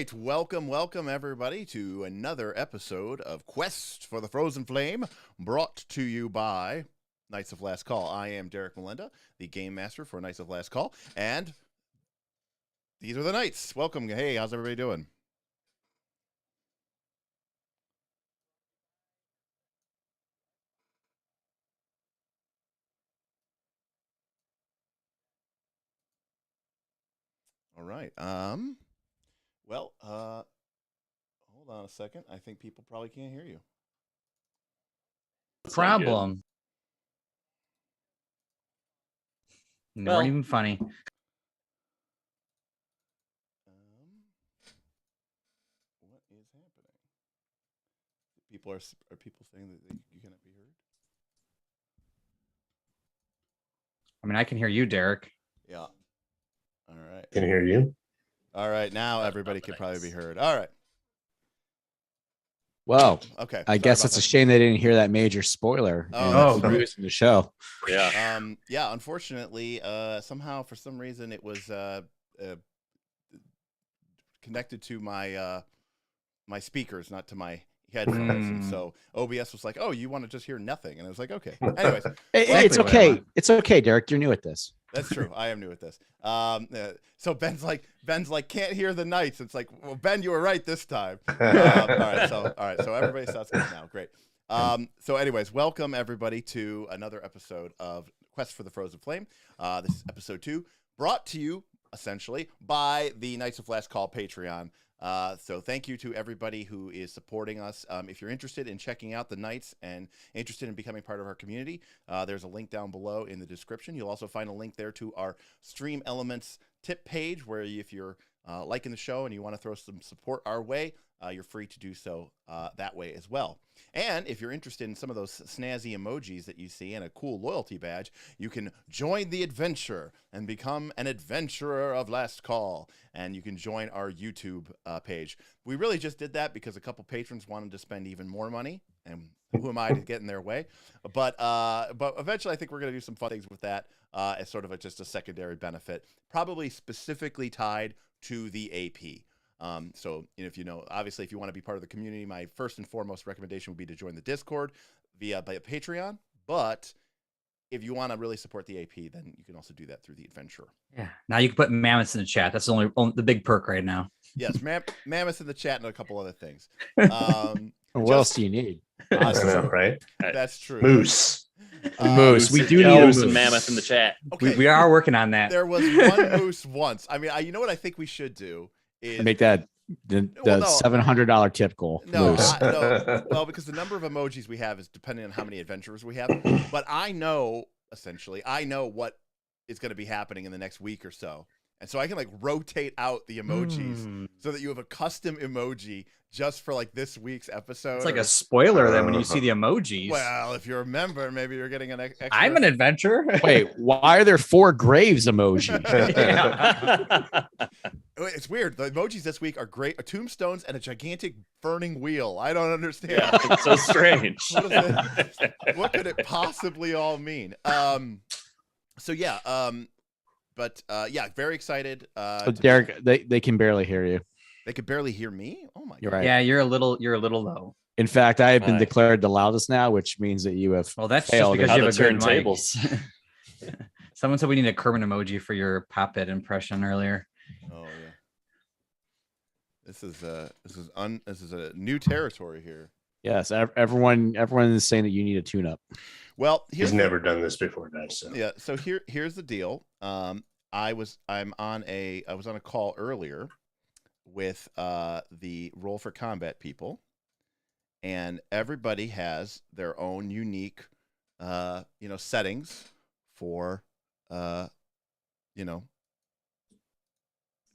right, welcome everybody to another episode of Quest for the Frozen Flame, brought to you by Knights of Last Call. I am Derek Melinda, the Game Master for Knights of Last Call, and these are the Knights. Welcome. Hey, how's everybody doing? All right. Well, hold on a second. I think people probably can't hear you. Problem. Well, Not even funny. What is happening? People are people saying that you cannot be heard? I mean, I can hear you, Derek. Yeah. All right. Can hear you. All right. Now everybody can probably be heard. All right. Well, Okay. I guess it's a shame they didn't hear that major spoiler in the show. Yeah. Yeah. Unfortunately, somehow for some reason it was connected to my my speakers, not to my headphones, and so OBS was like, "Oh, you want to just hear nothing?" And I was like, "Okay." Anyways, It's okay. It's okay, Derek. You're new at this. that's true. I am new at this. So Ben's like, can't hear the Knights. It's like, well, Ben, you were right this time. All right. So everybody sounds good now. Great. So anyways, welcome everybody to another episode of Quest for the Frozen Flame. This is episode 2, brought to you essentially by the Knights of Last Call Patreon. So thank you to everybody who is supporting us. If you're interested in checking out the Knights and interested in becoming part of our community, there's a link down below in the description. You'll also find a link there to our Stream Elements tip page, where if you're liking the show and you want to throw some support our way, you're free to do so that way as well. And if you're interested in some of those snazzy emojis that you see and a cool loyalty badge, you can join the adventure and become an adventurer of Last Call. And you can join our YouTube page. We really just did that because a couple patrons wanted to spend even more money, and who am I to get in their way? But eventually I think we're going to do some fun things with that as sort of just a secondary benefit, probably specifically tied to the AP. So if you know, obviously, if you want to be part of the community, my first and foremost recommendation would be to join the Discord via Patreon. But if you want to really support the AP, then you can also do that through the adventure. Yeah. Now you can put mammoths in the chat. That's the only big perk right now. Yes, mammoths in the chat and a couple other things. What else do you need? I know, right? That's true. Moose. Moose. We do need a Elves moose. and mammoth in the chat. Okay, We are working on that. there was one moose once. I mean, you know what I think we should do is Make that the Well, no. $700 tip goal. No, Moose. no. Well, because the number of emojis we have is depending on how many adventurers we have. But I know what is going to be happening in the next week or so. And so I can like rotate out the emojis so that you have a custom emoji just for like this week's episode. It's like a spoiler then when you see the emojis. Well, if you remember, maybe you're getting an extra. I'm an adventurer. Wait, why are there 4 graves emoji? It's weird. The emojis this week are great. Tombstones and a gigantic burning wheel. I don't understand. Yeah, it's so strange. What could it possibly all mean? So yeah, yeah, very excited. So Derek, they can barely hear you. They could barely hear me. Oh my You're god. right. Yeah, you're a little low. In fact, I have been Right. declared the loudest now, which means that you have Well, that's just failed. because How you to have a turn good mic. tables. Someone said we need a Kermit emoji for your Pop-It impression earlier. Oh yeah. This is a new territory here. Yes, everyone is saying that you need a tune-up. Well, He's never done this before, guys. So. Yeah. So here's the deal. I was on a call earlier with the Roll for Combat people, and everybody has their own unique settings for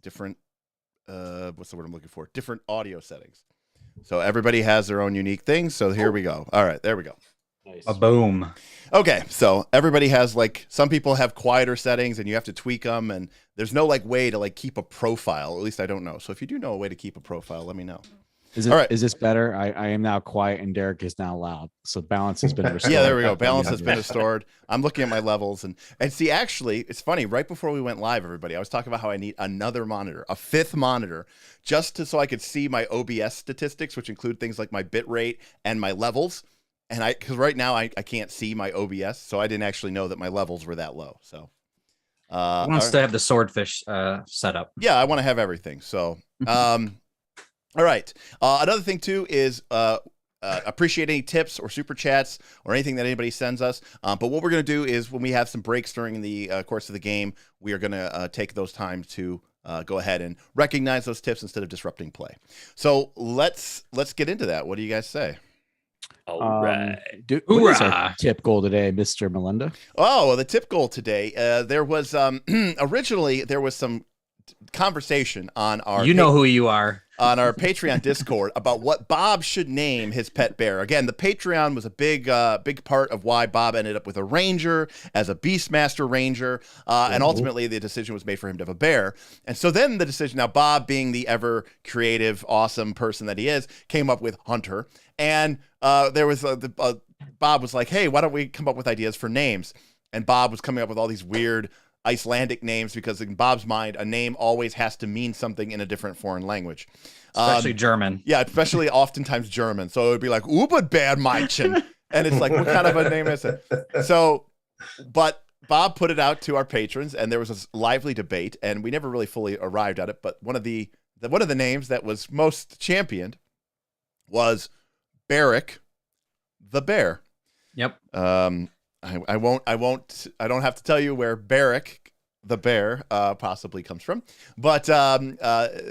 different what's the word I'm looking for? Different audio settings. So everybody has their own unique things. So here we go. All right, there we go. Nice. A boom. Okay, so everybody has some people have quieter settings and you have to tweak them, and there's no way to keep a profile. At least I don't know. So if you do know a way to keep a profile, let me know. Is it? All right. Is this better? I am now quiet and Derek is now loud. So balance has been restored. Yeah, there we go. Balance has been restored. I'm looking at my levels and see, actually, it's funny. Right before we went live, everybody, I was talking about how I need another monitor, a fifth monitor, so I could see my OBS statistics, which include things like my bit rate and my levels. And because right now I can't see my OBS, so I didn't actually know that my levels were that low. So I want to have the swordfish set up. yeah, I want to have everything. So all right. Another thing too is appreciate any tips or super chats or anything that anybody sends us. But what we're going to do is when we have some breaks during the course of the game, we are going to take those times to go ahead and recognize those tips instead of disrupting play. So let's get into that. What do you guys say? All right. What is our tip goal today, Mr. Melinda? Oh, well, the tip goal today. There was originally there was some conversation on our who you are on our Patreon Discord about what Bob should name his pet bear. Again, the Patreon was a big part of why Bob ended up with a ranger as a Beastmaster ranger, and ultimately the decision was made for him to have a bear. And so then the decision, now Bob being the ever creative, awesome person that he is, came up with Hunter. And there was Bob was like, hey, why don't we come up with ideas for names? And Bob was coming up with all these weird Icelandic names because in Bob's mind, a name always has to mean something in a different foreign language. Especially German. Yeah, especially oftentimes German. So it would be like, Uberbeermädchen. And it's like, what kind of a name is it? So, but Bob put it out to our patrons and there was this lively debate and we never really fully arrived at it. But one of the names that was most championed was Brek the bear. Yep. I don't have to tell you where Brek the bear possibly comes from, but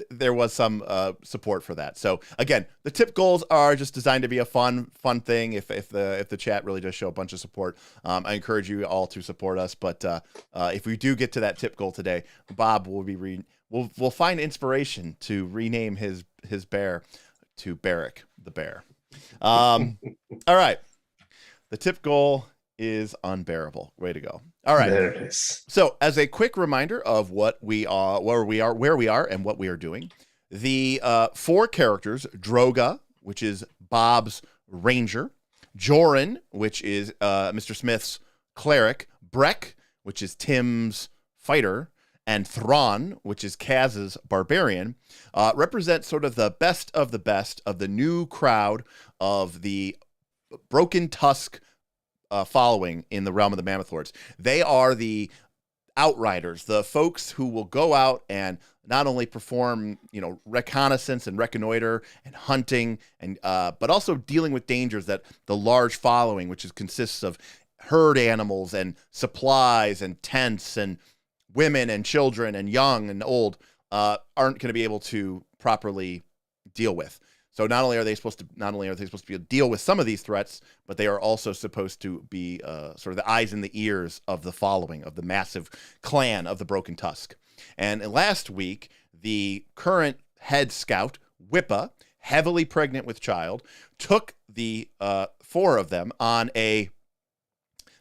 there was some support for that. So again, the tip goals are just designed to be a fun thing. If the chat really does show a bunch of support, I encourage you all to support us. But if we do get to that tip goal today, Bob will be we'll find inspiration to rename his bear to Brek the bear. All right, the tip goal is unbearable. Way to go. All right. There it is. So as a quick reminder of what we are, where we are, and what we are doing, the 4 characters, Droga, which is Bob's ranger, Joren, which is Mr. Smith's cleric, Brek, which is Tim's fighter, and Thron, which is Kaz's barbarian, represent sort of the best of the new crowd of the Broken Tusk following in the realm of the Mammoth Lords. They are the outriders, the folks who will go out and not only perform, reconnaissance and reconnoiter and hunting, and but also dealing with dangers that the large following, which consists of herd animals and supplies and tents and women and children and young and old, aren't going to be able to properly deal with. So not only are they supposed to be able to deal with some of these threats, but they are also supposed to be sort of the eyes and the ears of the following of the massive clan of the Broken Tusk. And last week, the current head scout, Whippa, heavily pregnant with child, took the 4 of them on a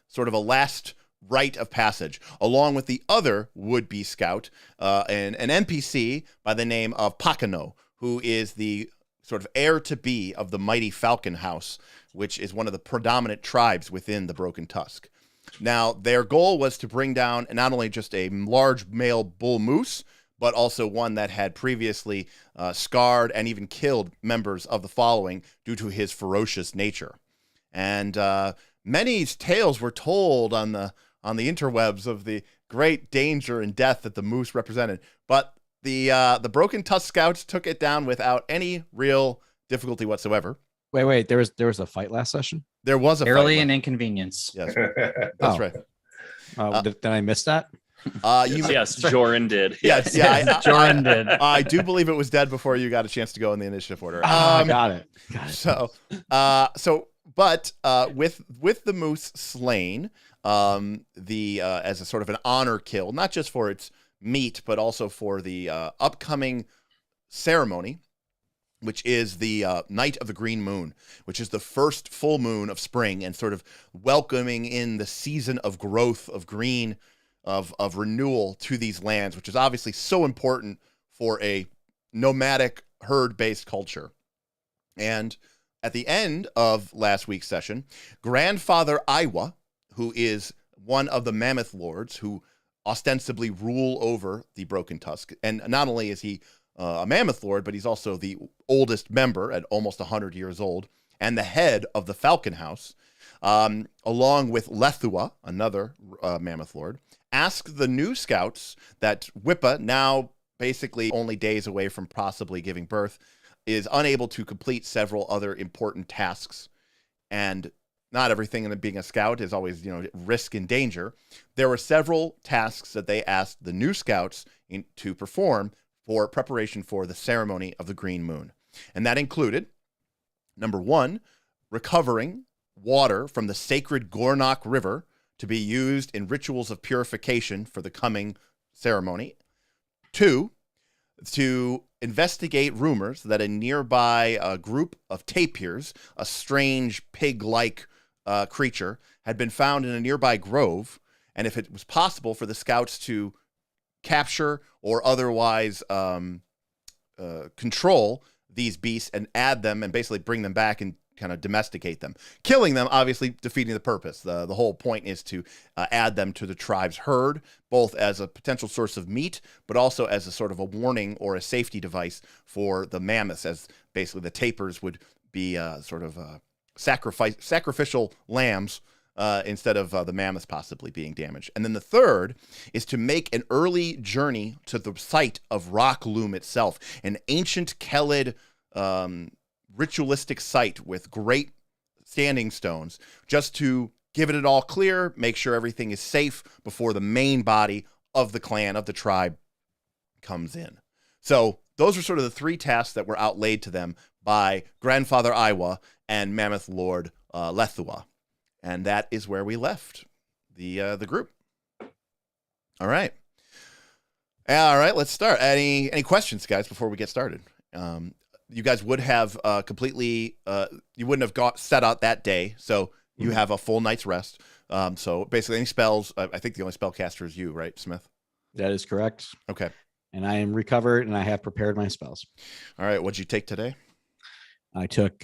sort of a last rite of passage, along with the other would-be scout, and an NPC by the name of Pakano, who is the sort of heir-to-be of the mighty Falcon House, which is one of the predominant tribes within the Broken Tusk. Now, their goal was to bring down not only just a large male bull moose, but also one that had previously scarred and even killed members of the following due to his ferocious nature. And many tales were told on the interwebs of the great danger and death that the moose represented, but the Broken Tusk scouts took it down without any real difficulty whatsoever. Wait, there was a fight last session? There was a barely fight. an inconvenience. Yes, that's right. Did I miss that? Yes, Joren did. Yes, Joren did. I do believe it was dead before you got a chance to go in the initiative order. Got it. But with the moose slain, as a sort of an honor kill, not just for its meat, but also for the upcoming ceremony, which is the Night of the Green Moon, which is the first full moon of spring and sort of welcoming in the season of growth, of green, of renewal to these lands, which is obviously so important for a nomadic herd-based culture. And at the end of last week's session, Grandfather Iwa, who is one of the Mammoth Lords who ostensibly rule over the Broken Tusk, and not only is he a Mammoth Lord, but he's also the oldest member at almost 100 years old, and the head of the Falcon House, along with Lethua, another Mammoth Lord, asked the new scouts that Whippa, now basically only days away from possibly giving birth, is unable to complete several other important tasks. And not everything in being a scout is always, risk and danger. There were several tasks that they asked the new scouts to perform for preparation for the ceremony of the Green Moon. And that included, number 1, recovering water from the sacred Gornok River to be used in rituals of purification for the coming ceremony. 2, to investigate rumors that a nearby group of tapirs, a strange pig-like creature, had been found in a nearby grove, and if it was possible for the scouts to capture or otherwise control these beasts and add them and basically bring them back and kind of domesticate them. Killing them, obviously defeating the purpose. The whole point is to add them to the tribe's herd, both as a potential source of meat, but also as a sort of a warning or a safety device for the mammoths, as basically the tapirs would be sort of sacrificial lambs instead of the mammoths possibly being damaged. And then the third is to make an early journey to the site of Rock Loom itself, an ancient Kellid ritualistic site with great standing stones, just to give it all clear, make sure everything is safe before the main body of the clan, of the tribe, comes in. So those are sort of the 3 tasks that were outlaid to them by Grandfather Iwa and Mammoth Lord Lethua. And that is where we left the group. All right. All right, let's start. Any questions, guys, before we get started? You guys would have completely, you wouldn't have set out that day, so you have a full night's rest. So basically any spells, I think the only spellcaster is you, right, Smith? That is correct. Okay. And I am recovered and I have prepared my spells. All right, what'd you take today? I took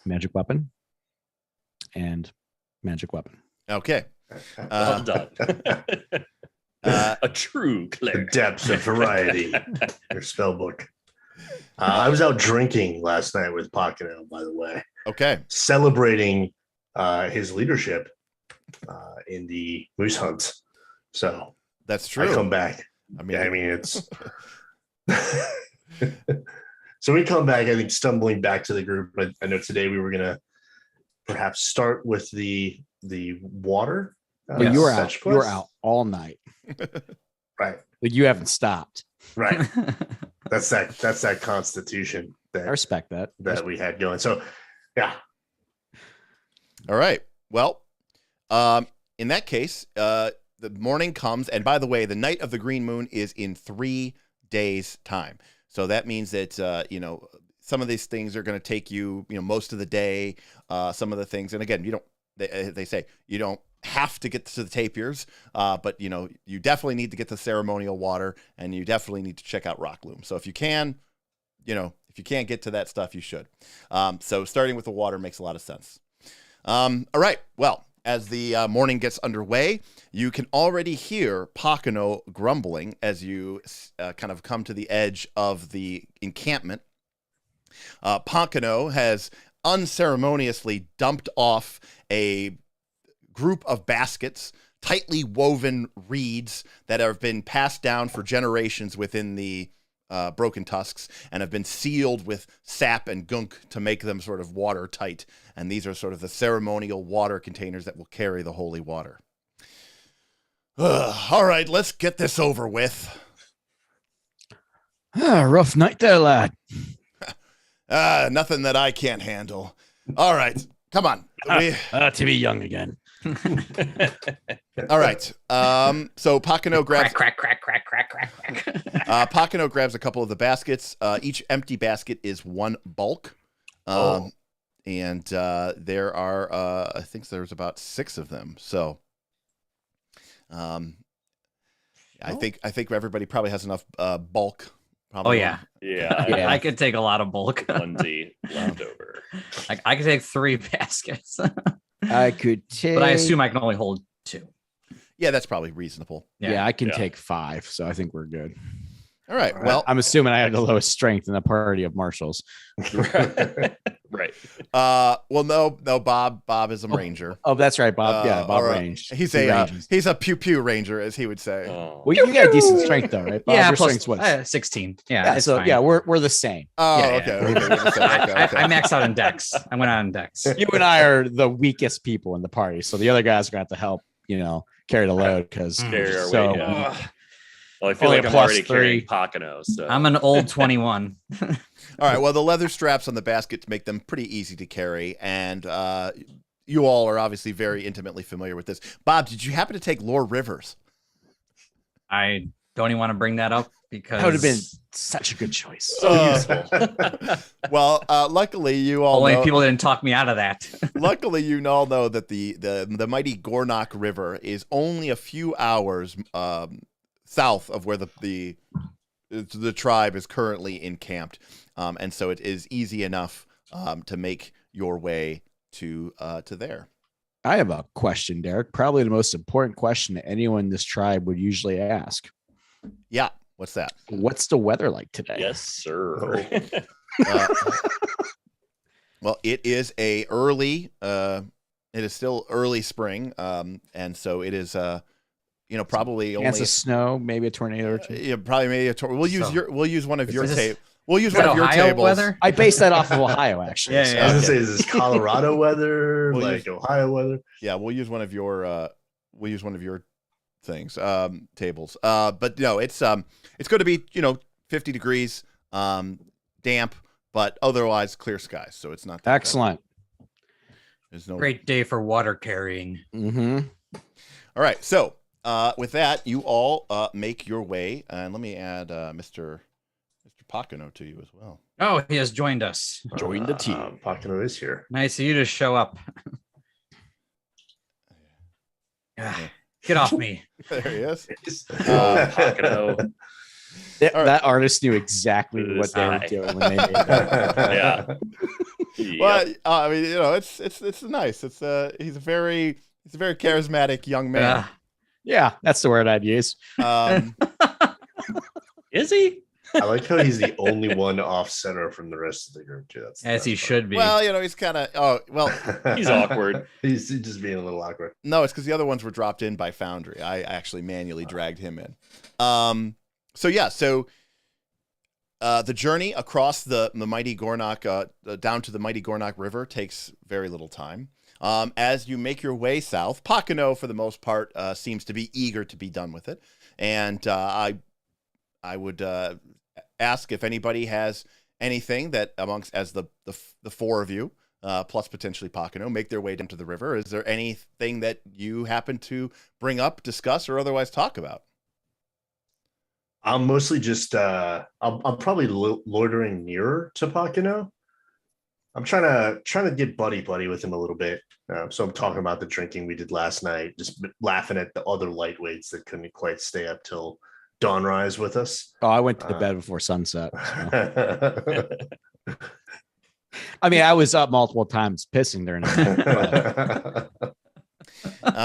magic weapon and magic weapon. Okay. Well done. A true The cleric. depths of variety. Your spell book. I was out drinking last night with Pakano, by the way, Okay. celebrating his leadership in the moose hunts. So That's true. I come back. I mean, It's so we come back, I think, stumbling back to the group. I know today we were gonna perhaps start with the water. But you were out. fetch You were quest. out all night. Right. Like you haven't stopped. Right. That's that constitution I that respect that. we had going. So yeah. all right. Well, in that case, the morning comes, and by the way, the night of the Green Moon is in 3 days' time. So that means that some of these things are going to take you, most of the day. Some of the things, and again, they say you don't have to get to the tapirs, but you definitely need to get to ceremonial water, and you definitely need to check out Rock Loom. So if you can, if you can't get to that stuff, you should. So starting with the water makes a lot of sense. All right. Well, as the morning gets underway, you can already hear Pakano grumbling as you kind of come to the edge of the encampment. Pakano has unceremoniously dumped off a group of baskets, tightly woven reeds that have been passed down for generations within the Broken Tusks and have been sealed with sap and gunk to make them sort of watertight. And these are sort of the ceremonial water containers that will carry the holy water. All right, let's get this over with. Rough night there, lad. Nothing that I can't handle. All right, come on. To be young again. All right. So Pakano grabs Crack. Pakano grabs a couple of the baskets. Each empty basket is 1 bulk. And there are I think there's about 6 of them. So I think everybody probably has enough bulk Probably yeah. Yeah. Yeah. I could take a lot of bulk. Onesie left over. I could take 3 baskets, I could take. but I assume I can only hold 2. Yeah, that's probably reasonable. Yeah, I can Yeah. take 5, so I think we're good. All right. All Well, I'm assuming I have the lowest strength in the party of marshals. Right. well, no. Bob is a ranger. Oh, that's right, Bob. Yeah, Bob or ranged. He's He a ranges. he's a pew pew ranger, as he would say. Oh. Well, you got decent strength though, right? Bob? Yeah, Your plus strength's what? 16. Yeah, Yeah, it's so fine. yeah, we're the same. Oh, Yeah, okay. yeah. Okay, we're the same. Okay, okay. I maxed out in Dex. I went on Dex. You and I are the weakest people in the party, so the other guys are going to have to help. Carry the load because Carry our so weight, yeah. Well, I feel Only like I'm plus already 3. carrying Pakano. So I'm an old 21. All right. Well, the leather straps on the basket make them pretty easy to carry, and you all are obviously very intimately familiar with this. Bob, did you happen to take Lore Rivers? I don't even want to bring that up because that would have been such a good choice. so useful. Well, luckily you all only know, people didn't talk me out of that. luckily you all know that the mighty Gornak River is only a few hours south of where the tribe is currently encamped, and so it is easy enough to make your way to there. I have a question, Derek. Probably the most important question that anyone in this tribe would usually ask. Yeah, what's that? What's the weather like today? Yes, sir. Well, it is it is still early spring, and so it is probably Chance only of snow, maybe a tornado or two. yeah, probably maybe we'll use one of your this- tables. We'll use Is one that of your Ohio tables. weather? I based that off of Ohio, actually. Yeah, so- I was gonna Okay. say, is this Colorado weather, We'll like Ohio weather? Yeah, we'll use one of your things, tables. But no, it's going to be 50 degrees, damp, but otherwise clear skies. So it's not that bad. Excellent. There's no Great day for water carrying. Mm-hmm. All right, so with that, you all make your way, and let me add Mr. Pakano to you as well. Oh, he has joined us. Join the team. Pakano is here. Nice of you to show up. Ah, get off me. There he is. Pakano. That artist knew exactly This what they were guy. doing when they made that. Yeah. Well, Yep. I mean, it's nice. He's a very charismatic young man. Ah, Yeah, that's the word I'd use. Is he? I like how he's the only one off center from the rest of the group too. as he that's should be. well, he's kind of fun. He's awkward. He's just being a little awkward. no, it's because the other ones were dropped in by Foundry. I actually manually dragged him in. So the journey across the mighty Gornak down to the mighty Gornak River takes very little time. As you make your way south, Pakano, for the most part, seems to be eager to be done with it, and I would ask if anybody has anything that amongst as the 4 of you, plus potentially Pakano, make their way down to the river. Is there anything that you happen to bring up, discuss, or otherwise talk about? I'm mostly just I'm probably loitering nearer to Pakano. I'm trying to get buddy with him a little bit. So I'm talking about the drinking we did last night, just laughing at the other lightweights that couldn't quite stay up till dawnrise with us. Oh, I went to the bed before sunset. So. I mean, I was up multiple times pissing during the night.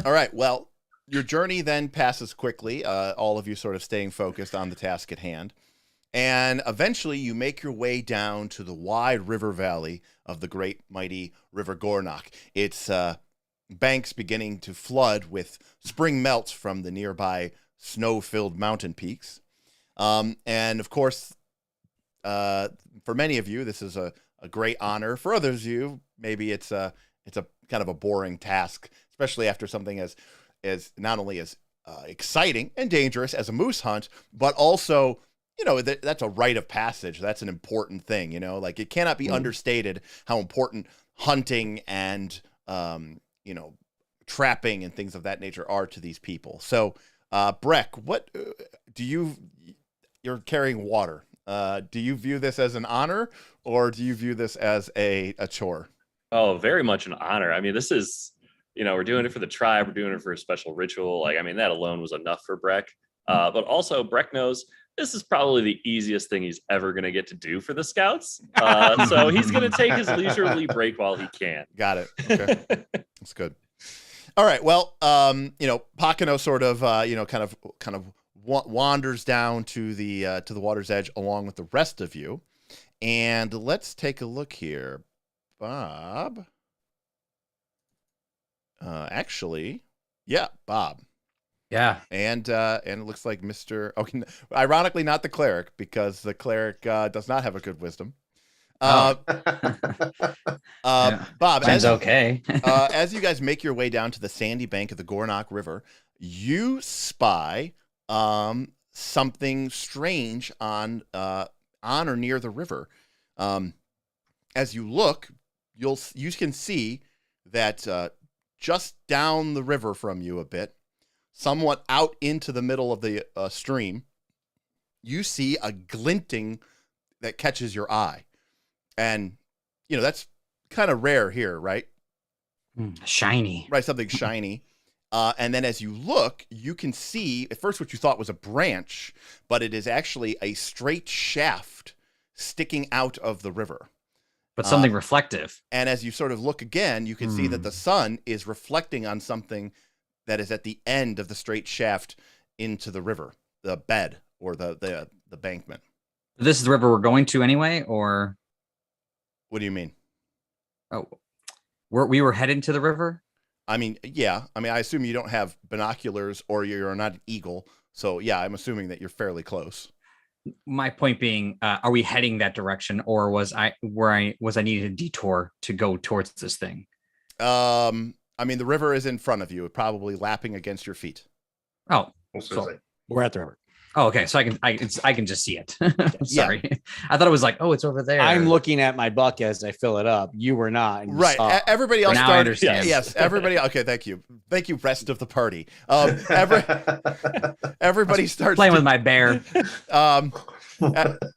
All right. Well, your journey then passes quickly, all of you sort of staying focused on the task at hand. And eventually you make your way down to the wide river valley of the great mighty River Gornak. Its banks beginning to flood with spring melt from the nearby snow-filled mountain peaks. And of course, for many of you, this is a great honor. For others of you, maybe it's a kind of a boring task, especially after something as not only as exciting and dangerous as a moose hunt, but also, that's a rite of passage. That's an important thing, like it cannot be understated how important hunting and, trapping and things of that nature are to these people. So, Brek, what you're carrying water. Do you view this as an honor or do you view this as a chore? Oh, very much an honor. I mean, this is, we're doing it for the tribe. We're doing it for a special ritual. That alone was enough for Brek. But also Brek knows this is probably the easiest thing he's ever going to get to do for the scouts. So he's going to take his leisurely break while he can. Got it. Okay. That's good. All right. Well, Pakano sort of, kind of wanders down to the water's edge along with the rest of you. And let's take a look here. Bob. Bob. Yeah. And it looks like okay, ironically not the cleric, because the cleric does not have a good wisdom. Bob, Seems okay. as you guys make your way down to the sandy bank of the Gornok River, you spy something strange on or near the river. As you look, you can see that just down the river from you a bit, somewhat out into the middle of the stream, you see a glinting that catches your eye. And, that's kind of rare here, right? Shiny. Right, something shiny. And then as you look, you can see, at first what you thought was a branch, but it is actually a straight shaft sticking out of the river. But something reflective. And as you sort of look again, you can see that the sun is reflecting on something that is at the end of the straight shaft into the river, the bed or the bankment. This is the river we're going to anyway, or? What do you mean? Oh, we were heading to the river? I mean, yeah. I mean, I assume you don't have binoculars or you're not an eagle. So, yeah, I'm assuming that you're fairly close. My point being, are we heading that direction, or was I needing a detour to go towards this thing? I mean, the river is in front of you, probably lapping against your feet. Oh, So, We're at the river. Oh, okay. So I can just see it. Sorry, I thought it was like, oh, it's over there. I'm looking at my bucket as I fill it up. You were not. And you Right. saw. Everybody else Now I started. understand. Yes. Everybody. Okay. Thank you. Thank you, rest of the party. Everybody starts playing with my bear.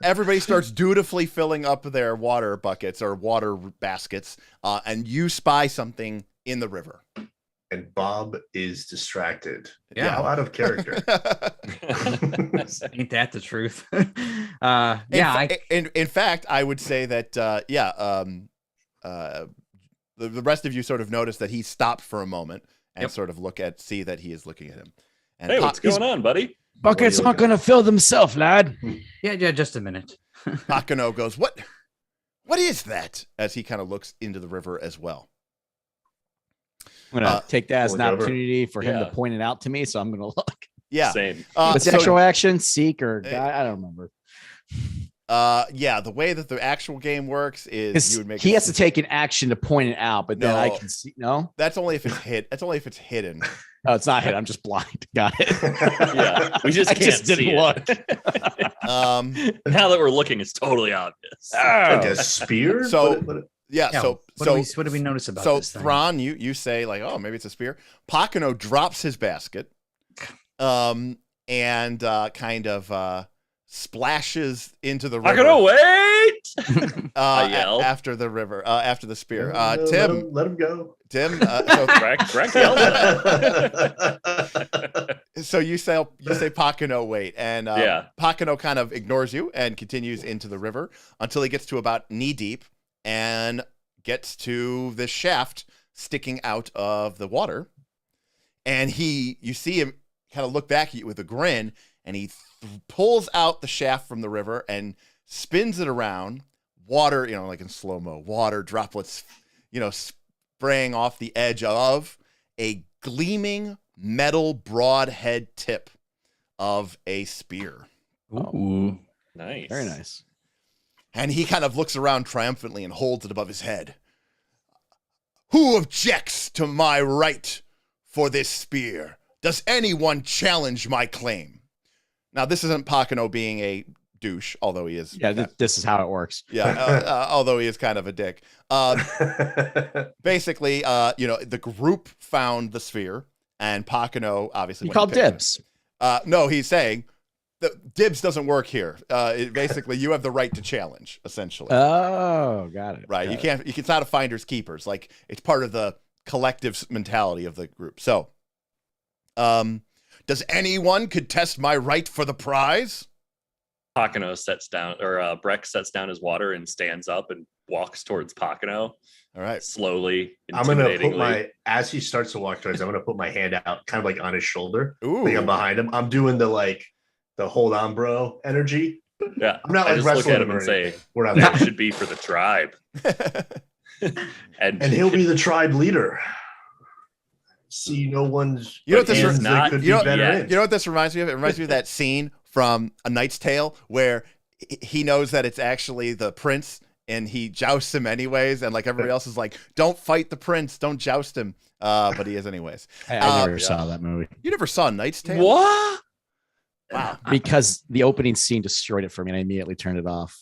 Everybody starts dutifully filling up their water buckets or water baskets, and you spy something in the river. And Bob is distracted. Yeah. How out of character. Ain't that the truth? In fact, I would say that the rest of you sort of notice that he stopped for a moment and sort of see that he is looking at him. And Hey, what's going on, buddy? Bucket's not going to fill themselves, lad. Yeah, just a minute. Pakano goes, What is that? As he kind of looks into the river as well. I'm going to take that as an look over. opportunity for him to Yeah. point it out to me. So I'm going to look. Yeah. Same. What's the so- actual action? Seek or I don't remember. The way that the actual game works is you would make He has to take an action to point it out, but then I No. can see. No, That's only if it's hidden. oh, it's not hit. I'm just blind. Got it. Yeah, we just I can't just didn't see look. it. Um, Now that we're looking, it's totally obvious. Like a spear? So- What- yeah. Yeah, So what did we notice about so this thing? Thron, you say like, oh, maybe it's a spear. Pakano drops his basket, and kind of splashes into the river. I can wait. I yell. After the river, after the spear. No, Tim, let him go. Tim. So, Brek yelled at so you say Pakano wait, and Yeah. Pakano kind of ignores you and continues into the river until he gets to about knee deep and gets to this shaft sticking out of the water, and you see him kind of look back at you with a grin, and he pulls out the shaft from the river and spins it around. Water, like in slow-mo, water droplets, spraying off the edge of a gleaming metal broadhead tip of a spear. Ooh. Nice. Very nice. And he kind of looks around triumphantly and holds it above his head. Who objects to my right for this spear? Does anyone challenge my claim? Now, this isn't Pakano being a douche, although he is. Yeah, this is how it works. Yeah, although he is kind of a dick. Basically, the group found the sphere, and Pakano obviously. You went called and picked dibs. it. No, he's saying the dibs doesn't work here. Basically, you have the right to challenge, essentially. Oh, got it. Right. Got You it. can't, it's not a finders keepers. Like, it's part of the collective mentality of the group. So, does anyone contest my right for the prize? Pakano sets down, or Brek sets down his water and stands up and walks towards Pakano. All right. Slowly, I'm gonna put intimidatingly. as he starts to walk towards, I'm gonna put my hand out, kind of like on his shoulder. Ooh. Like I'm behind him. I'm doing the hold on, bro energy. Yeah, I'm not I like just look wrestling at him him and or say, anything. We're not "That there. should be for the tribe." And he'll be the tribe leader. See, no one's. You know what this hands is they not could be yet. better in. You know what this reminds me of? It reminds me of that scene from A Knight's Tale where he knows that it's actually the prince and he jousts him anyways. And like everybody else is like, don't fight the prince, don't joust him. But he is anyways. I never saw that movie You never saw A Knight's Tale? What? Wow. because the opening scene destroyed it for me and I immediately turned it off.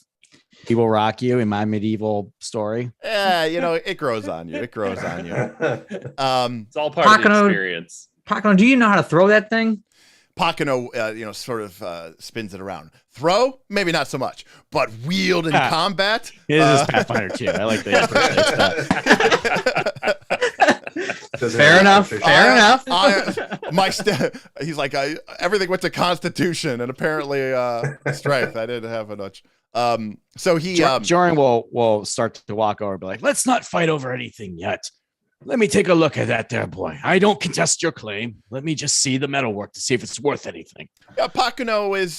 He Will Rock You in my medieval story. Yeah, it grows on you. It grows on you. It's all part of the Pakano- experience. Pakano, do you know how to throw that thing? Pakano, sort of spins it around. Throw, maybe not so much, but wield in combat. It is Pathfinder 2. I like that. Fair enough. Fair enough. He's like, everything went to Constitution and apparently strength. I didn't have much. So he, Joren will start to walk over and be like, let's not fight over anything yet. Let me take a look at that there, boy. I don't contest your claim. Let me just see the metalwork to see if it's worth anything. Yeah, Pakano is,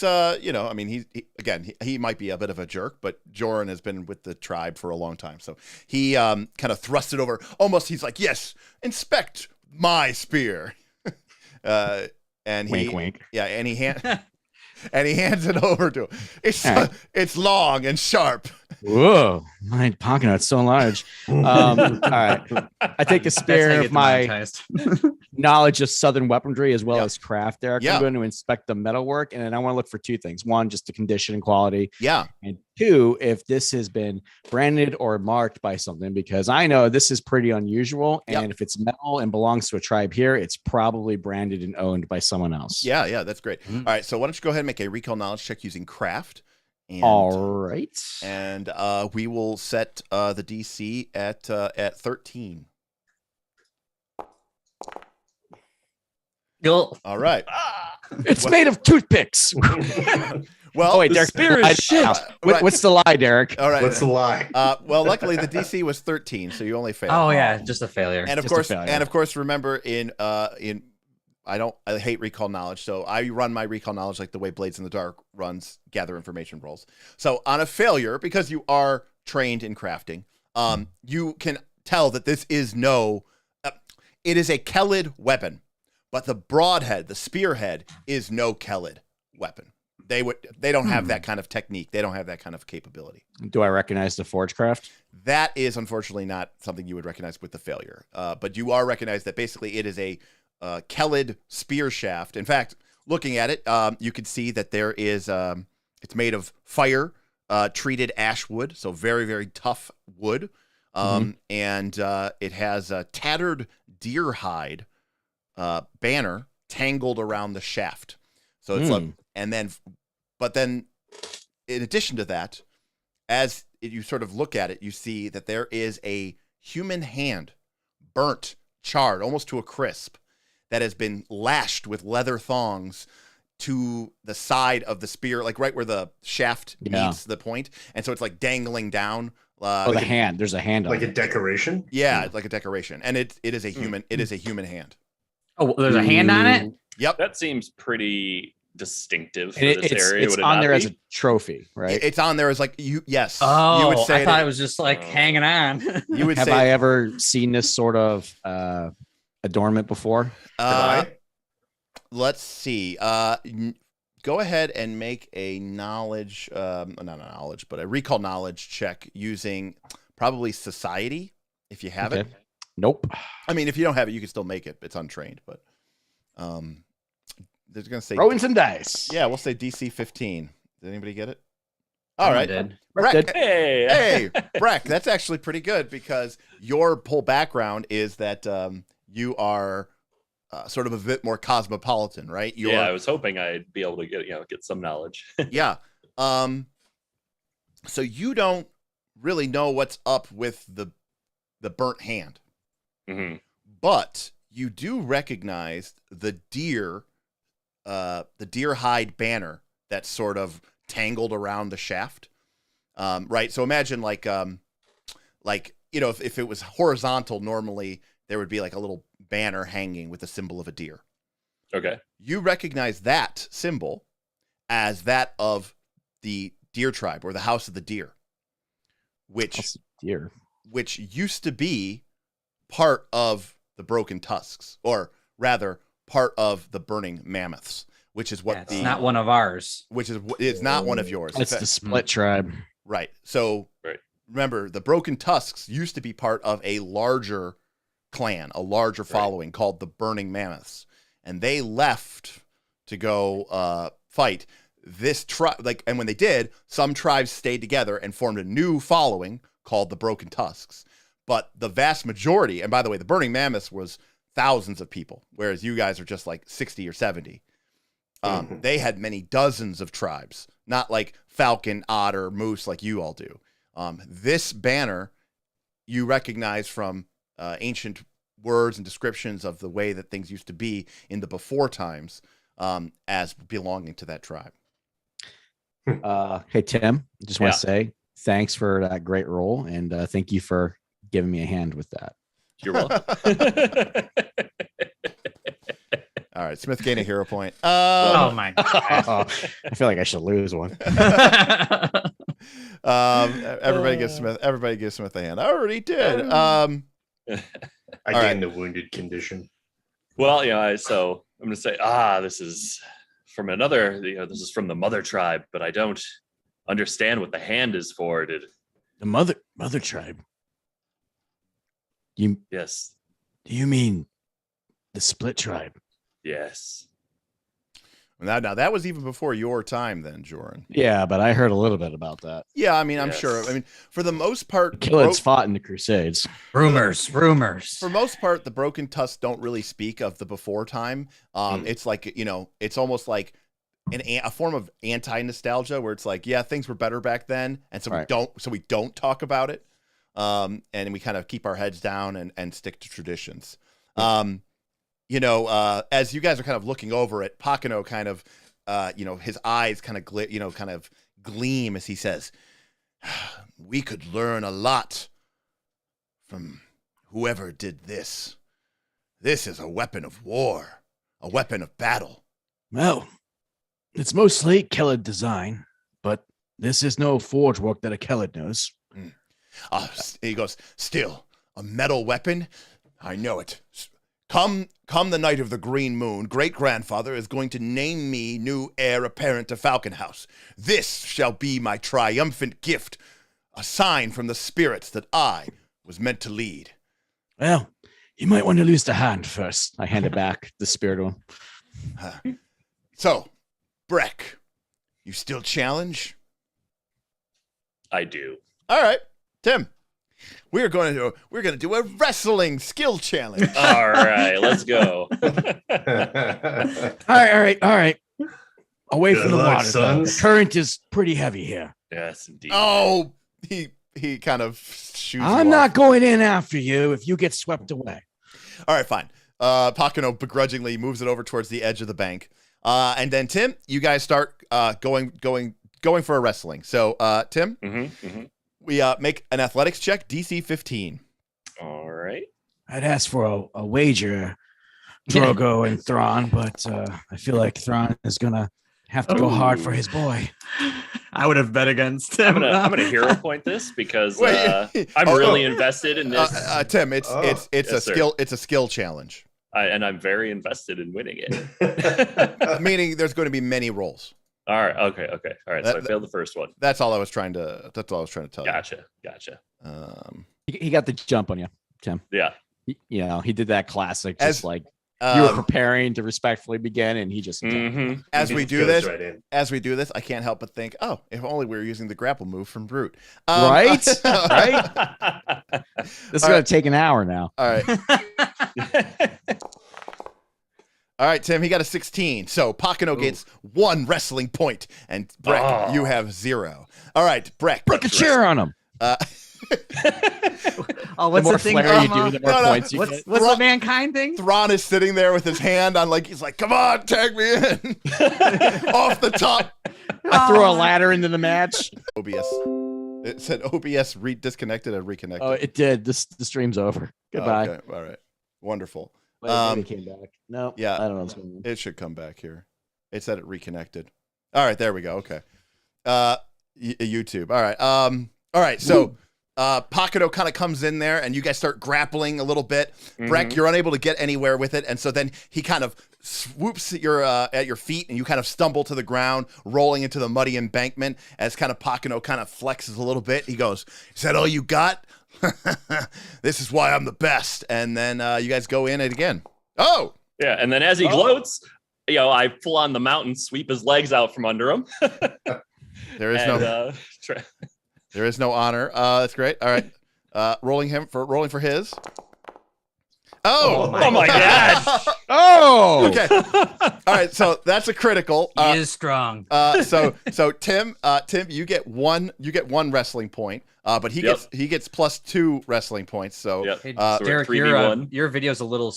he might be a bit of a jerk, but Joren has been with the tribe for a long time. So he kind of thrusts it over. Almost, he's like, yes, inspect my spear. And Wink, wink. Yeah, and he hands it over to him. It's long and sharp. Whoa, my pocket, it's so large. All right. I take the That's how spear you of get my demonetized. knowledge of Southern weaponry as well Yeah. as craft, Derek. Yeah. I'm going to inspect the metalwork, and then I want to look for two things. One, just the condition and quality. Yeah. And two, if this has been branded or marked by something, because I know this is pretty unusual. And Yep. if it's metal and belongs to a tribe here, it's probably branded and owned by someone else. Yeah, that's great. Mhm. All right, so why don't you go ahead and make a recall knowledge check using craft. And, All right. And we will set the DC at 13. You'll- All right. It's Well- made of toothpicks. Well, Oh, wait, the Derek. spear is lie shit. now. Right. What's the lie, Derek? all right. What's the lie? Well, luckily the DC was 13, so you only failed. Oh yeah, just a failure. And of Just a course, failure. remember I hate recall knowledge, so I run my recall knowledge like the way Blades in the Dark runs gather information rolls. So on a failure, because you are trained in crafting, you can tell that this is it is a Kellid weapon, but the broadhead, the spearhead, is no Kellid weapon. They don't have that kind of technique. They don't have that kind of capability. Do I recognize the forge craft? That is unfortunately not something you would recognize with the failure. But you are recognized that basically it is a Kellid spear shaft. In fact, looking at it, you can see that there is it's made of fire treated ash wood, so very, very tough wood. And it has a tattered deer hide banner tangled around the shaft. So it's but then in addition to that, as you sort of look at it, you see that there is a human hand, burnt, charred, almost to a crisp, that has been lashed with leather thongs to the side of the spear, like right where the shaft meets the point. And so it's like dangling down. The hand. There's a hand on Like a it. decoration? Yeah, it's like a decoration. And it is a human, it is a human hand. Oh, there's a hand on it. Yep. That seems pretty distinctive for And this area. it's would it on not there be? as a trophy, right? It's on there as like yes. Oh, you would say I thought it was just like hanging on. you would Have say I ever seen this sort of adornment before? let's see. Go ahead and make a knowledge, not knowledge, but a recall knowledge check using probably society if you have it. Nope. I mean, if you don't have it, you can still make it. It's untrained, but they're gonna say Throwing some dice. yeah, we'll say DC 15. Did anybody get it? All right. Did. Brek, Did. Hey, hey, Brek, that's actually pretty good because your whole background is that you are sort of a bit more cosmopolitan, right? You're, yeah, I was hoping I'd be able to get some knowledge. yeah. So you don't really know what's up with the burnt hand, hmm but you do recognize the deer hide banner that's sort of tangled around the shaft. Right. So imagine like if it was horizontal, normally there would be like a little banner hanging with the symbol of a deer. Okay. You recognize that symbol as that of the deer tribe or the House of the Deer, which used to be part of the Broken Tusks, or rather part of the Burning Mammoths, which is what it's not one of ours. Which is it's not one of yours. It's the split tribe. Right. So remember, the Broken Tusks used to be part of a larger clan, a larger following called the Burning Mammoths, and they left to go fight this tribe. And when they did, some tribes stayed together and formed a new following called the Broken Tusks. But the vast majority, and by the way, the Burning Mammoths was thousands of people, whereas you guys are just like 60 or 70. They had many dozens of tribes, not like falcon, otter, moose like you all do. This banner you recognize from ancient words and descriptions of the way that things used to be in the before times as belonging to that tribe. Hey, Tim, I just want to say thanks for that great role, and thank you for giving me a hand with that. You're welcome. All right, Smith gained a hero point. Oh my god! I feel like I should lose one. Everybody gives Smith a hand. I already did. I gained the wounded condition. Well, so I'm going to say, this is from another. This is from the mother tribe, but I don't understand what the hand is for. The mother tribe. Yes. Do you mean the split tribe? Yes. Now that was even before your time, then, Joren. Yeah, but I heard a little bit about that. Yeah, I mean, I'm sure. I mean, for the most part, Kellid's fought in the Crusades. Rumors. For most part, the Broken Tusks don't really speak of the before time. It's like it's almost like a form of anti-nostalgia, where it's like, yeah, things were better back then, and so we don't talk about it, and we kind of keep our heads down and stick to traditions. As you guys are kind of looking over it, Pakano kind of, his eyes kind of gleam as he says, "We could learn a lot from whoever did this. This is a weapon of war, a weapon of battle." Well, it's mostly Kellid design, but this is no forge work that a Kellid knows. He goes, "Still, a metal weapon? I know it. Come the night of the green moon, great-grandfather is going to name me new heir apparent to Falcon House. This shall be my triumphant gift, a sign from the spirits that I was meant to lead." Well, you might want to lose the hand first. I hand it back, the spear to him. So, Brek, you still challenge? I do. All right, Tim. We're going to do a wrestling skill challenge. All right, let's go. All right. Away from the water. Sons. The current is pretty heavy here. Yes, indeed. Oh, he kind of shoots. I'm not going in after you if you get swept away. All right, fine. Pakano begrudgingly moves it over towards the edge of the bank, and then Tim, you guys start going for a wrestling. So, Tim. We make an athletics check, DC 15. All right. I'd ask for a wager, Droga and Thron, but I feel like Thron is gonna have to go hard for his boy. I would have bet against him. I'm gonna hero point this because I'm really invested in this. Tim, it's a skill challenge. I'm very invested in winning it. Meaning there's going to be many rolls. All right. Okay. All right. So I failed the first one. That's all I was trying to tell you. Gotcha. He got the jump on you, Tim. Yeah. He did that classic, just you were preparing to respectfully begin, and he just. As we do this, I can't help but think, oh, if only we were using the grapple move from Brute. Right. This is gonna take an hour now. All right. All right, Tim, he got a 16. So Pakano gets 1 wrestling point, and Brek, you have 0. All right, Brek. Brek a cheer on him. What's the thing? Flair you do, the more points you get. What's the mankind thing? Thron is sitting there with his hand on, he's like, come on, tag me in. Off the top. I throw a ladder into the match. OBS. It said OBS disconnected and reconnected. Oh, it did. The stream's over. Goodbye. Okay. All right. Wonderful. Wait, maybe it came back. No. Yeah. I don't know what's going on. It should come back here. It said it reconnected. All right. There we go. Okay. YouTube. All right. All right. So Pakano kind of comes in there and you guys start grappling a little bit. Brek, you're unable to get anywhere with it. And so then he kind of swoops at your feet and you kind of stumble to the ground, rolling into the muddy embankment as kind of Pakano kind of flexes a little bit. He goes, "Is that all you got? This is why I'm the best." And then you guys go in it again. Oh! Yeah, and then as he gloats, I pull on the mountain, sweep his legs out from under him. There is no honor. That's great. All right. Rolling for his. Oh my God. Oh. Okay. All right. So that's a critical. He is strong. So Tim, you get one wrestling point. But he gets +2 wrestling points. So Hey, so Derek, 3v1. your video's a little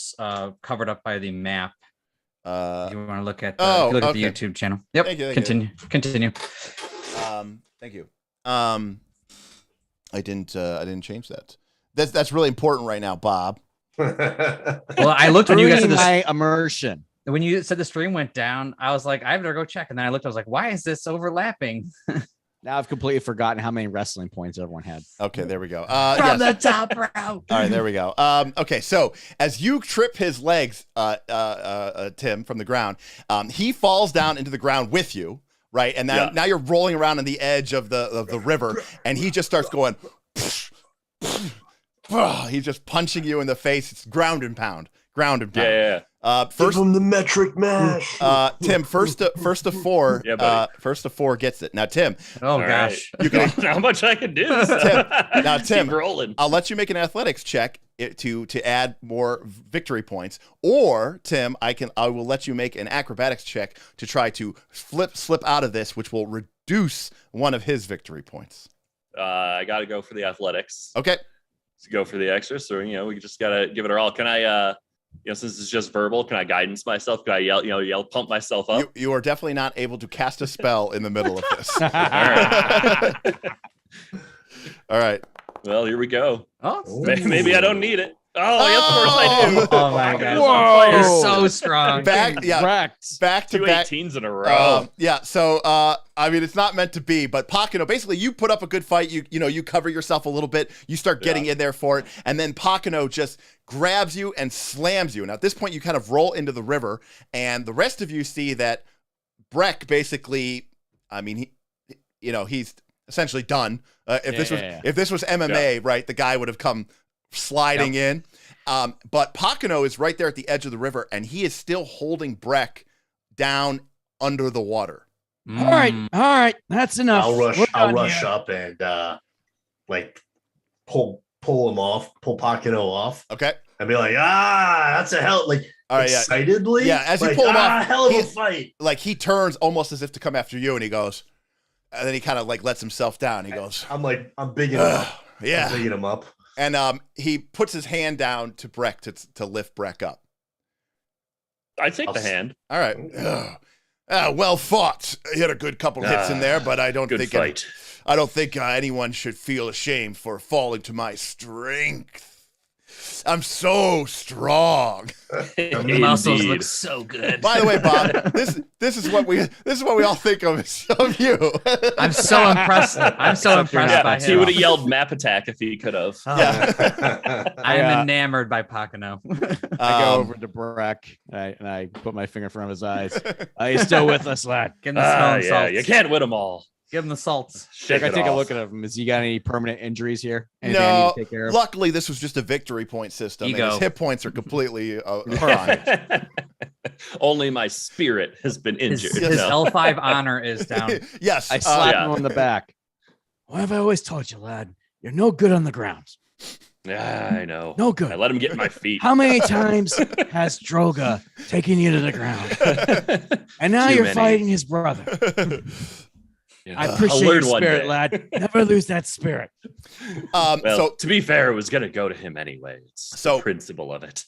covered up by the map. You want to look at the YouTube channel. Yep. Thank you. Continue. Thank you. I didn't change that. That's really important right now, Bob. Well, I looked when you guys said my immersion. when you said the stream went down. I was like, I better go check, and then I looked. I was like, why is this overlapping? Now I've completely forgotten how many wrestling points everyone had. Okay, there we go. From the top route. All right, there we go. Okay, so as you trip his legs, Tim, from the ground, he falls down into the ground with you, right? And now you're rolling around on the edge of the river, and he just starts going. He's just punching you in the face. It's ground and pound. Yeah. First from the metric mash. Tim, first to 4. First to 4 gets it. Now, Tim. Oh gosh. Right. You can how much I can do. Tim. Keep rolling. I'll let you make an athletics check to add more victory points, or Tim, I will let you make an acrobatics check to try to slip out of this, which will reduce one of his victory points. I got to go for the athletics. Okay. To go for the extra, so we just gotta give it our all. Can I since it's just verbal, can I guidance myself? Can I yell pump myself up? You are definitely not able to cast a spell in the middle of this. All right. Well, here we go. Oh, maybe I don't need it. Oh, yes, of course I do. Oh my God. Whoa. You're so strong. Back to 2 back. 18s in a row. So I mean, it's not meant to be, but Pakano, basically you put up a good fight. You cover yourself a little bit. You start getting in there for it, and then Pakano just grabs you and slams you. Now at this point, you kind of roll into the river, and the rest of you see that Brek basically, I mean, he's essentially done. If this was MMA, right, the guy would have come sliding in. But Pakano is right there at the edge of the river, and he is still holding Brek down under the water. All right, that's enough. I'll rush up and pull Pakano off. Okay. And be like, that's a hell, all right, excitedly. Yeah, as you pull him off, hell of a fight. Like he turns almost as if to come after you, and he goes, and then he kind of lets himself down. He goes, I'm bigging him up. Yeah. I'm bigging him up. And he puts his hand down to Brek to lift Brek up. I take the hand. All right. Well fought. He had a good couple hits in there, but I don't think anyone should feel ashamed for falling to my strength. I'm so strong. The muscles look so good. By the way, Bob, this is what we all think of you. I'm so impressed. By him. He would have yelled map attack if he could have. I am enamored by Pakano. I go over to Brek and I put my finger in front of his eyes. Are you still with us, lad? Give him the smell and salts. You can't win them all. Give him the salts. I take a look at him. Has he got any permanent injuries here? No. Anything I need to take care of? Luckily, this was just a victory point system. And his hit points are completely fine. Only my spirit has been injured. His L5 honor is down. Yes. I slap him on the back. What have I always told you, lad? You're no good on the ground. Yeah, I know. No good. I let him get in my feet. How many times has Droga taken you to the ground? And now you're fighting his brother. I I'll appreciate learn your one spirit, day. lad. Never lose that spirit. Well, So to be fair, it was going to go to him anyway. It's So- the principle of it.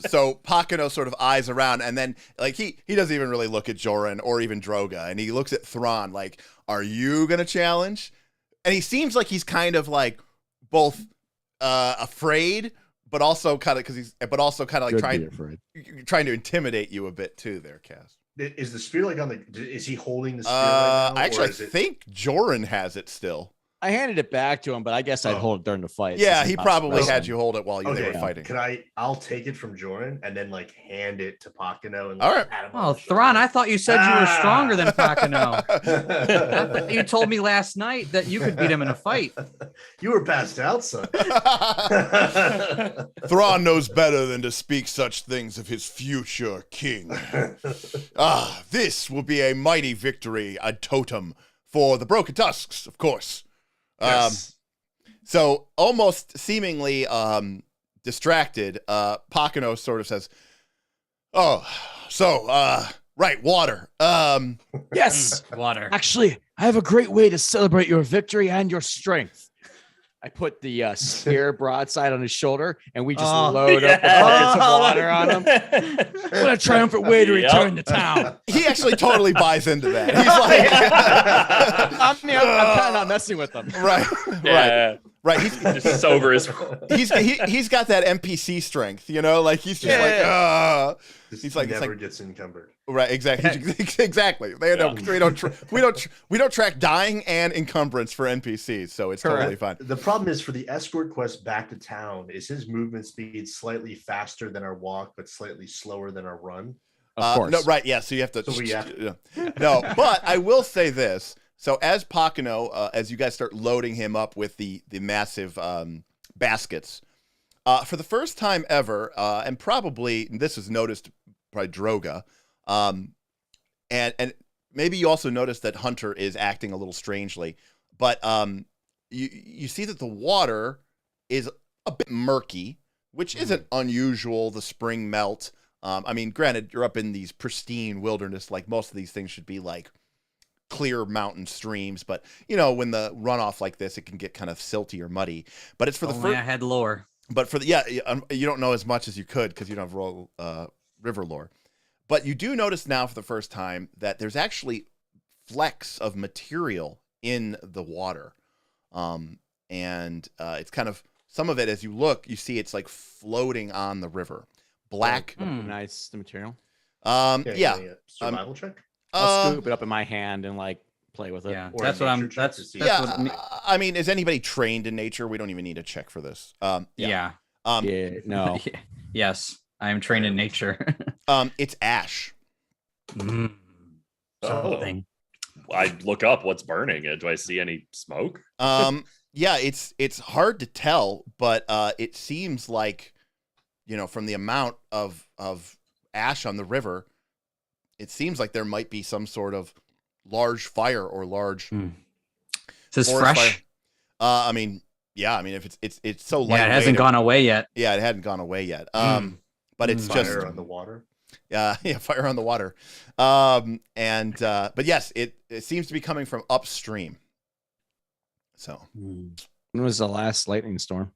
so Pakano sort of eyes around, and then like he doesn't even really look at Joren or even Droga, and he looks at Thron like, "Are you gonna challenge?" And he seems like he's kind of like both afraid, but also kind of like trying to intimidate you a bit too. There, Cass. Is the spear like on the? Is he holding the spear? Right now, Actually, I or is it- think Joren has it still. I handed it back to him, but I guess I'd Oh. hold it during the fight. Yeah, since he it's probably not had you hold it while they were Okay, fighting. I'll take it from Joren and then like hand it to Pakano and All right. pat him on Oh, the Thron, I shoulder. thought you said you were stronger than Pakano. Ah. You told me last night that you could beat him in a fight. You were passed out, son. Thron knows better than to speak such things of his future king. This will be a mighty victory, a totem for the Broken Tusks, of course. Yes. So almost seemingly distracted, Pakano sort of says, right, water. Yes. Water. Actually, I have a great way to celebrate your victory and your strength. I put the spear broadside on his shoulder, and we just load up the buckets of water on him. What a triumphant way to return to town. He actually totally buys into that. He's like, I'm kind of not messing with them. right, Yeah. right. He's Just sober as he's got that NPC strength, like he's just He's like- it's never like- gets encumbered. right, exactly, exactly. We don't track dying and encumbrance for NPCs, so it's totally fine. The problem is for the escort quest back to town, is his movement speed slightly faster than our walk, but slightly slower than our run? Of course. No, right, yeah. So you have to. So we have- No, but I will say this. So as Pakano, as you guys start loading him up with the massive baskets, for the first time ever, and probably this is noticed by Droga, and maybe you also noticed that Hunter is acting a little strangely, but you see that the water is a bit murky, which isn't unusual. The spring melt. I mean, granted, you're up in these pristine wilderness, like most of these things should be like clear mountain streams, but when the runoff like this, it can get kind of silty or muddy. But it's for the Only first. I had lore. But you don't know as much as you could because you don't have river lore. But you do notice now for the first time that there's actually flecks of material in the water, and it's kind of some of it as you look, you see it's like floating on the river, black. Nice the material. Yeah. Survival check? I'll scoop it up in my hand and like play with it. Yeah, Or that's a what I'm. nature check That's to see. that's Yeah, what. I mean, is anybody trained in nature? We don't even need a check for this. Yeah. Yeah, no. Yes, I am trained in nature. It's ash. Mm, something. I look up what's burning. Do I see any smoke? Yeah, it's hard to tell, but it seems like, from the amount of ash on the river, it seems like there might be some sort of large fire or large. Is this forest fresh? fire. I mean, if it's so light. Yeah, it hasn't gone away yet. Yeah, it hadn't gone away yet. But it's Fire just on the water. yeah, fire on the water. But yes, it seems to be coming from upstream. So When was the last lightning storm?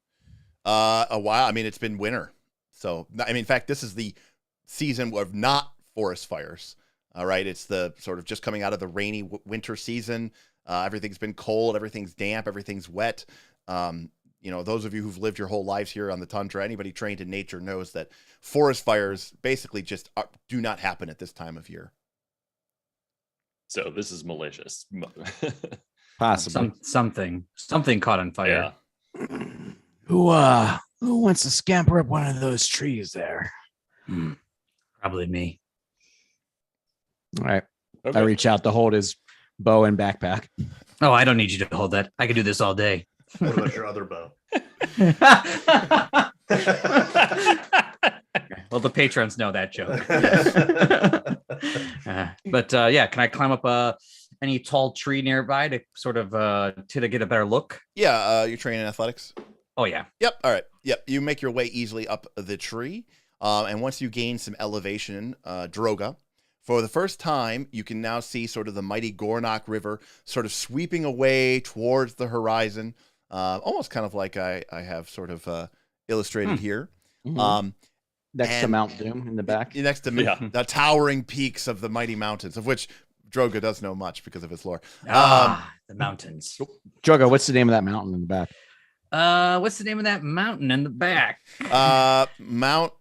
a while. I mean, it's been winter. So I mean, in fact, this is the season of not forest fires. All right, it's the sort of just coming out of the rainy winter season. Everything's been cold, everything's damp, everything's wet. Those of you who've lived your whole lives here on the tundra, anybody trained in nature knows that forest fires basically just do not happen at this time of year. So this is malicious. Possibly. Something caught on fire. Yeah. Who wants to scamper up one of those trees there? Probably me. All right. Okay. I reach out to hold his bow and backpack. Oh, I don't need you to hold that. I can do this all day. What about your other bow? Well, the patrons know that joke. But can I climb up any tall tree nearby to sort of to get a better look? Yeah, you're training in athletics. Oh yeah. Yep. All right. Yep. You make your way easily up the tree, and once you gain some elevation, Droga, For the first time, you can now see sort of the mighty Gornok River sort of sweeping away towards the horizon, almost kind of like I have sort of illustrated here. Mhm. Next to and- Mount Doom in the back. Next to the towering peaks of the mighty mountains, of which Droga does know much because of his lore. The mountains. Droga, what's the name of that mountain in the back? What's the name of that mountain in the back? Mount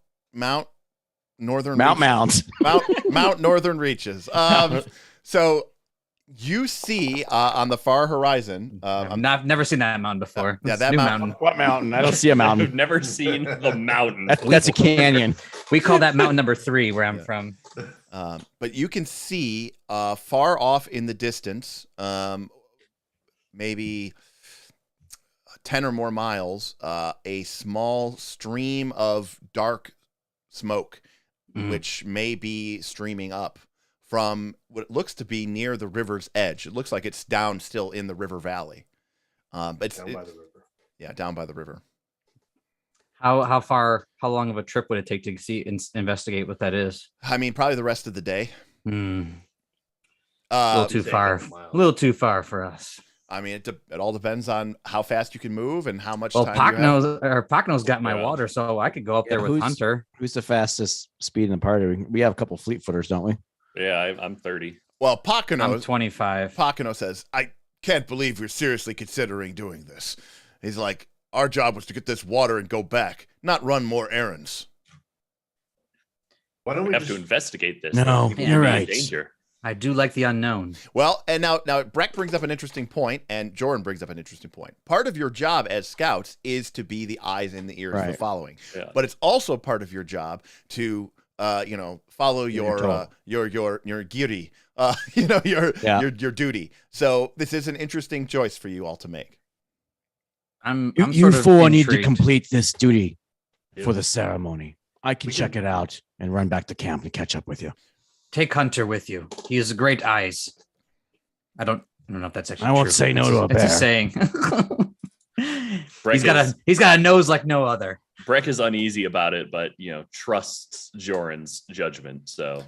Northern Mount Reaches. Mount. Mount Northern Reaches. So you see on the far horizon. I've never seen that mountain before. Yeah, It's that new mountain. What mountain? I don't see a I've mountain. never seen the mountain. That's a canyon. We call that mountain number 3 where I'm from. But you can see far off in the distance, maybe 10 or more miles, a small stream of dark smoke, which may be streaming up from what looks to be near the river's edge. It looks like it's down still in the river valley. But it's, Down by the river. yeah, down by the river. How long of a trip would it take to investigate what that is? I mean, probably the rest of the day. A little too say a far. couple miles. A little too far for us. I mean, it all depends on how fast you can move and how much Well, time you have. Pakano's got my Yeah. water, so I could go up there with who's- Hunter. Who's the fastest speed in the party? We have a couple fleet footers, don't we? Yeah, I'm 30. Well, I'm Pakano 25. says, I can't believe we're seriously considering doing this. He's like, our job was to get this water and go back, not run more errands. Why don't We we have just to investigate this. No, We could you're be in right. Danger. I do like the unknown. Well, and now Brek brings up an interesting point, and Joren brings up an interesting point. Part of your job as scouts is to be the eyes and the ears of the Right. following, Yeah. but it's also part of your job to, follow your giri, your duty. So this is an interesting choice for you all to make. I'm You sort of four need to intrigued. complete this duty for Yeah. the ceremony. I can check it out and run back to camp and catch up with you. Take Hunter with you. He has great eyes. I don't know if that's actually I won't true. say no It's- to a it's bear. saying. Brek he's got a nose like no other. Brek is uneasy about it, but trusts Joren's judgment. So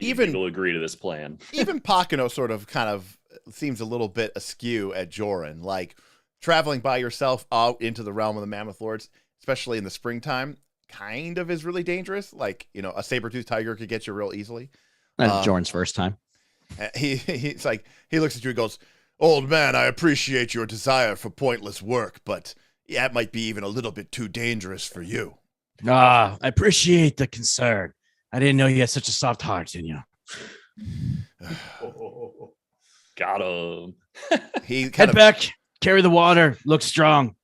Even will agree to this plan. even Pakano sort of kind of seems a little bit askew at Joren, like traveling by yourself out into the realm of the Mammoth Lords, especially in the springtime, kind of is really dangerous. Like, a saber-toothed tiger could get you real easily. That's Jordan's first time. He's like, he looks at you and goes, old man, I appreciate your desire for pointless work, but that might be even a little bit too dangerous for you. I appreciate the concern. I didn't know you had such a soft heart in you. Got him. He kind Head of back, carry the water, look strong.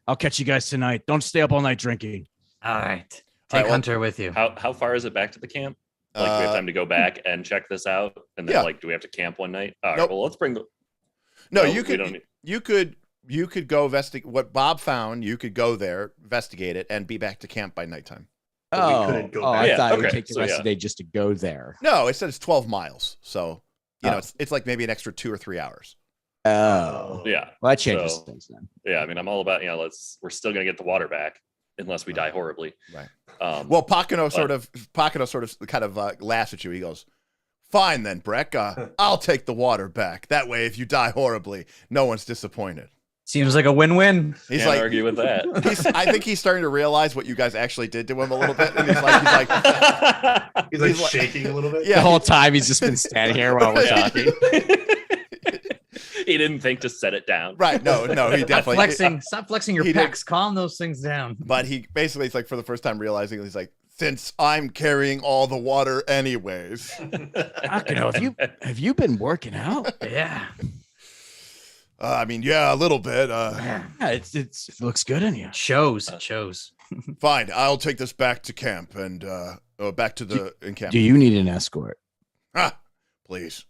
I'll catch you guys tonight. Don't stay up all night drinking. All right. Take right, well- Hunter with you. How far is it back to the camp? Like, we have time to go back and check this out, and then yeah. do we have to camp one night? All right. Nope. Well, let's bring the. No, No, you we don't could need- you could go investigate what Bob found. You could go there, investigate it, and be back to camp by nighttime. But we couldn't go back. I Yeah, thought it would okay, take the so rest yeah. of the day just to go there. No, it said it's 12 miles, so Oh. it's like maybe an extra 2 or 3 hours. Oh, Yeah. well, that changes So- things then. Yeah. I mean, I'm all about we're still gonna get the water back unless we die horribly. Right. Well, Pakano sort of kind of laughs at you. He goes, "Fine then, Brek. I'll take the water back. That way, if you die horribly, no one's disappointed." Seems like a win-win. He's can't like, argue with that. I think he's starting to realize what you guys actually did to him a little bit, and he's like, He's like He's like- shaking a little bit. yeah. The whole time he's just been standing here while we're Yeah. talking. He didn't think to set it down. Right? No, he definitely. Stop flexing your he did- pecs. Calm those things down. But he basically, it's like for the first time realizing, he's like, since I'm carrying all the water anyways. Pakano, have you been working out? Yeah. I mean, yeah, a little bit. Yeah. Yeah, it looks good on you. It shows. Fine, I'll take this back to camp and back to the encampment. Do you need an escort? Ah, please.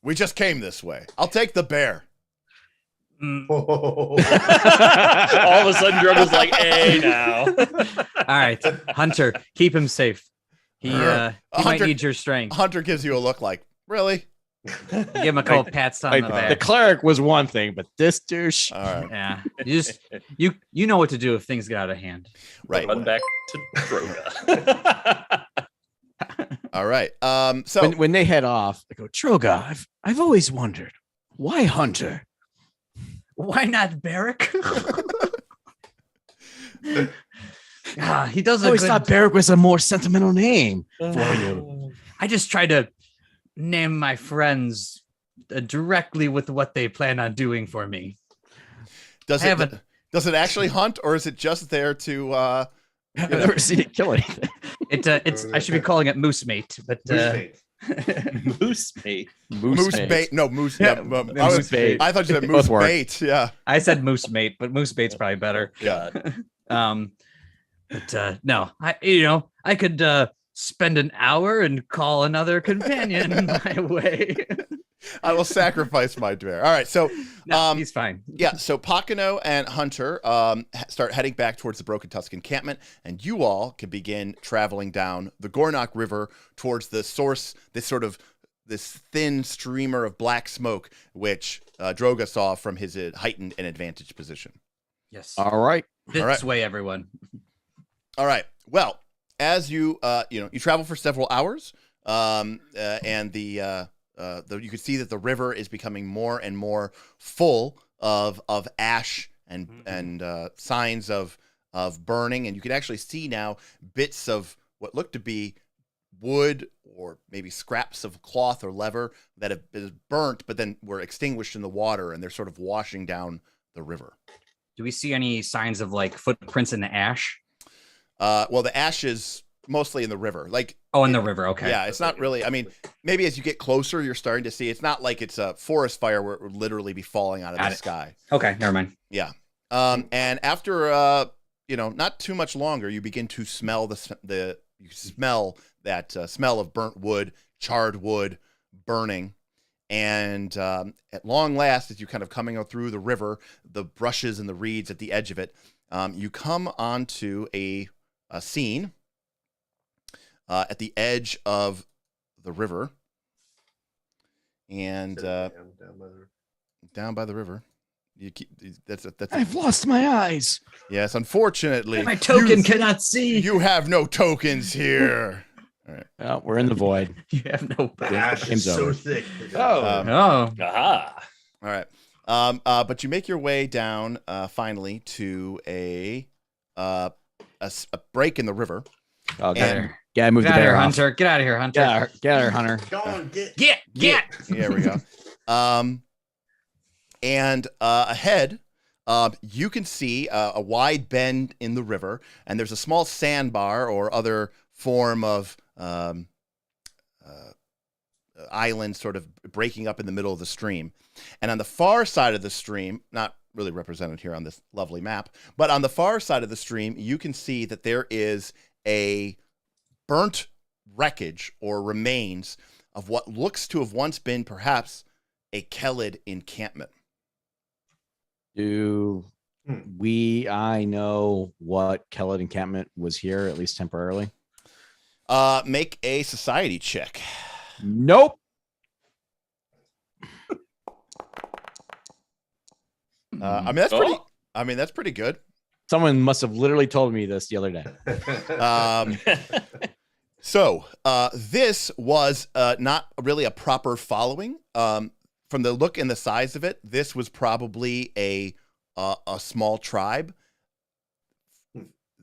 We just came this way. I'll take the bear. Mm. All of a sudden, Droga's like, "Hey, now." All right, Hunter, keep him safe. He might Hunter- need your strength. Hunter gives you a look like, really? Give him a couple pats on the The back. cleric was one thing, but this douche. All right. Yeah, you know what to do if things get out of hand. Right. Run back to Droga. All right. So when they head off, I go, Droga, I've always wondered, why Hunter? Why not Barrick? He does I always thought Barrick was a more sentimental name for you. I just try to name my friends directly with what they plan on doing for me. does it actually hunt, or is it just there to? I've never seen it kill anything. It's I should be calling it Moose Mate, but Moose mate. Moose bait. No, moose. Yeah, Moose bait. I thought you said Both moose work. bait. Yeah. I said Moose Mate, but Moose Bait's probably better. Yeah. But no, I could spend an hour and call another companion my way. I will sacrifice my dweller. All right. So, No, he's fine. yeah. So Pakano and Hunter start heading back towards the Broken Tusk encampment, and you all can begin traveling down the Gornok River towards the source. This thin streamer of black smoke, which Droga saw from his heightened and advantage position. Yes. All right. This all right. way, everyone. All right. Well, as you you travel for several hours, and you can see that the river is becoming more and more full of ash and signs of burning, and you can actually see now bits of what look to be wood or maybe scraps of cloth or leather that have been burnt, but then were extinguished in the water, and they're sort of washing down the river. Do we see any signs of like footprints in the ash? Well, the ash is mostly in the river. In the river. Okay. Yeah, it's not really. I mean, maybe as you get closer, you're starting to see. It's not like it's a forest fire where it would literally be falling out of the sky. Okay, never mind. Yeah. And after not too much longer, you begin to smell that smell of burnt wood, charred wood, burning. And at long last, as you're kind of coming through the river, the brushes and the reeds at the edge of it, you come onto a scene at the edge of the river, and down by the river. That's I've lost my eyes. Yes, unfortunately, My token cannot see. you have no tokens here. All right. Well, we're in the void. You have no. The ash is Game's so over. thick. Oh. Aha. All right. But you make your way down finally to a break in the river. Oh, And- move the Get out of here, bear off. Hunter. Get out of here, Hunter. Get out of here, Hunter. Go on, get. Get. There we go. And ahead, you can see a wide bend in the river, and there's a small sandbar or other form of island sort of breaking up in the middle of the stream. And on the far side of the stream, not really represented here on this lovely map, but on the far side of the stream, you can see that there is a burnt wreckage or remains of what looks to have once been perhaps a Kellid encampment. Do I know what Kellid encampment was here, at least temporarily? Make a society check. Nope. I mean, that's pretty. I mean, that's pretty good. Someone must have literally told me this the other day. So this was not really a proper following. From the look and the size of it, this was probably a small tribe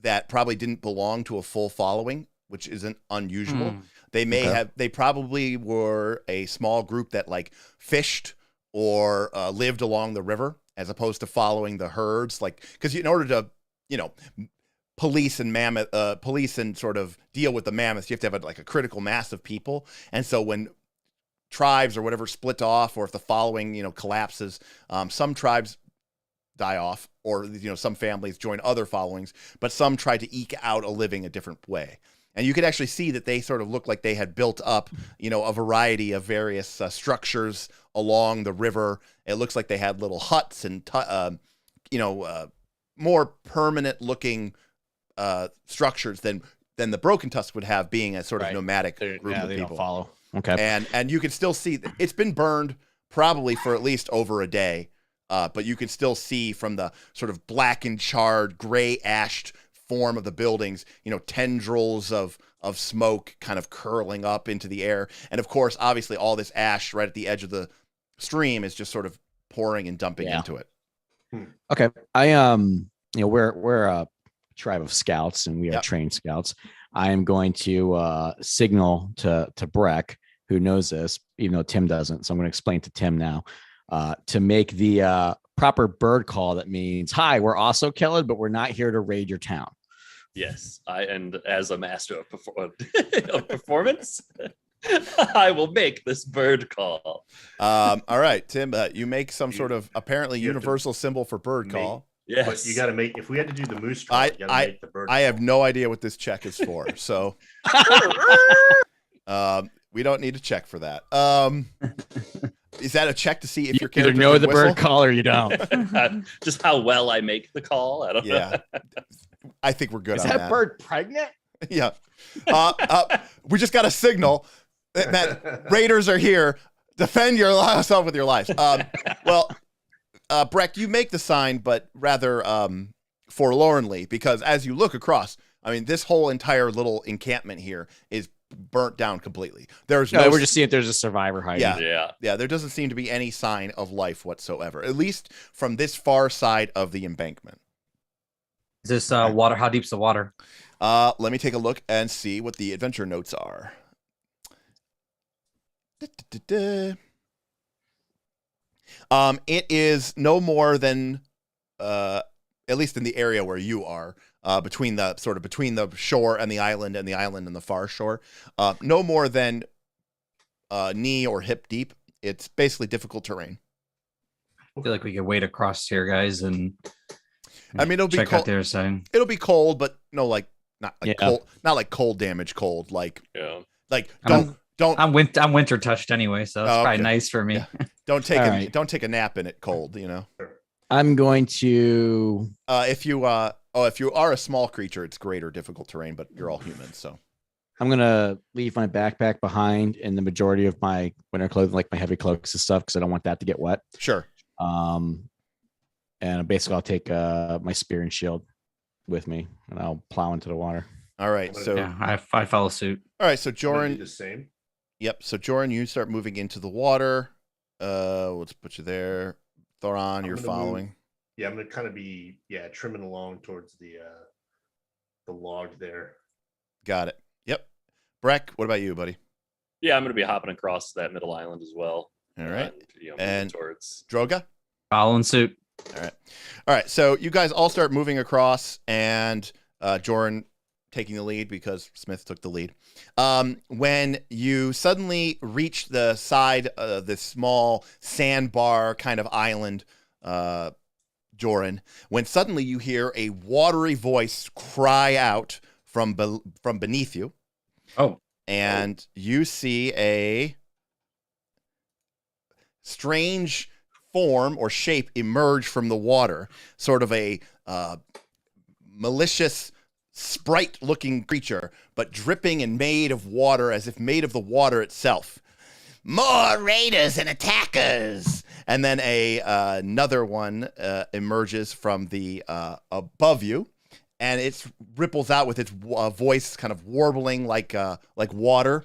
that probably didn't belong to a full following, which isn't unusual. They probably were a small group that like fished or lived along the river as opposed to following the herds. Like, because in order to, police and sort of deal with the mammoths, you have to have a critical mass of people. And so when tribes or whatever split off, or if the following, collapses, some tribes die off, or, some families join other followings, but some try to eke out a living a different way. And you could actually see that they sort of look like they had built up, a variety of various structures along the river. It looks like they had little huts and, more permanent looking structures than the Broken Tusks would have, being a sort of nomadic group of they people. don't follow. Okay. And you can still see that it's been burned probably for at least over a day, but you can still see from the sort of black and charred, gray ashed form of the buildings, tendrils of smoke kind of curling up into the air. And of course, obviously all this ash right at the edge of the stream is just sort of pouring and dumping into it. Okay. We're a tribe of scouts and we are trained scouts. I am going to signal to Brek, who knows this, even though Tim doesn't. So I'm going to explain to Tim now to make the proper bird call that means, hi, we're also Kellid, but we're not here to raid your town. Yes, and as a master of performance, I will make this bird call. All right, Tim, you make some sort of apparently universal symbol for bird call. Yes, but you got to make. If we had to do the moose call, you got to make the bird. I have no idea what this check is for, so we don't need to check for that. Is that a check to see if your character either know can the whistle? bird call or you don't? Just how well I make the call. I don't know. I think we're good. Is on that bird pregnant? Yeah. We just got a signal that raiders are here. Defend yourself with your lives. Brek, you make the sign, but rather forlornly, because as you look across, I mean, this whole entire little encampment here is burnt down completely. There's no. We're just seeing if there's a survivor hiding. Yeah. There doesn't seem to be any sign of life whatsoever, at least from this far side of the embankment. Is this water? How deep's the water? Let me take a look and see what the adventure notes are. It is no more than, at least in the area where you are, between the shore and the island and the far shore, no more than knee or hip deep. It's basically difficult terrain. I feel like we could wade across here, guys, and I mean, it'll be check cold. out the other side. It'll be cold, but no, cold, not like cold damage cold. I'm winter touched anyway, so it's probably nice for me. Yeah. Don't take a nap in it cold. I'm going to. If you are a small creature, it's greater difficult terrain, but you're all humans, so. I'm gonna leave my backpack behind and the majority of my winter clothing, like my heavy cloaks and stuff, because I don't want that to get wet. Sure. And basically I'll take my spear and shield with me, and I'll plow into the water. All right. So I follow suit. All right. So Joren, the same. Yep. So Joren, you start moving into the water. Let's put you there. Thron, you're following. I'm gonna kind of be trimming along towards the log there. Got it. Yep. Brek, what about you, buddy? Yeah, I'm going to be hopping across that middle island as well. All right. And towards Droga? Following suit. All right. So you guys all start moving across, and Joren taking the lead because Smith took the lead. When you suddenly reach the side of this small sandbar kind of island, Joren, when suddenly you hear a watery voice cry out from beneath you. Oh. And you see a strange form or shape emerge from the water, sort of a malicious sprite-looking creature, but dripping and made of water, as if made of the water itself. More raiders and attackers! And then another one emerges from the above you, and it ripples out with its voice kind of warbling like water.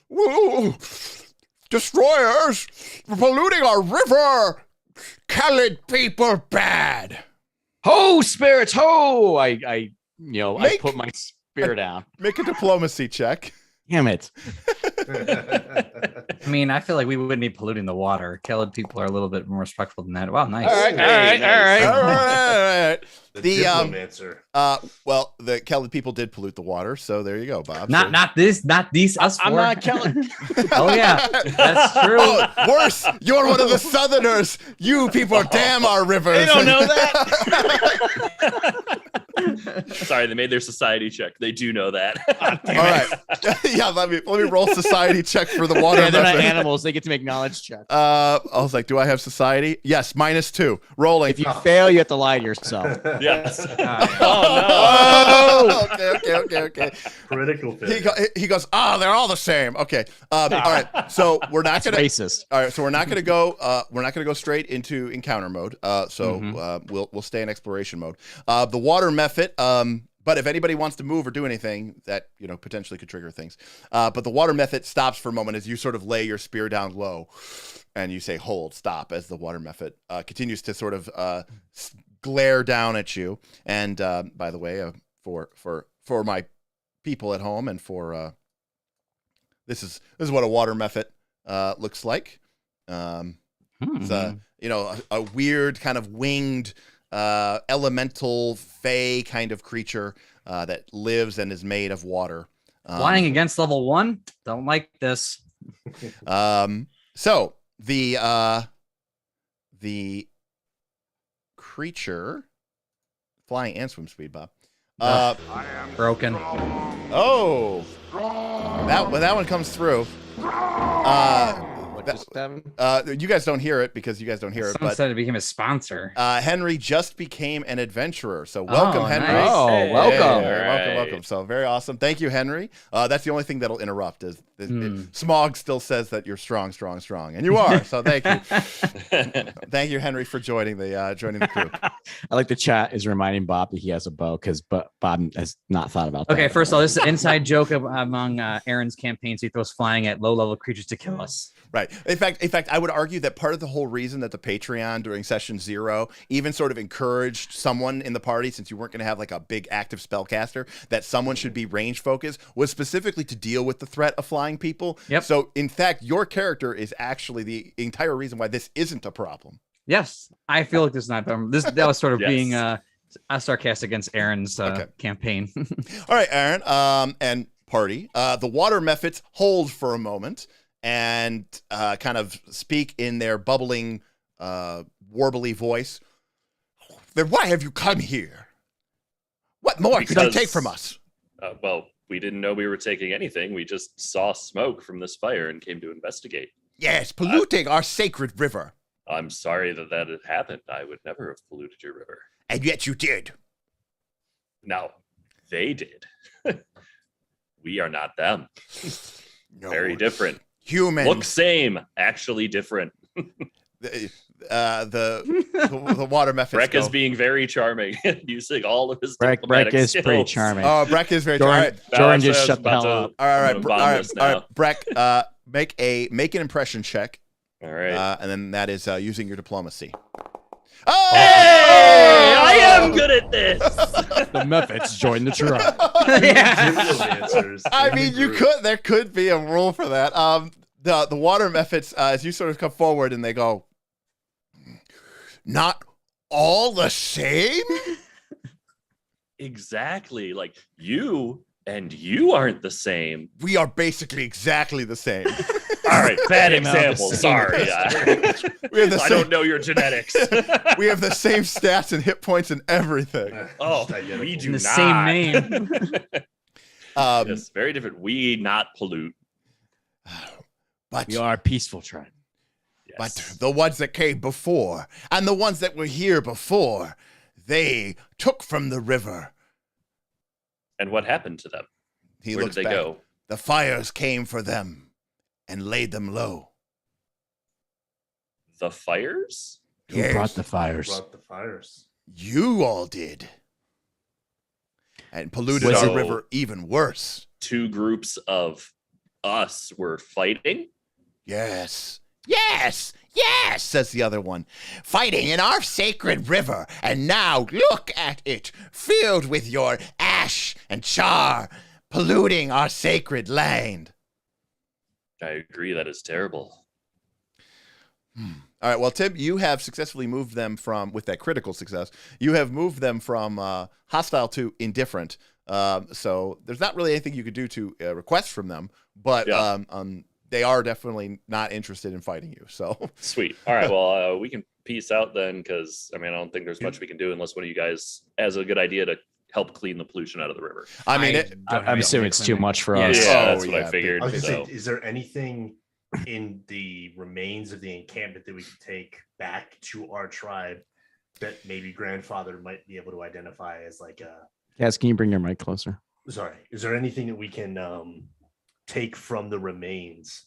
Whoa! Destroyers! Polluting our river! Kellid people bad! Ho, spirits, ho! I put my spear down. Make a diplomacy check. Damn it. I mean, I feel like we wouldn't be polluting the water. Kellid people are a little bit more respectful than that. Wow, nice. All right. The diplomancer. Well, the Kellid people did pollute the water, so there you go, Bob. Not these, us. I'm four. not Kellid. Oh yeah, that's true. Oh, worse, you're one of the Southerners. You people dam our rivers. They don't know that. Sorry, they made their society check. They do know that. All right. Yeah, let me roll society check for the water. Yeah, they're not method. animals. They get to make knowledge checks. I was like, do I have society? Yes, -2. Rolling. If you fail, you have to lie to yourself. Yes. Oh, okay. Critical failure. He goes, they're all the same. Okay. All right. So we're not gonna racist. All right. So we're not gonna go. We're not gonna go straight into encounter mode. We'll stay in exploration mode. The water method. But if anybody wants to move or do anything, that potentially could trigger things. But the water method stops for a moment as you sort of lay your spear down low, and you say hold, stop, as the water method continues to sort of glare down at you. And by the way, for my people at home, and for this is what a water method looks like. It's a weird kind of winged elemental fey kind of creature that lives and is made of water. Flying against level 1? Don't like this. So the creature, flying and swim speed, Bob. Broken. Oh, that one comes through. You guys don't hear it because you guys don't hear it. Someone But said it became a sponsor. Henry just became an adventurer, so welcome, Henry. Nice. Oh, welcome. Welcome. So very awesome. Thank you, Henry. That's the only thing that'll interrupt is Smog still says that you're strong, and you are. So thank you, thank you, Henry, for joining the group. I like the chat is reminding Bob that he has a bow because Bob has not thought about that. Okay, first of all, this is an inside joke among Aaron's campaigns. He throws flying at low-level creatures to kill us. Right. In fact, I would argue that part of the whole reason that the Patreon during session 0 even sort of encouraged someone in the party, since you weren't going to have like a big active spellcaster, that someone should be range focused, was specifically to deal with the threat of flying people. Yep. So in fact, your character is actually the entire reason why this isn't a problem. Yes, I feel like this is not that was sort of Yes. being a sarcastic against Aaron's campaign. All right, Aaron, and party. The water methods hold for a moment and kind of speak in their bubbling, warbly voice. Then why have you come here? What more could you take from us? Well, we didn't know we were taking anything. We just saw smoke from this fire and came to investigate. Yes, polluting our sacred river. I'm sorry that had happened. I would never have polluted your river. And yet you did. No, they did. We are not them. No, Very different. Human. Look same, actually different. The water methods. Brek is being very charming, using all of his Brek diplomatic is skills. pretty charming. Oh, Brek is very charming. Joren just shut the hell up. All right, Bomb this now. Brek, make an impression check. All right. And then that is using your diplomacy. Oh! Hey, I am good at this. The methods join the tribe. I mean, there could be a rule for that. The water methods, as you sort of come forward and they go, not all the same? Exactly. Like you and you aren't the same. We are basically exactly the same. All right, bad Came out the example. same. Sorry. We have the I same, don't know your genetics. we have the same stats and hit points and everything. Oh, we do In not. the same name. Yes, very different. We not pollute. But We are a peaceful tribe. Yes. But the ones that came before, and the ones that were here before, they took from the river. And what happened to them? He Where looks did they back. go? The fires came for them and laid them low. The fires? Who Yes. brought the fires? Brought the fires. You all did. And polluted So- our river even worse. Two groups of us were fighting? Yes. Yes, yes, says the other one. Fighting in our sacred river, and now look at it, filled with your ash and char, polluting our sacred land. I agree, that is terrible. All right, well, Tim, you have successfully moved them from, with that critical success, you have moved them from hostile to indifferent. So there's not really anything you could do to request from them, but Yeah. they are definitely not interested in fighting you. So Sweet. All right, well, we can peace out then, because, I mean, I don't think there's much we can do unless one of you guys has a good idea to help clean the pollution out of the river. I mean, I'm assuming it's too much for Yeah. us. Yeah, Oh, that's what yeah, I figured. I was So. gonna say, is there anything in the remains of the encampment that we could take back to our tribe that maybe grandfather might be able to identify as like a? Kaz, can you bring your mic closer? Sorry, is there anything that we can take from the remains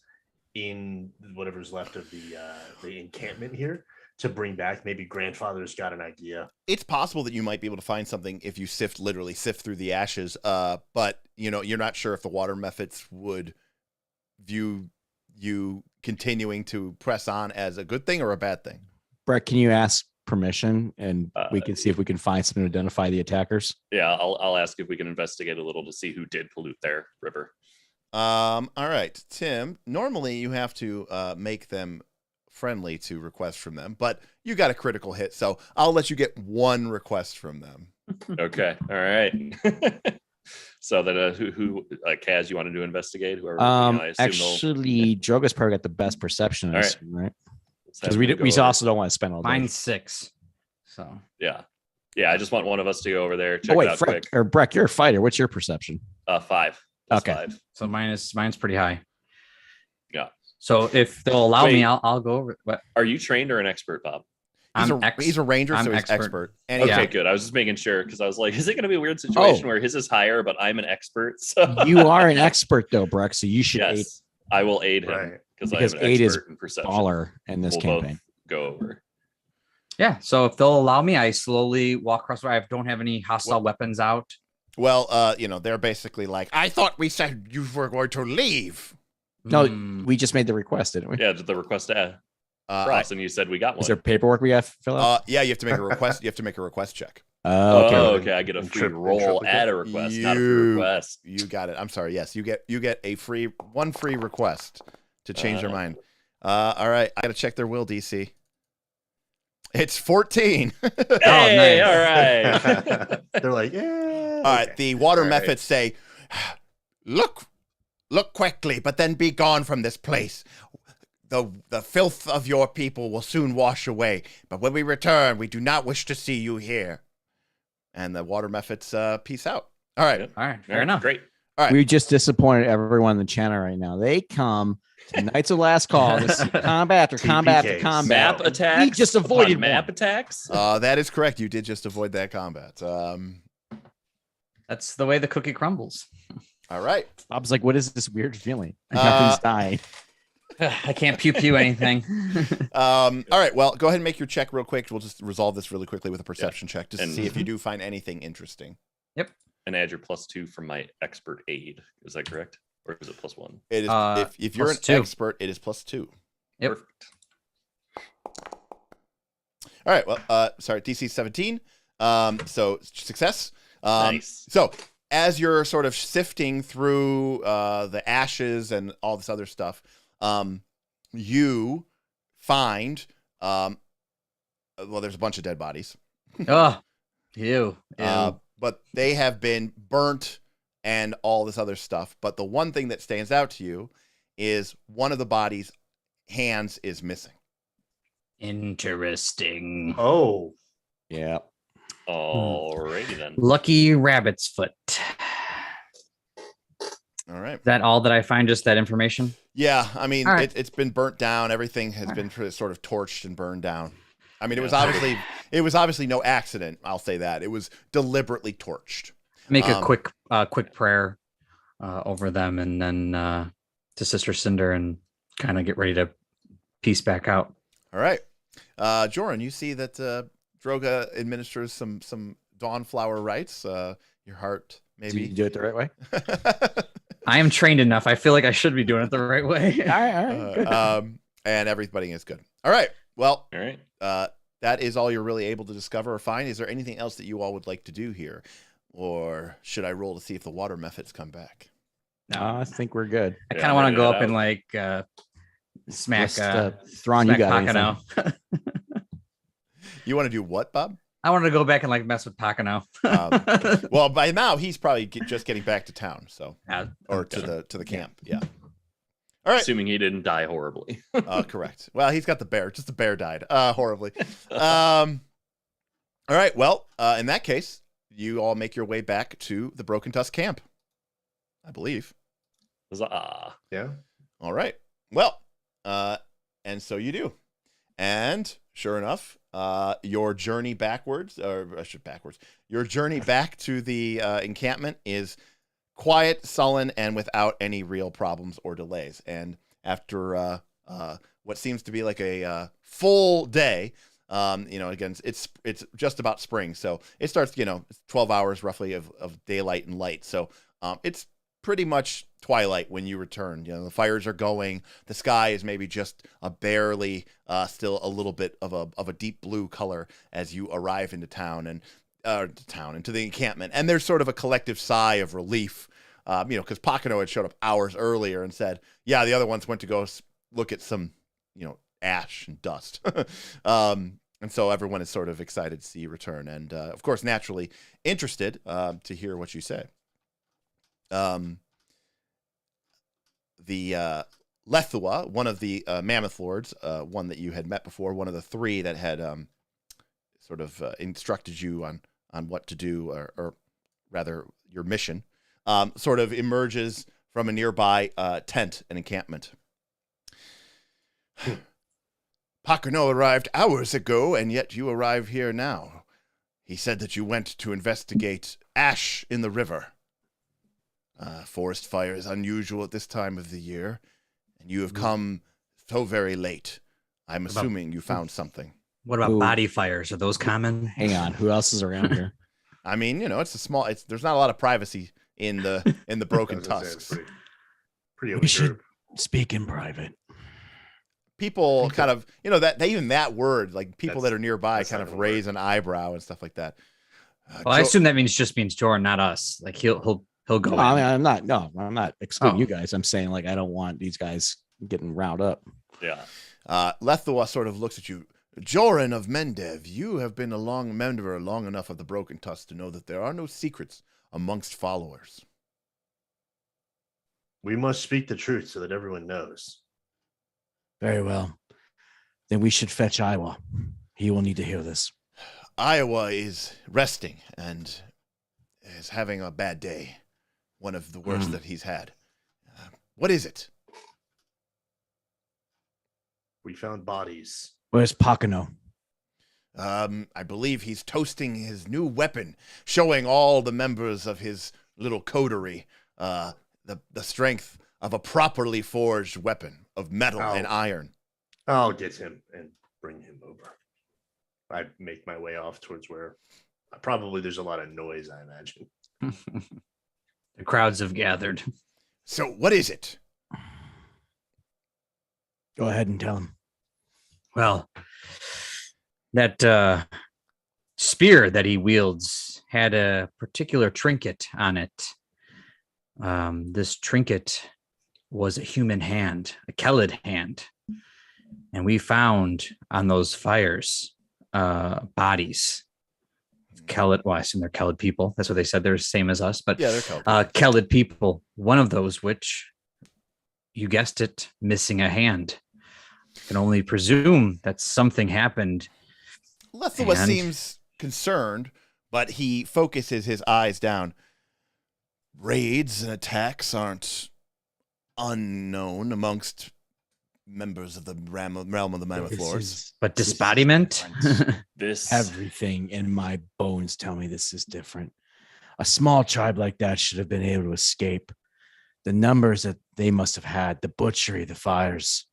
in whatever's left of the encampment here to bring back? Maybe grandfather's got an idea. It's possible that you might be able to find something if you literally sift through the ashes. But you're not sure if the water methods would view you continuing to press on as a good thing or a bad thing. Brek, can you ask permission and we can see if we can find something to identify the attackers? Yeah, I'll ask if we can investigate a little to see who did pollute their river. All right, Tim. Normally you have to make them friendly to request from them, but you got a critical hit, so I'll let you get one request from them. Okay, all right. So then, who Kaz, you wanted to investigate? Whoever. Actually, Droga's probably got the best perception, All right. right? Because we also don't want to spend all day. Mine's 6. So Yeah. I just want one of us to go over there. Check Oh wait, it out quick. or Brek, you're a fighter. What's your perception? 5. Okay. 5. so mine's pretty high. Yeah. So if they'll allow Wait. me, I'll go over it. But Are you trained or an expert, Bob? He's a ranger, I'm so he's expert. expert. And Okay, Yeah. good. I was just making sure because I was like, is it going to be a weird situation where his is higher, but I'm an expert? So You are an expert though, Brek, so you should aid yes, I will aid him Right. because I Because am an aid is expert in perception. baller in this We'll campaign. both go over. yeah, so if they'll allow me, I slowly walk across. I don't have any hostile weapons out. well, they're basically like, I thought we said you were going to leave. No, Hmm. we just made the request, didn't we? Yeah, the request to I- Ross, and you said we got one. Is there paperwork we have to fill out? yeah, you have to make a request. You have to make a request check. Okay. okay. I get a free Trip- roll triplicate. at a request, not a free You- request. You got it. I'm sorry. Yes, you get a one free request to change their mind. All right, I gotta check their will DC. It's 14. Hey, nice. all right. They're like, yeah. All right, okay. the water All right. methods say, look quickly, but then be gone from this place. The filth of your people will soon wash away, but when we return, we do not wish to see you here. And the water methods peace out. All right. All right, All fair right, enough. Great. All right. We just disappointed everyone in the channel right now. They come to Knights of Last Call to see combat after combat after TPKs. combat. Map attacks. We just avoided upon map one. attacks. That is correct. You did just avoid that combat. That's the way the cookie crumbles. All right. I was like, what is this weird feeling? Uh, Nothing's dying. I can't pew anything. All right. Well, go ahead and make your check real quick. We'll just resolve this really quickly with a perception check just to And- see if you do find anything interesting. And add your +2 from my expert aid. Is that correct? Or is it +1? It is if you're an +2. expert, it is +2. Yep. Perfect. All right. Well, sorry, DC 17. So success. Nice. So as you're sort of sifting through the ashes and all this other stuff, you find there's a bunch of dead bodies. Oh, ew. But they have been burnt and all this other stuff. But the one thing that stands out to you is one of the body's hands is missing. Interesting. Oh, Yeah. Alrighty then. Lucky rabbit's foot. All right. Is that all that I find? Just that information? Yeah, I mean, All right. it's been burnt down. Everything has been sort of torched and burned down. I mean, it was obviously no accident. I'll say that it was deliberately torched. Make a quick prayer over them, and then to Sister Cinder, and kind of get ready to piece back out. All right, Joren, you see that Droga administers some Dawnflower rites. Your heart, Did maybe. you do it the right way? I am trained enough. I feel like I should be doing it the right way. All right. Good. And everybody is good. All right. Well, All right. that is all you're really able to discover or find. Is there anything else that you all would like to do here? Or should I roll to see if the water methods come back? No, I think we're good. I Yeah, kind of want to go ready up it and like smack Just, Thron, you smack got anything? Pakano. You want to do what, Bob? I wanted to go back and like mess with Pakano. Well, by now he's probably just getting back to town, so Yeah. or to the camp. Yeah. All right. Assuming he didn't die horribly. Correct. Well, he's got the bear. Just the bear died horribly. All right. Well, in that case, you all make your way back to the Broken Tusk camp, I believe. Huzzah. yeah. All right. Well, and so you do. And sure enough, your journey backwards, your journey back to the encampment is quiet, sullen, and without any real problems or delays. And after what seems to be like a full day, Again, it's just about spring, so it starts. 12 hours roughly of daylight and light. So it's pretty much twilight when you return. The fires are going. The sky is maybe just barely still a little bit of a deep blue color as you arrive into town and into the encampment. And there's sort of a collective sigh of relief, because Pakano had showed up hours earlier and said, "Yeah, the other ones went to go look at some, ash and dust." And so everyone is sort of excited to see you return, and of course, naturally interested to hear what you say. The Lethua, one of the Mammoth Lords, one that you had met before, one of the three that had sort of instructed you on what to do, or rather your mission, sort of emerges from a nearby tent and encampment. Pakano arrived hours ago, and yet you arrive here now. He said that you went to investigate ash in the river. Forest fire is unusual at this time of the year, and you have come so very late. I'm assuming you found something. What about body fires? Are those common? Hang on, who else is around here? I mean, there's not a lot of privacy in the Broken Tusks. Pretty We should speak in private. People kind of, even that word, like people that are nearby that's kind not of a raise an eyebrow and stuff like that. Well, I assume that means Joren, not us. Like he'll go. No, in. I mean, I'm not excluding you guys. I'm saying like I don't want these guys getting riled up. Yeah. Lethua sort of looks at you. Joren of Mendev, you have been a member long enough of the Broken Tusks to know that there are no secrets amongst followers. We must speak the truth so that everyone knows. Very well. Then we should fetch Iowa. He will need to hear this. Iowa is resting and is having a bad day. One of the worst that he's had. What is it? We found bodies. Where's Pakano? I believe he's toasting his new weapon, showing all the members of his little coterie the strength of a properly forged weapon of metal and iron. I'll get him and bring him over. I make my way off towards where probably there's a lot of noise, I imagine. The crowds have gathered. So what is it? Go ahead and tell him. Well, that spear that he wields had a particular trinket on it. This trinket was a human hand, a Kellid hand. And we found on those fires bodies. Kellid, well, I assume they're Kellid people. That's what they said. They're the same as us, but yeah, they're Kellid. Kellid people. One of those, which you guessed it, missing a hand. I can only presume that something happened. Lethua seems concerned, but he focuses his eyes down. Raids and attacks aren't unknown amongst members of the realm of the Mammoth Lords. But disbodiment? Everything in my bones tell me this is different. A small tribe like that should have been able to escape. The numbers that they must have had, the butchery, the fires.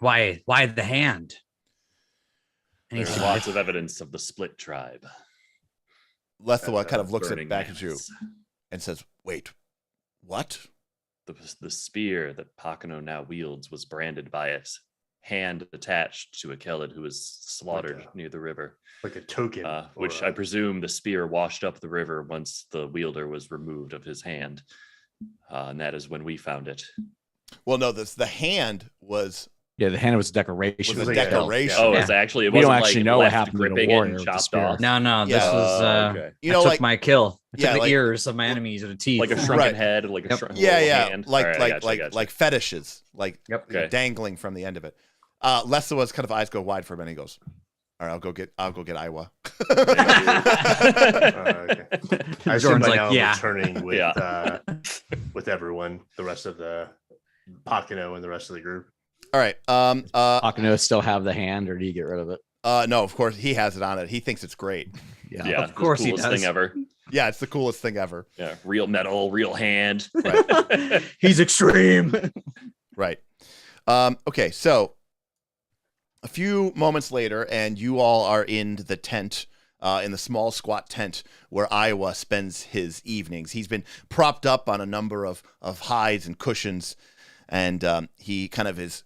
Why the hand? There's lots of evidence of the split tribe. Lethua kind of looks back at you mammoths. and says, "Wait, what?" The spear that Pakano now wields was branded by its hand attached to a Kellid who was slaughtered near the river. Like a token. Which I presume the spear washed up the river once the wielder was removed of his hand. And that is when we found it. Well, no, the hand was... Yeah, the hand was a decoration. Was a decoration. Oh, Yeah. it's actually, it We wasn't don't actually like know what left happened to the gripping warrior and with the chopped spear. off. No, this Yeah. was Okay. You I know, took like- my kill. I Yeah, took the like- ears of my enemies or the teeth. Like a shrunken Right. head, like a Yep. shrunken Yeah, hand. like All right, I gotcha. like fetishes, like Okay. dangling from the end of it. Lesua's kind of eyes go wide for a minute. He goes, "All right, I'll go get Iowa." Okay. I assume Jordan's by like, now yeah. I'm returning with everyone, the rest of the Pakano and the rest of the group. All right. Pakano still have the hand, or do you get rid of it? No, of course he has it on it. He thinks it's great. Yeah, Of course the he coolest does. thing ever. Yeah, it's the coolest thing ever. Yeah, real metal, real hand. Right. He's extreme. Right. Okay, so a few moments later, and you all are in the tent, in the small squat tent where Iowa spends his evenings. He's been propped up on a number of hides and cushions, and he kind of is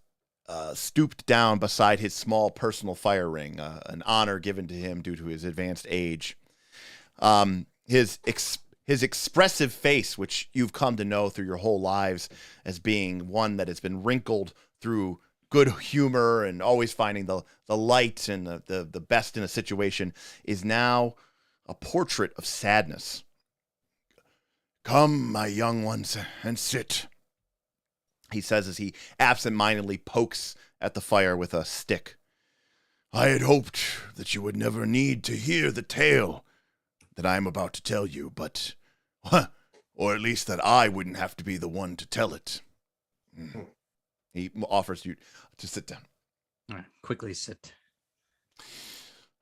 stooped down beside his small personal fire ring, an honor given to him due to his advanced age. His expressive face, which you've come to know through your whole lives as being one that has been wrinkled through good humor and always finding the light and the best in a situation, is now a portrait of sadness. "Come, my young ones, and sit," he says as he absentmindedly pokes at the fire with a stick. "I had hoped that you would never need to hear the tale that I am about to tell you, but, or at least that I wouldn't have to be the one to tell it." He offers you to sit down. All right, quickly sit.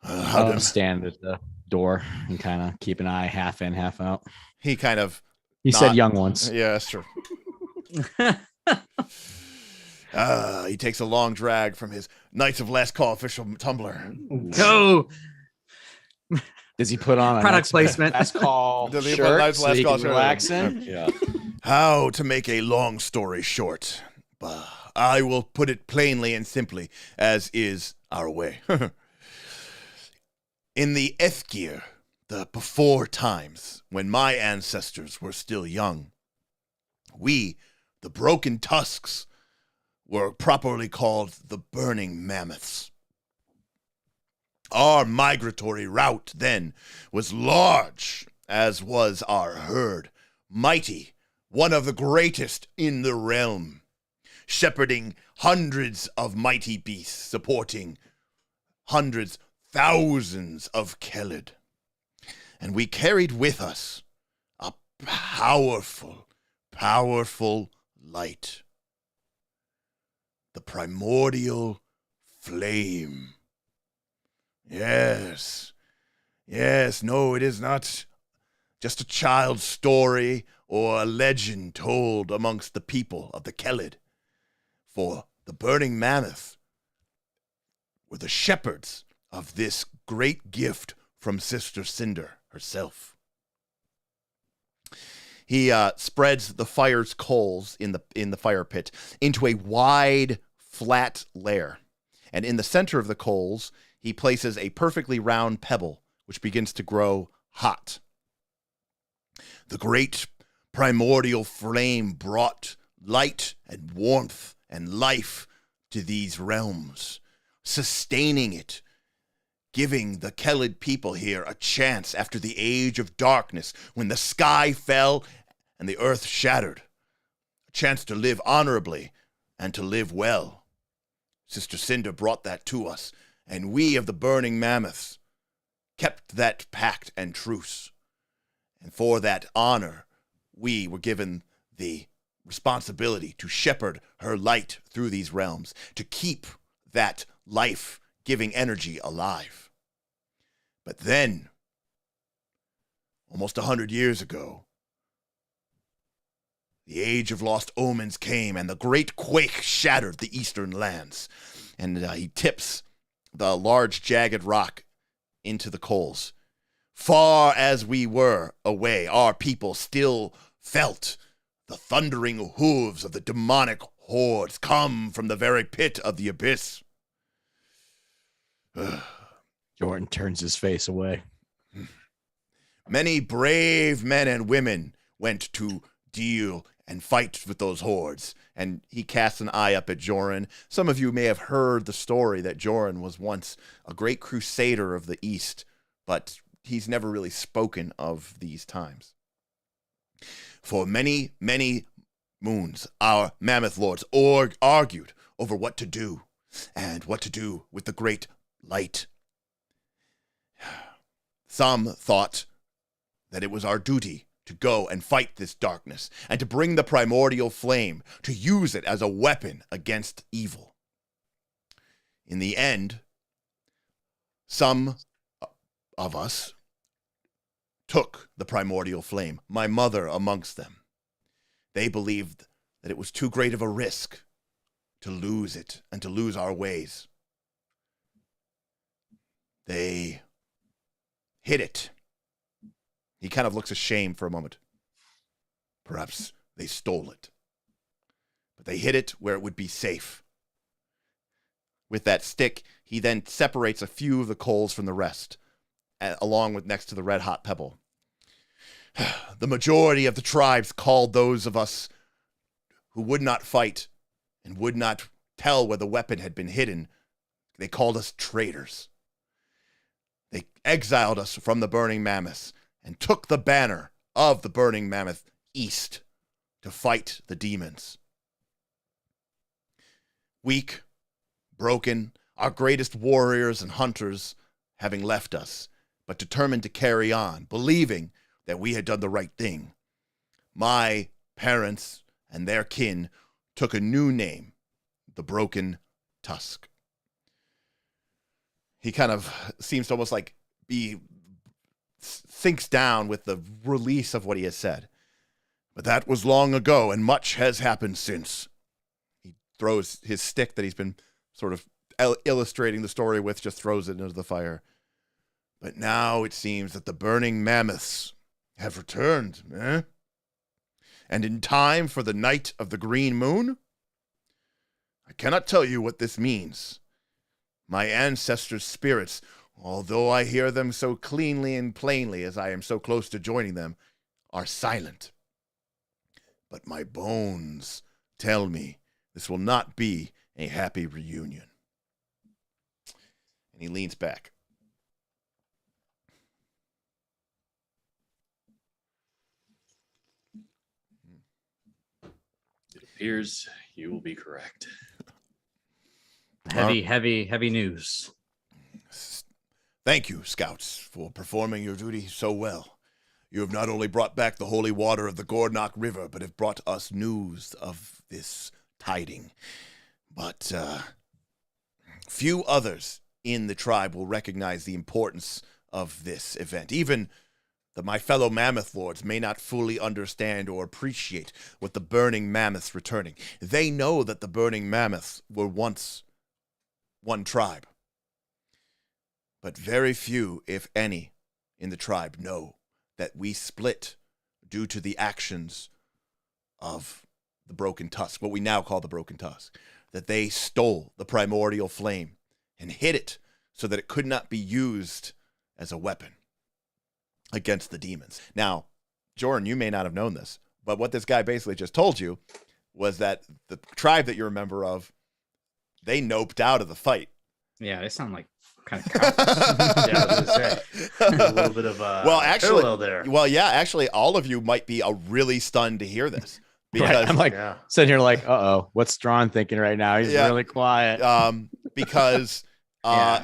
I'll stand at the door and kind of keep an eye half in, half out. He kind of... He said young ones. Yeah, that's true. He takes a long drag from his Knights of Last Call official tumbler. Go. Does he put on a Product placement? Last call Does he put shirt Knights of so Last he Call can shirt? relax in? Yeah. How to make a long story short, I will put it plainly and simply, as is our way. In the Ethgir, the before times, when my ancestors were still young, we, the Broken Tusks, were properly called the Burning Mammoths. Our migratory route then was large, as was our herd, mighty, one of the greatest in the realm, shepherding hundreds of mighty beasts, supporting hundreds, thousands of Kellid. And we carried with us a powerful, powerful light. The primordial flame. Yes, no, it is not just a child's story or a legend told amongst the people of the Kellid. For the Burning Mammoth were the shepherds of this great gift from Sister Cinder herself. He spreads the fire's coals in the fire pit into a wide, flat layer. And in the center of the coals, he places a perfectly round pebble, which begins to grow hot. The great primordial flame brought light and warmth and life to these realms, sustaining it, giving the Kellid people here a chance after the age of darkness, when the sky fell and the earth shattered, a chance to live honorably and to live well. Sister Cinder brought that to us, and we of the Burning Mammoths kept that pact and truce. And for that honor, we were given the responsibility to shepherd her light through these realms, to keep that life-giving energy alive. But then, almost 100 years ago, the Age of Lost Omens came, and the great quake shattered the eastern lands. And he tips the large jagged rock into the coals. Far as we were away, our people still felt the thundering hooves of the demonic hordes come from the very pit of the abyss. Joren turns his face away. Many brave men and women went to deal and fight with those hordes. And he casts an eye up at Joren. Some of you may have heard the story that Joren was once a great crusader of the East, but he's never really spoken of these times. For many, many moons, our mammoth lords argued over what to do, and what to do with the great light. Some thought that it was our duty to go and fight this darkness, and to bring the primordial flame, to use it as a weapon against evil. In the end, some of us took the primordial flame, my mother amongst them. They believed that it was too great of a risk to lose it and to lose our ways. They hid it. He kind of looks ashamed for a moment. Perhaps they stole it. But they hid it where it would be safe. With that stick, he then separates a few of the coals from the rest, along with next to the red-hot pebble. The majority of the tribes called those of us who would not fight and would not tell where the weapon had been hidden, they called us traitors. They exiled us from the Burning Mammoth and took the banner of the Burning Mammoth east to fight the demons. Weak, broken, our greatest warriors and hunters having left us, but determined to carry on, believing that we had done the right thing. My parents and their kin took a new name, the Broken Tusk. He kind of seems to almost like sinks down with the release of what he has said. But that was long ago, and much has happened since. He throws his stick that he's been sort of illustrating the story with, just throws it into the fire. But now it seems that the burning mammoths have returned, eh? And in time for the night of the green moon? I cannot tell you what this means. My ancestors' spirits, although I hear them so cleanly and plainly as I am so close to joining them, are silent. But my bones tell me this will not be a happy reunion. And he leans back. It appears you will be correct. Heavy news. Thank you, scouts, for performing your duty so well. You have not only brought back the holy water of the Gordnock River, but have brought us news of this tiding. But few others in the tribe will recognize the importance of this event. Even my fellow mammoth lords may not fully understand or appreciate what the burning mammoths returning. They know that the burning mammoths were once one tribe. But very few, if any, in the tribe know that we split due to the actions of the Broken Tusk, what we now call the Broken Tusk, that they stole the primordial flame and hid it so that it could not be used as a weapon against the demons. Now, Joren, you may not have known this, but what this guy basically just told you was that the tribe that you're a member of, they noped out of the fight. Yeah, they sound like kind of cowards. Yeah, I was gonna say a little bit of parallel there. Well, yeah, actually, all of you might be really stunned to hear this because Right, I'm like sitting here like, what's Thron thinking right now? He's really quiet. Because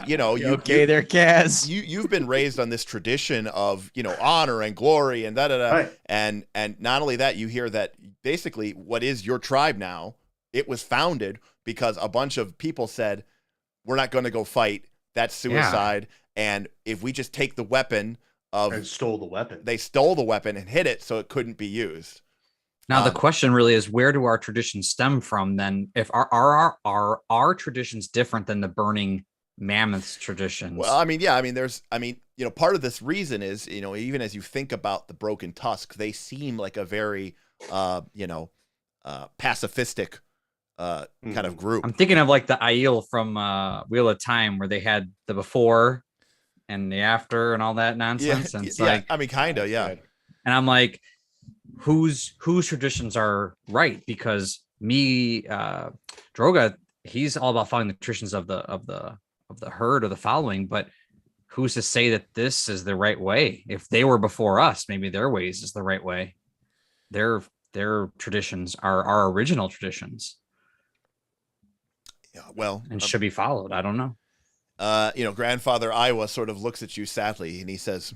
you know, you okay there, Kaz? You've been raised on this tradition of, you know, honor and glory and Right. and not only that, you hear that basically what is your tribe now, it was founded because a bunch of people said, we're not going to go fight. That's suicide. Yeah. And if we just take the weapon and stole the weapon, they stole the weapon and hid it so it couldn't be used. Now the question really is, where do our traditions stem from then? If our traditions different than the burning mammoths traditions? Well, I mean, yeah, you know, part of this reason is, you know, even as you think about the Broken Tusk, they seem like a very, pacifistic kind of group. I'm thinking of like the Aiel from Wheel of Time, where they had the before and the after and all that nonsense. And it's like, I mean, kind of, yeah. And I'm like, whose traditions are right? Because Droga, he's all about following the traditions of the herd or the following, but who's to say that this is the right way? If they were before us, maybe their ways is the right way. Their traditions are our original traditions. Yeah, well, and should be followed. I don't know. You know, Grandfather Iowa sort of looks at you sadly, and he says,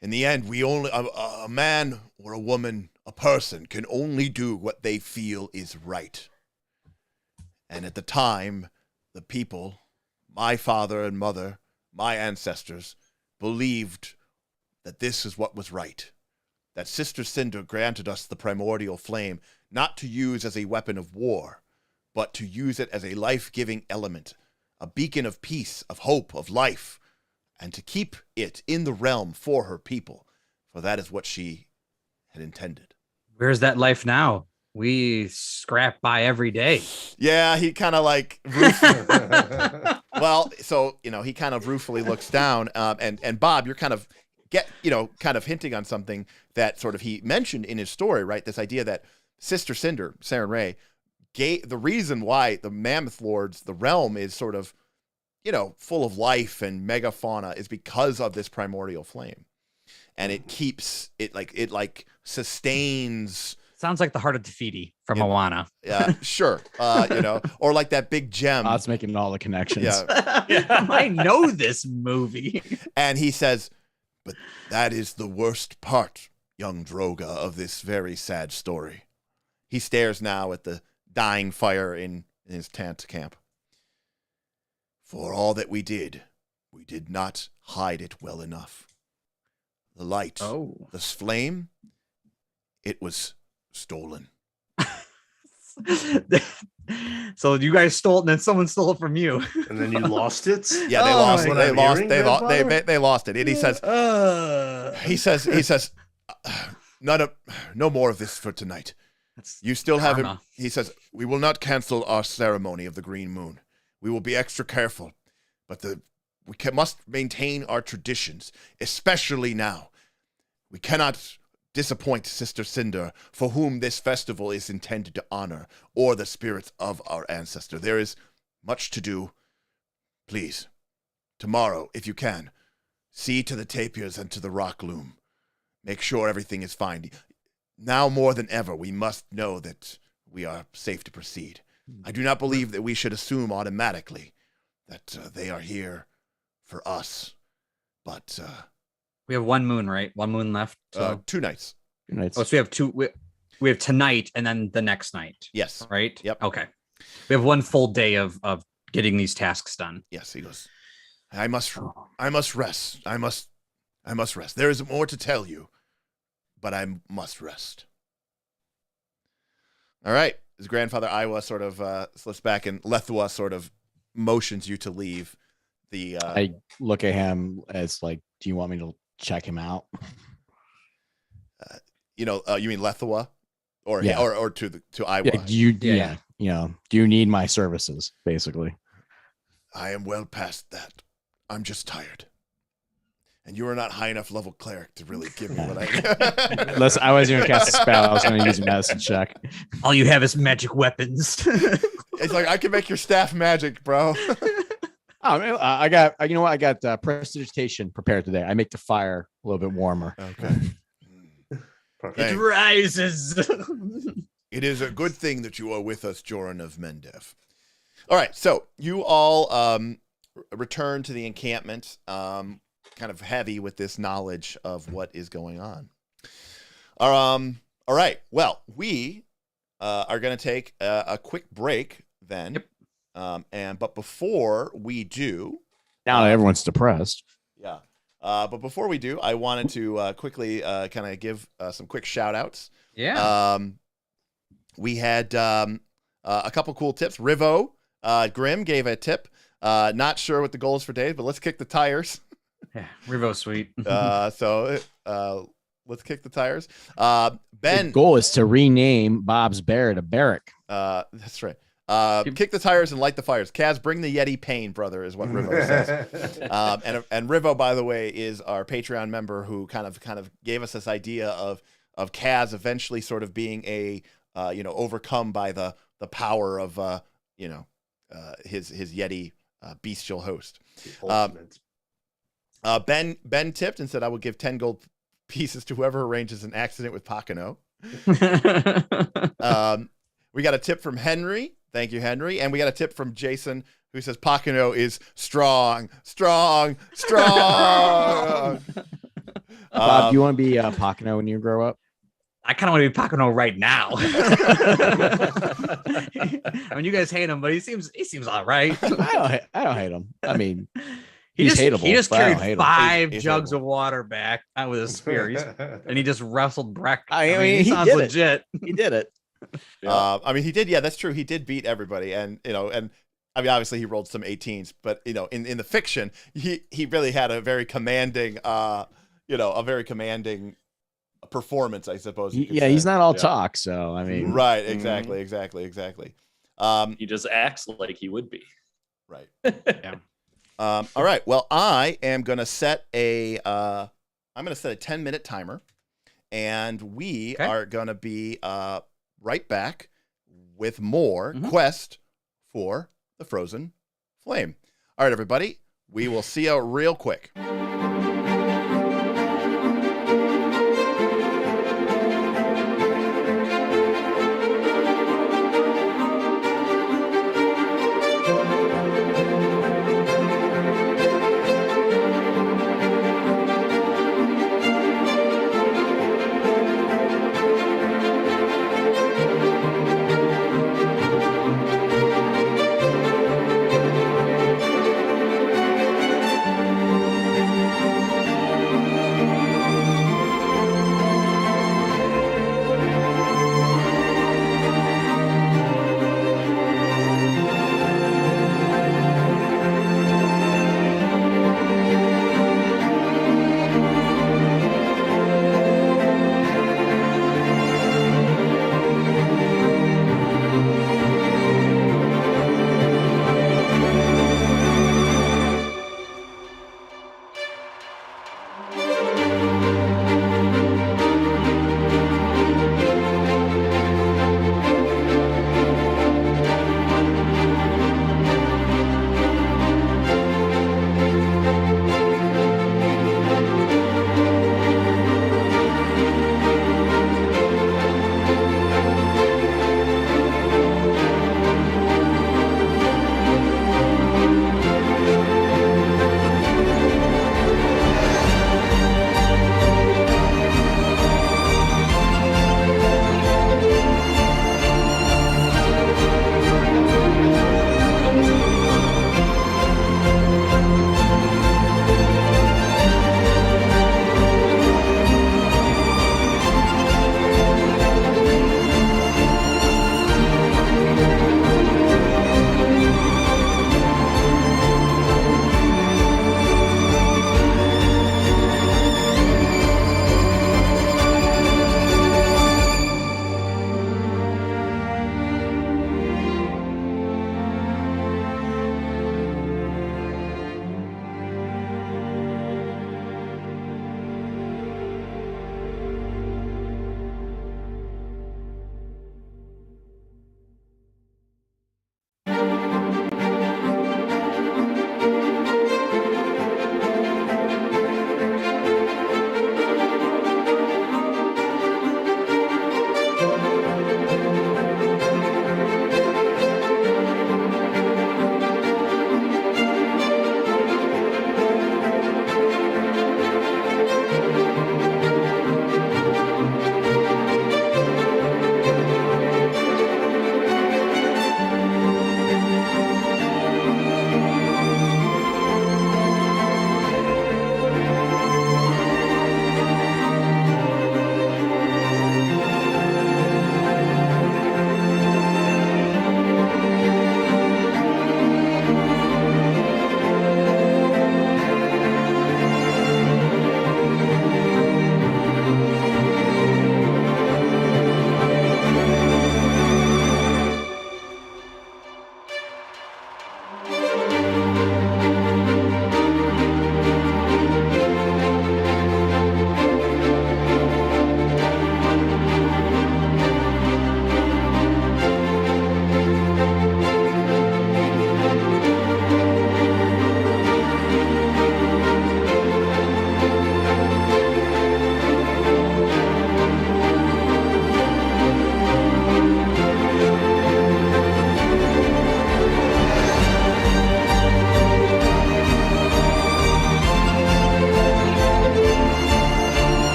"In the end, we only a man or a woman, a person, can only do what they feel is right. And at the time, the people, my father and mother, my ancestors, believed that this is what was right. That Sister Cinder granted us the primordial flame, not to use as a weapon of war, but to use it as a life-giving element, a beacon of peace, of hope, of life, and to keep it in the realm for her people, for that is what she had intended. Where's that life now? We scrap by every day. Yeah, he kind of like well, so he kind of ruefully looks down, and Bob, you're kind of hinting on something that sort of he mentioned in his story, right? This idea that Sister Cinder, Saren Ray, the reason why the Mammoth Lords, the realm, is sort of full of life and megafauna is because of this primordial flame, and it keeps it sustains. Sounds like the heart of Tafiti from Moana. Yeah, sure. Or like that big gem. It's making all the connections. Yeah. I know this movie. And he says, but that is the worst part, young Droga, of this very sad story. He stares now at the dying fire in his tent camp. For all that we did not hide it well enough. The light, the flame, it was stolen. So you guys stole it, and then someone stole it from you, and then you lost it. Yeah, they lost it. They lost it. And he says, no more of this for tonight. You still have him. He says, we will not cancel our ceremony of the Green Moon. We will be extra careful, but we must maintain our traditions, especially now. We cannot disappoint Sister Cinder, for whom this festival is intended to honor, or the spirits of our ancestor. There is much to do. Please, tomorrow, if you can, see to the tapirs and to the rock loom. Make sure everything is fine. Now more than ever, we must know that we are safe to proceed. I do not believe that we should assume automatically that they are here for us, but... we have one moon, right? One moon left. So 2 nights. 2 nights. Oh, so we have two. We have tonight and then the next night. Yes. Right. Yep. Okay. We have one full day of getting these tasks done. Yes. He goes, I must rest. I must rest. There is more to tell you, but I must rest. All right. His grandfather Iowa sort of slips back, and Lethua sort of motions you to leave. I look at him as like, do you want me to check him out? You mean Lethua, or to Iowa? Yeah, do you need my services? Basically, I am well past that. I'm just tired, and you are not high enough level cleric to really give me what I. Unless I wasn't going to cast a spell, I was going to use a medicine check. All you have is magic weapons. It's like I can make your staff magic, bro. I got prestidigitation prepared today. I make the fire a little bit warmer. Okay. It rises. It is a good thing that you are with us, Joren of Mendev. All right, so you all return to the encampment, kind of heavy with this knowledge of what is going on. All right, well, we are going to take a quick break then. Yep. But before we do, now everyone's depressed. Yeah. But before we do, I wanted to quickly kind of give some quick shout outs. Yeah. We had a couple cool tips. Rivo Grim gave a tip. Not sure what the goal is for days, but let's kick the tires. Yeah, Rivo's sweet. So let's kick the tires. Ben. The goal is to rename Bob's Bear to Barrack. That's right. Kick the tires and light the fires. Kaz, bring the Yeti pain, brother, is what Rivo says. And Rivo, by the way, is our Patreon member who kind of gave us this idea of Kaz eventually sort of being a overcome by the power of his Yeti bestial host. Ben tipped and said, I will give 10 gold pieces to whoever arranges an accident with Pakano. We got a tip from Henry. Thank you, Henry. And we got a tip from Jason, who says Pakano is strong. Bob, do you want to be Pakano when you grow up? I kind of want to be Pakano right now. I mean, you guys hate him, but he seems all right. I don't hate him. I mean, he he's hateable. He just carried 5 He's jugs hateable. of water back with a spear, and he just wrestled Brek. I mean, he sounds did legit. He did it. I mean, he did. Yeah, that's true. He did beat everybody, and I mean, obviously he rolled some 18s, but you know, in the fiction, he really had a very commanding, a very commanding performance, I suppose. Yeah, he's not all talk, so I mean, right? Exactly. He just acts like he would be. Right. Yeah. All right. Well, I am gonna set a 10-minute timer, and we are gonna be right back with more quest for the frozen flame. All right, everybody. We will see you real quick.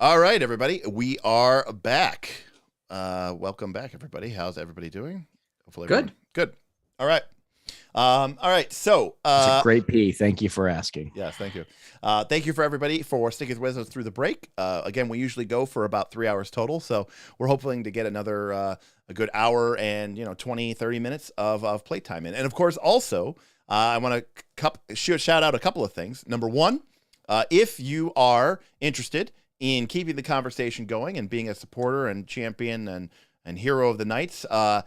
All right, everybody. We are back. Welcome back, everybody. How's everybody doing? Hopefully Good. Good. All right. All right. So It's a great pee. Thank you for asking. yes, thank you. Thank you for everybody for sticking with us through the break. Again, we usually go for about 3 hours total. So we're hoping to get another a good hour and 20, 30 minutes of playtime in. And of course, also, I want to shout out a couple of things. Number one, if you are interested in keeping the conversation going and being a supporter and champion and hero of the Knights, why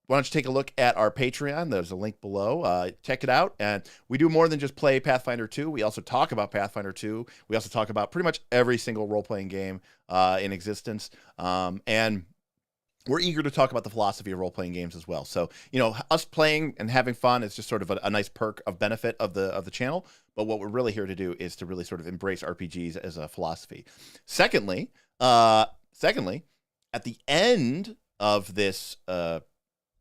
don't you take a look at our Patreon? There's a link below. Check it out. And we do more than just play Pathfinder 2. We also talk about Pathfinder 2. We also talk about pretty much every single role-playing game in existence. And we're eager to talk about the philosophy of role-playing games as well. So, us playing and having fun is just sort of a nice perk of benefit of the channel. But what we're really here to do is to really sort of embrace RPGs as a philosophy. Secondly, at the end of this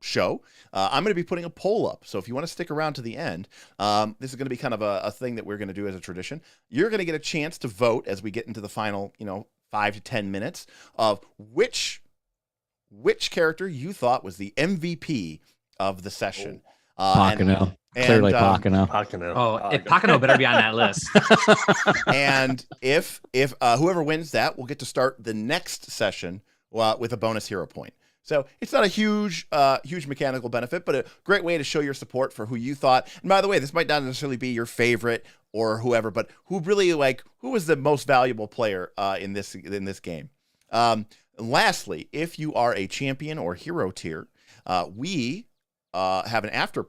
show, I'm going to be putting a poll up. So if you want to stick around to the end, this is going to be kind of a thing that we're going to do as a tradition. You're going to get a chance to vote as we get into the final, 5 to 10 minutes of which character you thought was the MVP of the session. Pakano. Clearly Pakano. Pakano better be on that list. And if whoever wins that will get to start the next session with a bonus hero point. So it's not a huge mechanical benefit, but a great way to show your support for who you thought. And by the way, this might not necessarily be your favorite or whoever, but who was the most valuable player in this game. Lastly, if you are a champion or hero tier, we have an after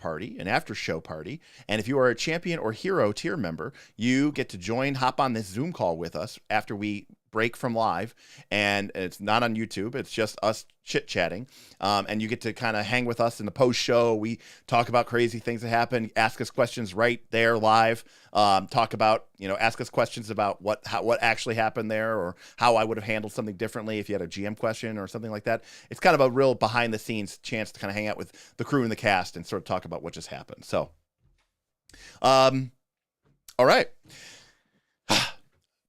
show party. And if you are a champion or hero tier member, you get to hop on this Zoom call with us after we break from live, and it's not on YouTube. It's just us chit-chatting, and you get to kind of hang with us in the post-show. We talk about crazy things that happen, ask us questions right there live, talk about, ask us questions about what actually happened there, or how I would have handled something differently if you had a GM question or something like that. It's kind of a real behind-the-scenes chance to kind of hang out with the crew and the cast and sort of talk about what just happened. So, all right.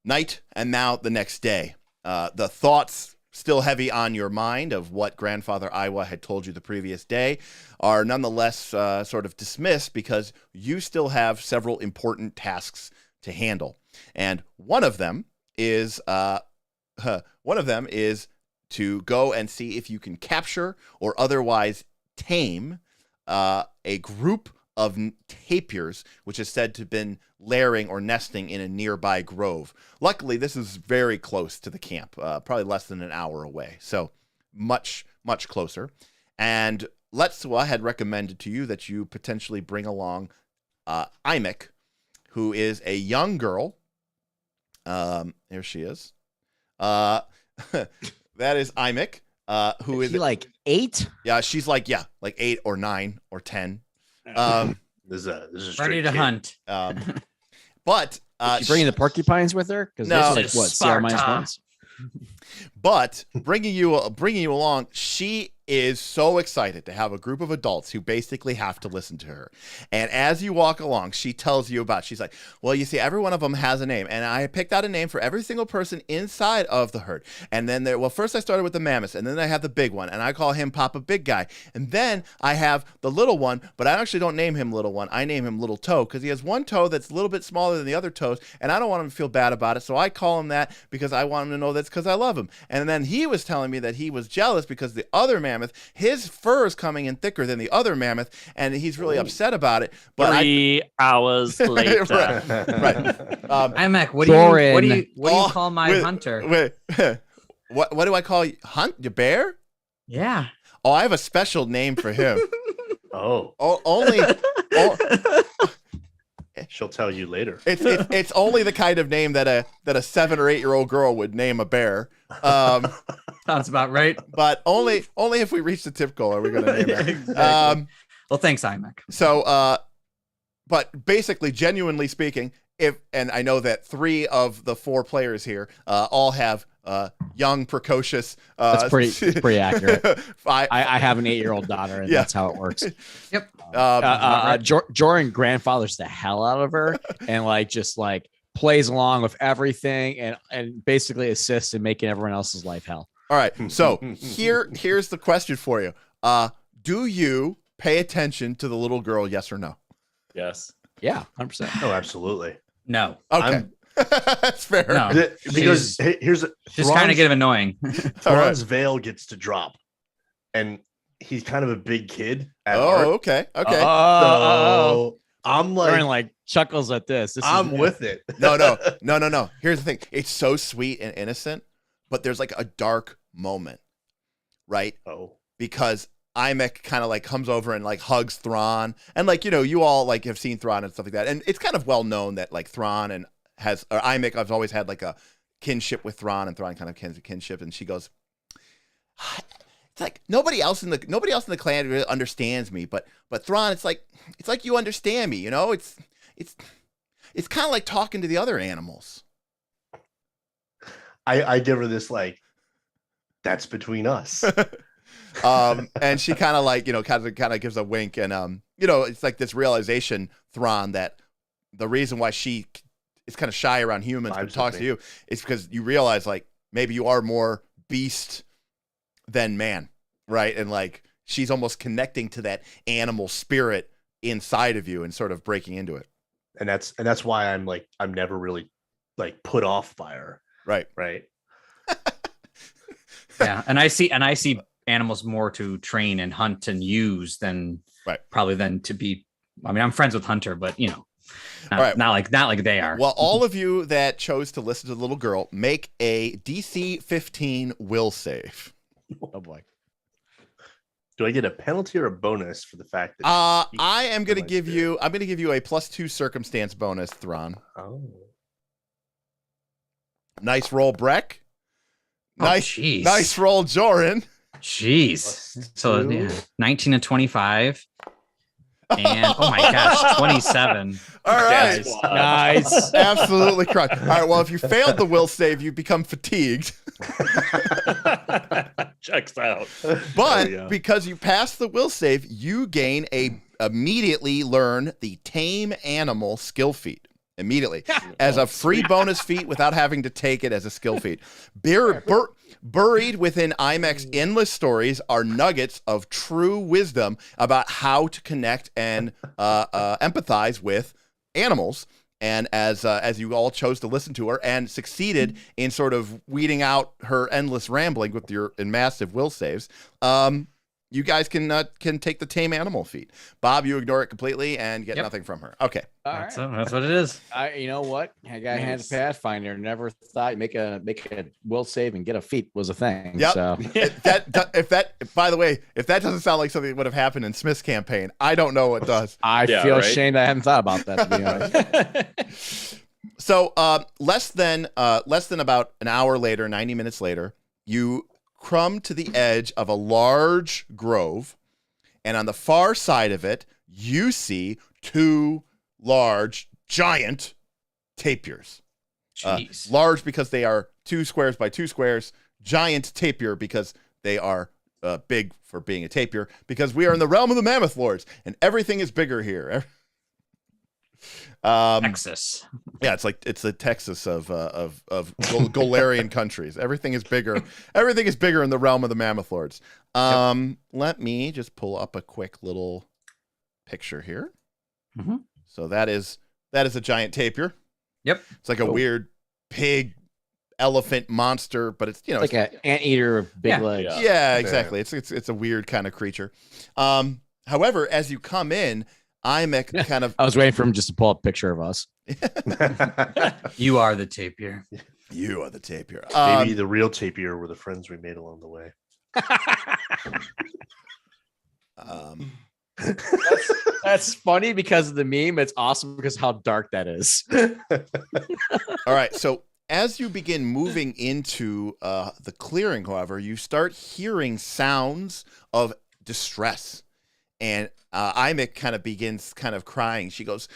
Night, and now the next day. The thoughts still heavy on your mind of what Grandfather Iowa had told you the previous day are nonetheless sort of dismissed because you still have several important tasks to handle. And one of them is to go and see if you can capture or otherwise tame a group of tapirs, which is said to have been lairing or nesting in a nearby grove. Luckily, this is very close to the camp, probably less than an hour away, so much, much closer. And I had recommended to you that you potentially bring along Imik, who is a young girl. Here she is. That is Imik, who is he like 8? Yeah, she's like 8 or 9 or 10. This is Ready to hunt. But is she bringing the porcupines with her? Because no, this is like what, CR-1? But bringing you along, she is so excited to have a group of adults who basically have to listen to her. And as you walk along, she tells you she's like, well, you see, every one of them has a name. And I picked out a name for every single person inside of the herd. And then first I started with the mammoth, and then I have the big one, and I call him Papa Big Guy. And then I have the little one, but I actually don't name him Little One. I name him Little Toe because he has one toe that's a little bit smaller than the other toes, and I don't want him to feel bad about it. So I call him that because I want him to know that's because I love him. And then he was telling me that he was jealous because the other mammoth, his fur is coming in thicker than the other mammoth, and he's really upset about it. But 3 hours later. right. Imik, what do you call my hunter? Wait, what do I call you? Hunt your bear? Yeah. Oh, I have a special name for him. Only. She'll tell you later. It's only the kind of name that a 7 or 8 year old girl would name a bear. Sounds about right. But only if we reach the tip goal are we going to name it. Exactly. Well, thanks, Imik. So, but basically, genuinely speaking, and I know that 3 of the 4 players here all have young, precocious. That's pretty accurate. I have an 8-year-old daughter, and that's how it works. Yep. Joren grandfathers the hell out of her, and just plays along with everything and basically assists in making everyone else's life hell. All right. So here's the question for you. Do you pay attention to the little girl? Yes or no? Yes. Yeah, 100%. Oh, absolutely. No. Okay. That's fair. No. Because here's Just kind of get annoying. Thron's veil gets to drop, and he's kind of a big kid. At Oh, heart. okay. Okay. So I'm Lauren like, like chuckles at this. I'm with it. No. Here's the thing. It's so sweet and innocent, but there's like a dark moment, right? Oh, Because Imek kind of like comes over and like hugs Thron, and like, you know, you all like have seen Thron and stuff like that, and it's kind of well known that like Thron and Imek has always had like a kinship with Thron, and Thron kind of kinship, and she goes, it's like nobody else in the clan really understands me, but Thron, it's like you understand me, you know? It's kind of like talking to the other animals. I give her this like, that's between us. And she kind of like, you know, kind of gives a wink, and you know, it's like this realization, Thron, that the reason why she is kind of shy around humans but talks to you is because you realize like maybe you are more beast than man, right? And like she's almost connecting to that animal spirit inside of you and sort of breaking into it. And that's why I'm never really like put off by her. Right. Yeah, and I see animals more to train and hunt and use than probably than to be. I mean, I'm friends with Hunter, but you know, not like they are. Well, all of you that chose to listen to the little girl, make a DC 15 will save. Oh boy. Do I get a penalty or a bonus for the fact that I am going to give you a +2 circumstance bonus, Thron. Oh. Nice roll, Brek. Nice roll, Joren. Jeez. So yeah, 19 and 25. And oh my gosh, 27. All right. Nice. Absolutely correct. All right. Well, if you failed the will save, you become fatigued. Checks out. But because you passed the will save, you gain immediately learn the tame animal skill feat. Immediately as a free bonus feat without having to take it as a skill feat. Buried within Imek's endless stories are nuggets of true wisdom about how to connect and empathize with animals. And as you all chose to listen to her and succeeded in sort of weeding out her endless rambling with your massive will saves, you guys can take the tame animal feat. Bob, you ignore it completely and get nothing from her. Okay. That's what it is. You know what? I got hands Pathfinder. Never thought make a will save and get a feat was a thing. Yep. So by the way, if that doesn't sound like something that would have happened in Smith's campaign, I don't know what does. I feel ashamed I hadn't thought about that, to be honest. So less than about an hour later, 90 minutes later, you come to the edge of a large grove, and on the far side of it, you see two large, giant tapirs. Large because they are 2 squares by 2 squares. Giant tapir because they are big for being a tapir. Because we are in the realm of the Mammoth Lords, and everything is bigger here. Texas. Yeah, it's the Texas of Golarian countries. Everything is bigger. Everything is bigger in the realm of the Mammoth Lords. Let me just pull up a quick little picture here. Mm-hmm. So that is a giant tapir. Yep. It's like a weird pig elephant monster, but it's, you know, like an anteater with big legs. Yeah, exactly. It's a weird kind of creature. However, as you come in, Imek kind of. I was waiting for him just to pull up a picture of us. You are the tapir. You are the tapir. Maybe the real tapir were the friends we made along the way. That's funny because of the meme. It's awesome because how dark that is. All right. So as you begin moving into the clearing, however, you start hearing sounds of distress. And Imek kind of begins kind of crying. She goes,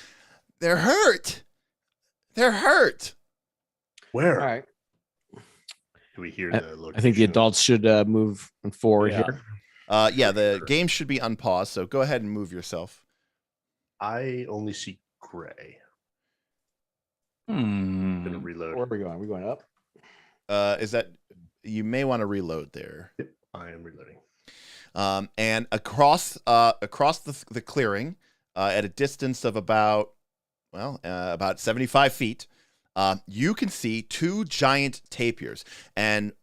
"They're hurt. They're hurt." Where? All right. Do we hear the location? I think the adults should move forward here. The game should be unpaused, so go ahead and move yourself. I only see gray. Gonna reload. Where are we going? Are we going up? Is that you may want to reload there. Yep, I am reloading. And across the clearing, at a distance of about 75 feet, you can see two giant tapirs. And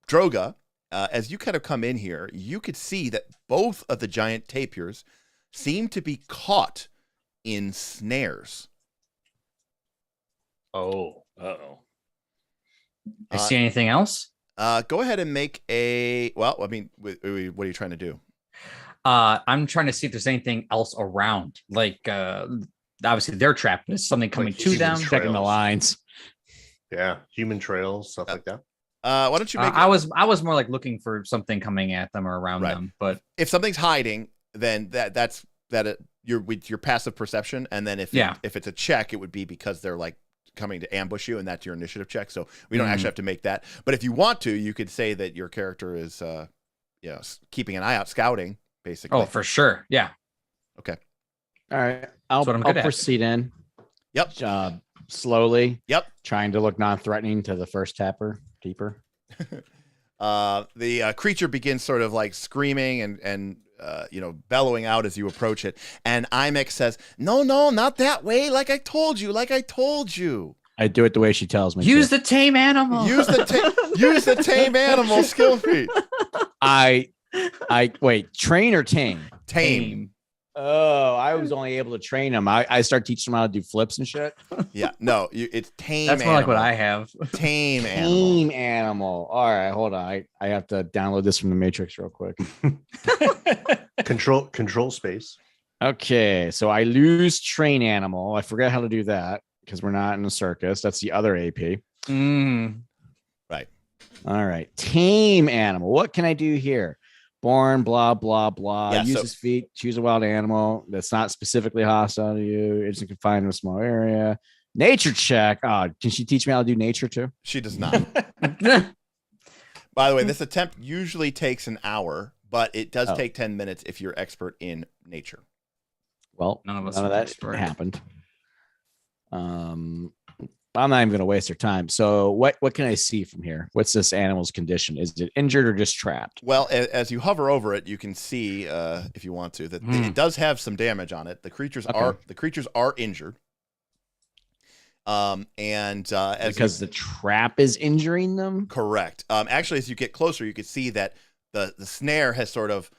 Droga, as you kind of come in here, you could see that both of the giant tapirs seem to be caught in snares. Oh. Uh-oh. I see anything else? Go ahead and make a. Well, I mean, what are you trying to do? I'm trying to see if there's anything else around. Like, obviously they're trapped. There's something coming Like to them. human Checking the trails. lines. Yeah, human trails, stuff like that. Why don't you make? I was more like looking for something coming at them or around Right. them. But If something's hiding, then that's you're with your passive perception, and then if it's a check, it would be because they're like coming to ambush you, and that's your initiative check. So we don't actually have to make that. But if you want to, you could say that your character is keeping an eye out, scouting, basically. oh, for sure, yeah. Okay. All right. I'll what I'm good at. proceed in. Yep. Slowly. Yep. Trying to look non-threatening to the first tapper. The creature begins sort of like screaming and bellowing out as you approach it. And Imex says, no, not that way. Like I told you. I do it the way she tells me. Use the tame animal. Use the tame animal skill feat. I wait. Train or tame? Tame. Oh, I was only able to train them. I start teaching them how to do flips and shit. Yeah. No, it's tame. That's more like what animal. I have. Tame animal. Tame animal. All right, hold on. I have to download this from the Matrix real quick. Control space. Okay, so I lose train animal. I forget how to do that because we're not in a circus. That's the other AP. Right. All right. Tame animal. What can I do here? Born, blah, blah, blah. Yeah, Use so- his feet. Choose a wild animal that's not specifically hostile to you. It's confined to a small area. Nature check. Oh, can she teach me how to do nature too? She does not. By the way, this attempt usually takes an hour, but it does take 10 minutes if you're expert in nature. Well, None of us none of are that expert. happened. I'm not even going to waste their time. So what can I see from here? What's this animal's condition? Is it injured or just trapped? Well, as you hover over it, you can see, if you want to, that it does have some damage on it. The creatures are injured. Because the trap is injuring them? Correct. Actually, as you get closer, you can see that the snare has sort of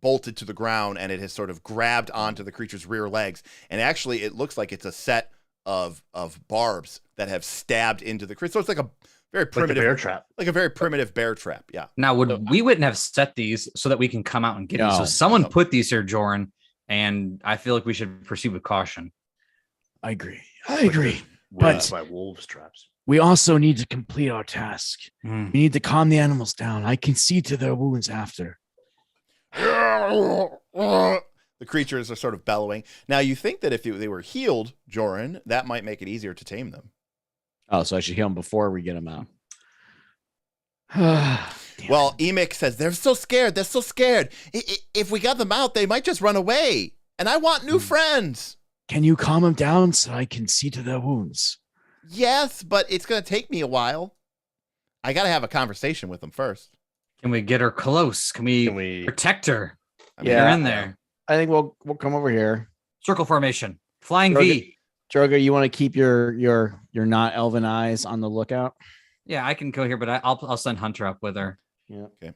bolted to the ground, and it has sort of grabbed onto the creature's rear legs. And actually, it looks like it's a set of barbs that have stabbed into the creature. So it's like a very primitive bear trap. Like a very primitive bear trap. Yeah. Now, we wouldn't have set these so that we can come out and get these. So No. someone put these here, Joren, and I feel like we should proceed with caution. I agree. But by wolves traps. We also need to complete our task. We need to calm the animals down. I can see to their wounds after. The creatures are sort of bellowing. Now, you think that if they were healed, Joren, that might make it easier to tame them. Oh, so I should heal them before we get them out. Well, Emik says, they're so scared. If we got them out, they might just run away. And I want new friends. Can you calm them down so I can see to their wounds? Yes, but it's going to take me a while. I got to have a conversation with them first. Can we get her close? Can we protect her? You're in there. I think we'll come over here. Circle formation. Flying V. Droga, you want to keep your not elven eyes on the lookout? Yeah, I can go here, but I'll send Hunter up with her. Yeah. Okay.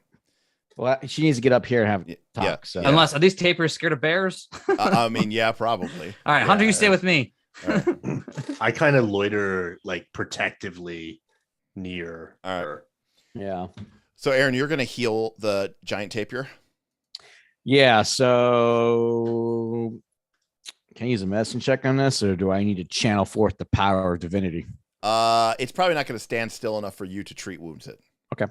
Well, she needs to get up here and have talk. Yeah. So. Unless are these tapirs scared of bears? I mean, yeah, probably. All right, Hunter, you stay with me. All right. I kind of loiter like protectively near her. Yeah. So, Aaron, you're going to heal the giant tapir? Yeah. So can I use a medicine check on this, or do I need to channel forth the power of divinity? It's probably not going to stand still enough for you to treat wounds it. Okay.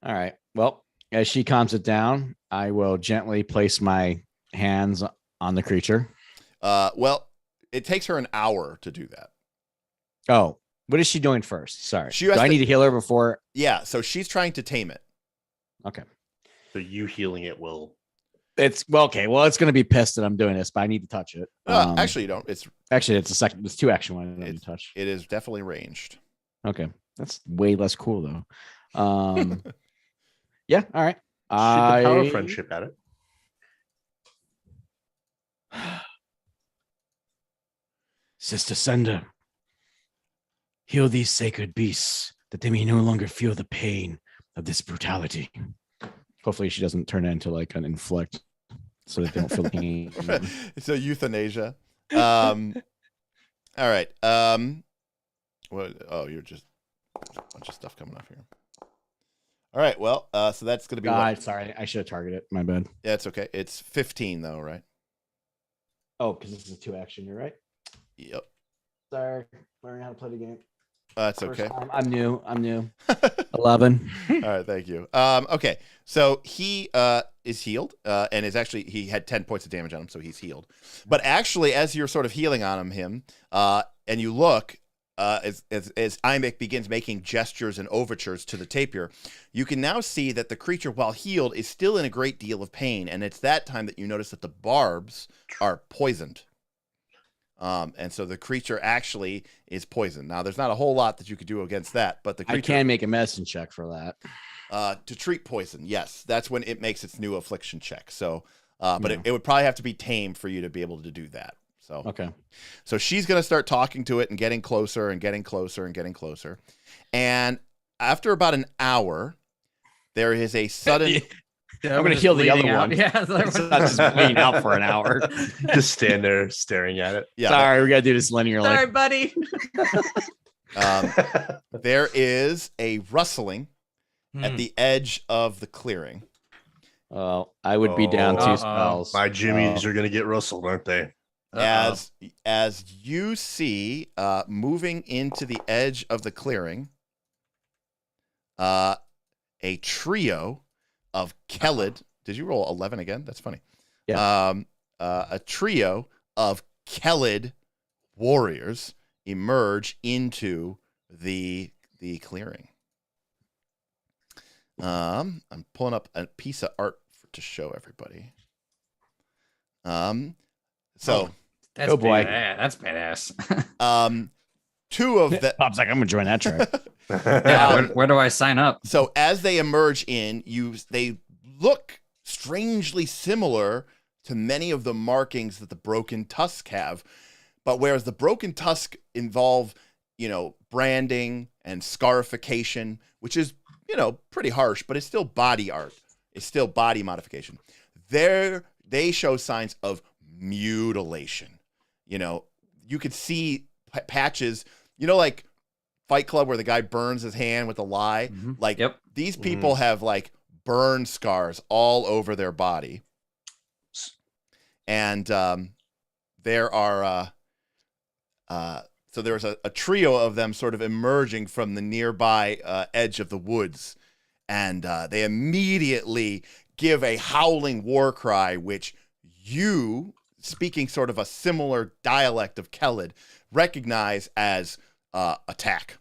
All right. Well, as she calms it down, I will gently place my hands on the creature. Well, it takes her an hour to do that. Oh, what is she doing first? Sorry. She Do has I to- need to heal her before? Yeah, so she's trying to tame it. Okay. So you healing it will. It's well, okay. Well, it's gonna be pissed that I'm doing this, but I need to touch it. Actually, you don't. It's a second. It's 2 action one. I need to touch. It is definitely ranged. Okay, that's way less cool though. Yeah. All right. Shoot the power friendship at it. Sister Sender, heal these sacred beasts that they may no longer feel the pain of this brutality. Hopefully, she doesn't turn it into like an inflict, so that they don't feel the pain. So euthanasia. All right. What? Oh, you're just a bunch of stuff coming up here. All right. Well, so that's gonna be. Sorry, I should have targeted it. My bad. Yeah, it's okay. It's 15 though, right? Oh, because this is a 2 action. You're right. Yep. Sorry, learning how to play the game. That's okay. I'm new. 11. All right, thank you. Okay, so he is healed, and is actually he had 10 points of damage on him, so he's healed. But actually, as you're sort of healing on him, and you look, as Imik begins making gestures and overtures to the tapir, you can now see that the creature, while healed, is still in a great deal of pain, and it's that time that you notice that the barbs are poisoned. And so the creature actually is poisoned. Now, there's not a whole lot that you could do against that, but the creature... I can make a medicine check for that. To treat poison, yes. That's when it makes its new affliction check. So, but it would probably have to be tamed for you to be able to do that. So, okay. So she's going to start talking to it and getting closer and getting closer and getting closer. And after about an hour, there is a sudden... I'm going to heal the other one. Yeah, it's not just bleeding out for an hour. Just stand there staring at it. Yeah, sorry, we got to do this linear. Sorry, buddy. There is a rustling at the edge of the clearing. Well, I would be down 2 spells. My jimmies are going to get rustled, aren't they? As you see, moving into the edge of the clearing, a trio of Kellid. Did you roll 11 again? That's funny. Yeah. A trio of Kellid warriors emerge into the clearing. I'm pulling up a piece of art to show everybody. So that's boy, that's badass. 2 of the Bob's like, I'm gonna join that trick. Yeah, where do I sign up? So as they emerge in, they look strangely similar to many of the markings that the Broken Tusk have. But whereas the Broken Tusk involve, branding and scarification, which is, pretty harsh, but it's still body art. It's still body modification. They show signs of mutilation. You could see patches, like Fight Club where the guy burns his hand with a lie. Mm-hmm. These people have burn scars all over their body. And there are so there's a trio of them sort of emerging from the nearby edge of the woods, and they immediately give a howling war cry, which you, speaking sort of a similar dialect of Kellid, recognize as attack,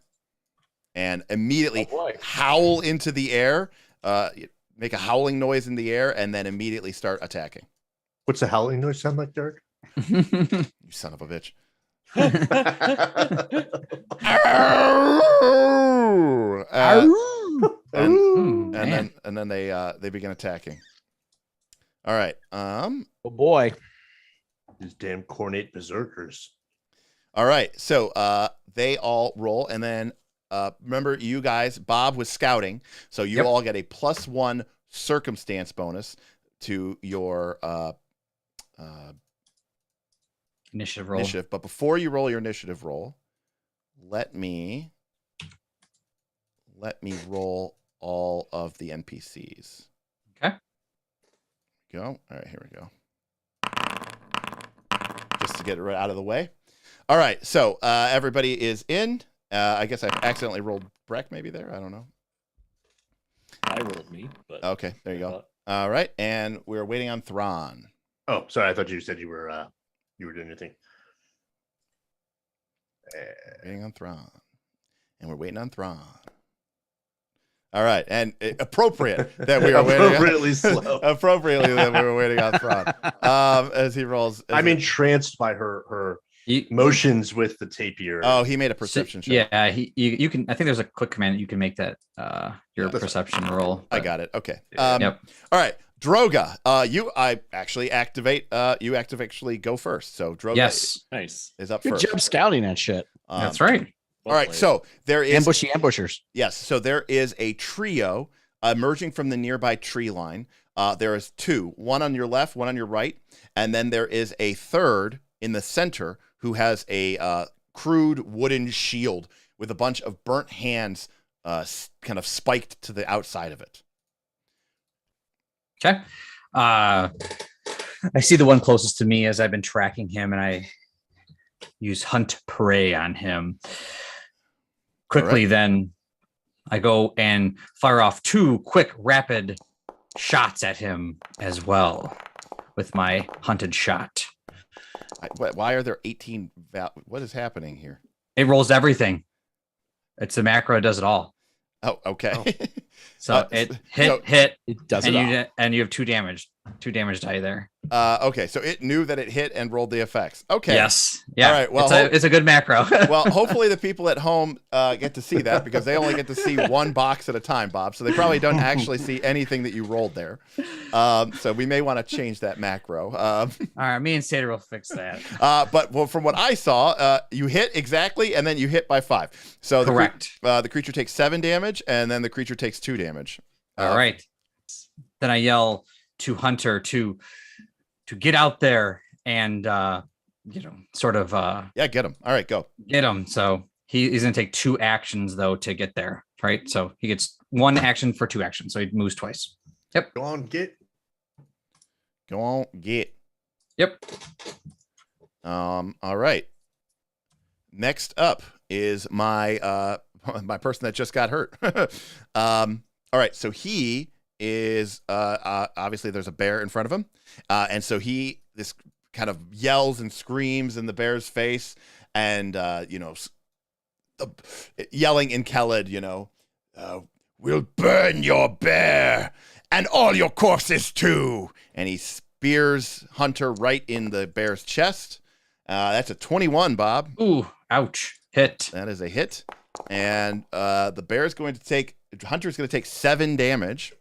and immediately howl into the air, make a howling noise in the air, and then immediately start attacking. What's the howling noise sound like, Derek? You son of a bitch. And then they begin attacking. All right. Oh boy. These damn cornate berserkers. All right. So they all roll, and then remember, you guys, Bob was scouting, so you all get a +1 circumstance bonus to your initiative roll. But before you roll your initiative roll, let me roll all of the NPCs. Okay. Go. All right, here we go. Just to get it right out of the way. All right, so everybody is in. I guess I accidentally rolled Brek maybe there. I don't know. I rolled me, but okay, there you go. All right, and we're waiting on Thron. Oh, sorry, I thought you said you were doing your thing. Waiting on Thron, and we're waiting on Thron. All right, and appropriate that we are waiting. Appropriately slow. Appropriately that we were waiting on Thron. As he rolls. I'm entranced by her motions with the tapir. Oh, he made a perception check. Yeah, you can. I think there's a quick command that you can make that your perception roll. I got it. Okay. Yep. All right, Droga. I actually activate. You actually go first. So Droga. Nice. Is up Good first. job scouting that shit. That's right. All right, so there is ambushers. Yes, so there is a trio emerging from the nearby tree line. There is two, one on your left, one on your right, and then there is a third in the center who has a crude wooden shield with a bunch of burnt hands kind of spiked to the outside of it. Okay. I see the one closest to me as I've been tracking him, and I use hunt prey on him. Quickly, then I go and fire off 2 quick, rapid shots at him as well with my hunted shot. Why are there 18? What is happening here? It rolls everything. It's a macro. It does it all. Oh, okay. Oh. So it hit. It does and it all. And you have 2 damage die there. Okay, so it knew that it hit and rolled the effects. Okay. Yes. Yeah. All right. Well, it's a good macro. Well, hopefully the people at home get to see that because they only get to see one box at a time, Bob. So they probably don't actually see anything that you rolled there. So we may want to change that macro. All right, me and Sater will fix that. But from what I saw, you hit exactly, and then you hit by 5. So correct. The creature takes 7 damage, and then the creature takes 2 damage. All right. Then I yell to Hunter to get out there and sort of get him. All right, go get him. So he's gonna take 2 actions though to get there, right? So he gets 1 action for 2 actions, so he moves twice. Yep. Go on, get. Yep. All right. Next up is my my person that just got hurt. All right, so he is obviously there's a bear in front of him, and so this kind of yells and screams in the bear's face, and yelling in Kellid, we'll burn your bear and all your corpses too, and he spears Hunter right in the bear's chest. That's a 21, Bob. Ooh, ouch! Hit. That is a hit, and the bear is going to take. Hunter's going to take 7 damage.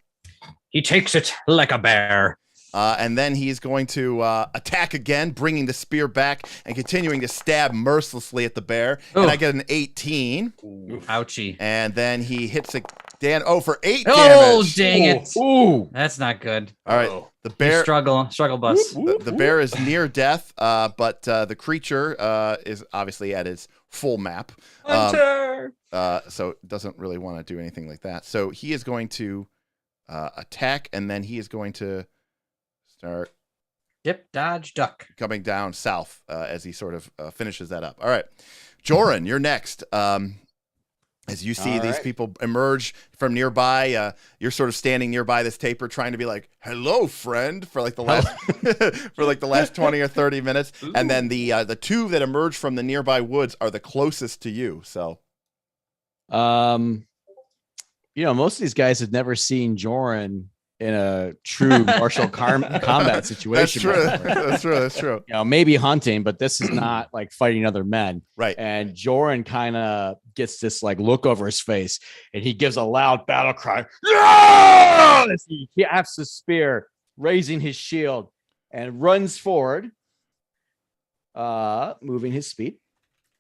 He takes it like a bear. And then he's going to attack again, bringing the spear back and continuing to stab mercilessly at the bear. Ooh. And I get an 18. Ooh. Ouchie. And then he hits for 8 damage. Oh, dang it. Ooh. That's not good. All right. The bear struggle bus. The bear is near death, but the creature is obviously at its full map. Hunter! So it doesn't really want to do anything like that. So he is going to attack, and then he is going to start dip, dodge, duck, coming down south as he sort of finishes that up. All right, Joren, you're next. As you see these people emerge from nearby, you're sort of standing nearby this tapir, trying to be like, "Hello, friend," for like the last 20 or 30 minutes. Ooh. And then the 2 that emerge from the nearby woods are the closest to you. So, most of these guys have never seen Joren in a true martial combat situation. That's true. That's true. Maybe hunting, but this is not like fighting other men. Right. And Joren kind of gets this like look over his face, and he gives a loud battle cry. As he hafts his spear, raising his shield, and runs forward, moving his speed,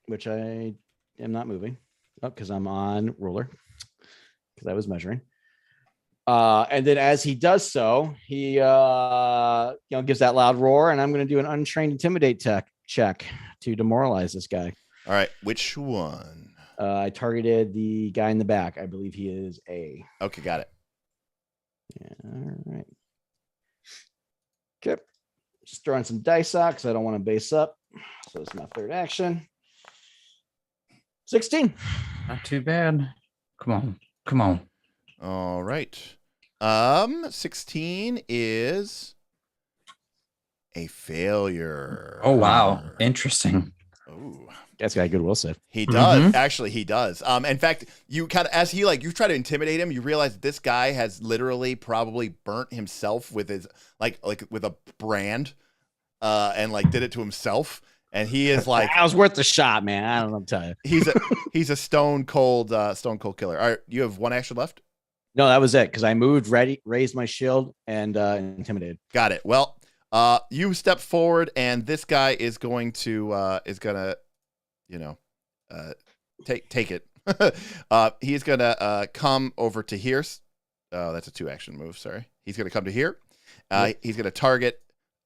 which I am not moving because I'm on ruler because I was measuring. And then as he does so, he gives that loud roar, and I'm going to do an untrained intimidate check to demoralize this guy. All right, which one? I targeted the guy in the back. I believe he is A. Okay, got it. Yeah, all right. Okay, just throwing some dice out because I don't want to base up. So it's my third action. 16. Not too bad. Come on. All right. 16 is a failure. Oh, wow. Interesting. Oh, That's got a good will save. He does. Actually, he does. In fact, you kind of, as he you try to intimidate him, you realize that this guy has literally probably burnt himself with his like with a brand, and did it to himself. And he is like, I was worth the shot, man. I don't know what to tell you. He's a stone cold killer. All right, you have one action left. No, that was it because I moved, raised my shield, and intimidated. Got it. Well, you step forward, and this guy is going to take it. He's gonna come over to here. Oh, that's a 2-action move. Sorry. He's gonna come to here. He's gonna target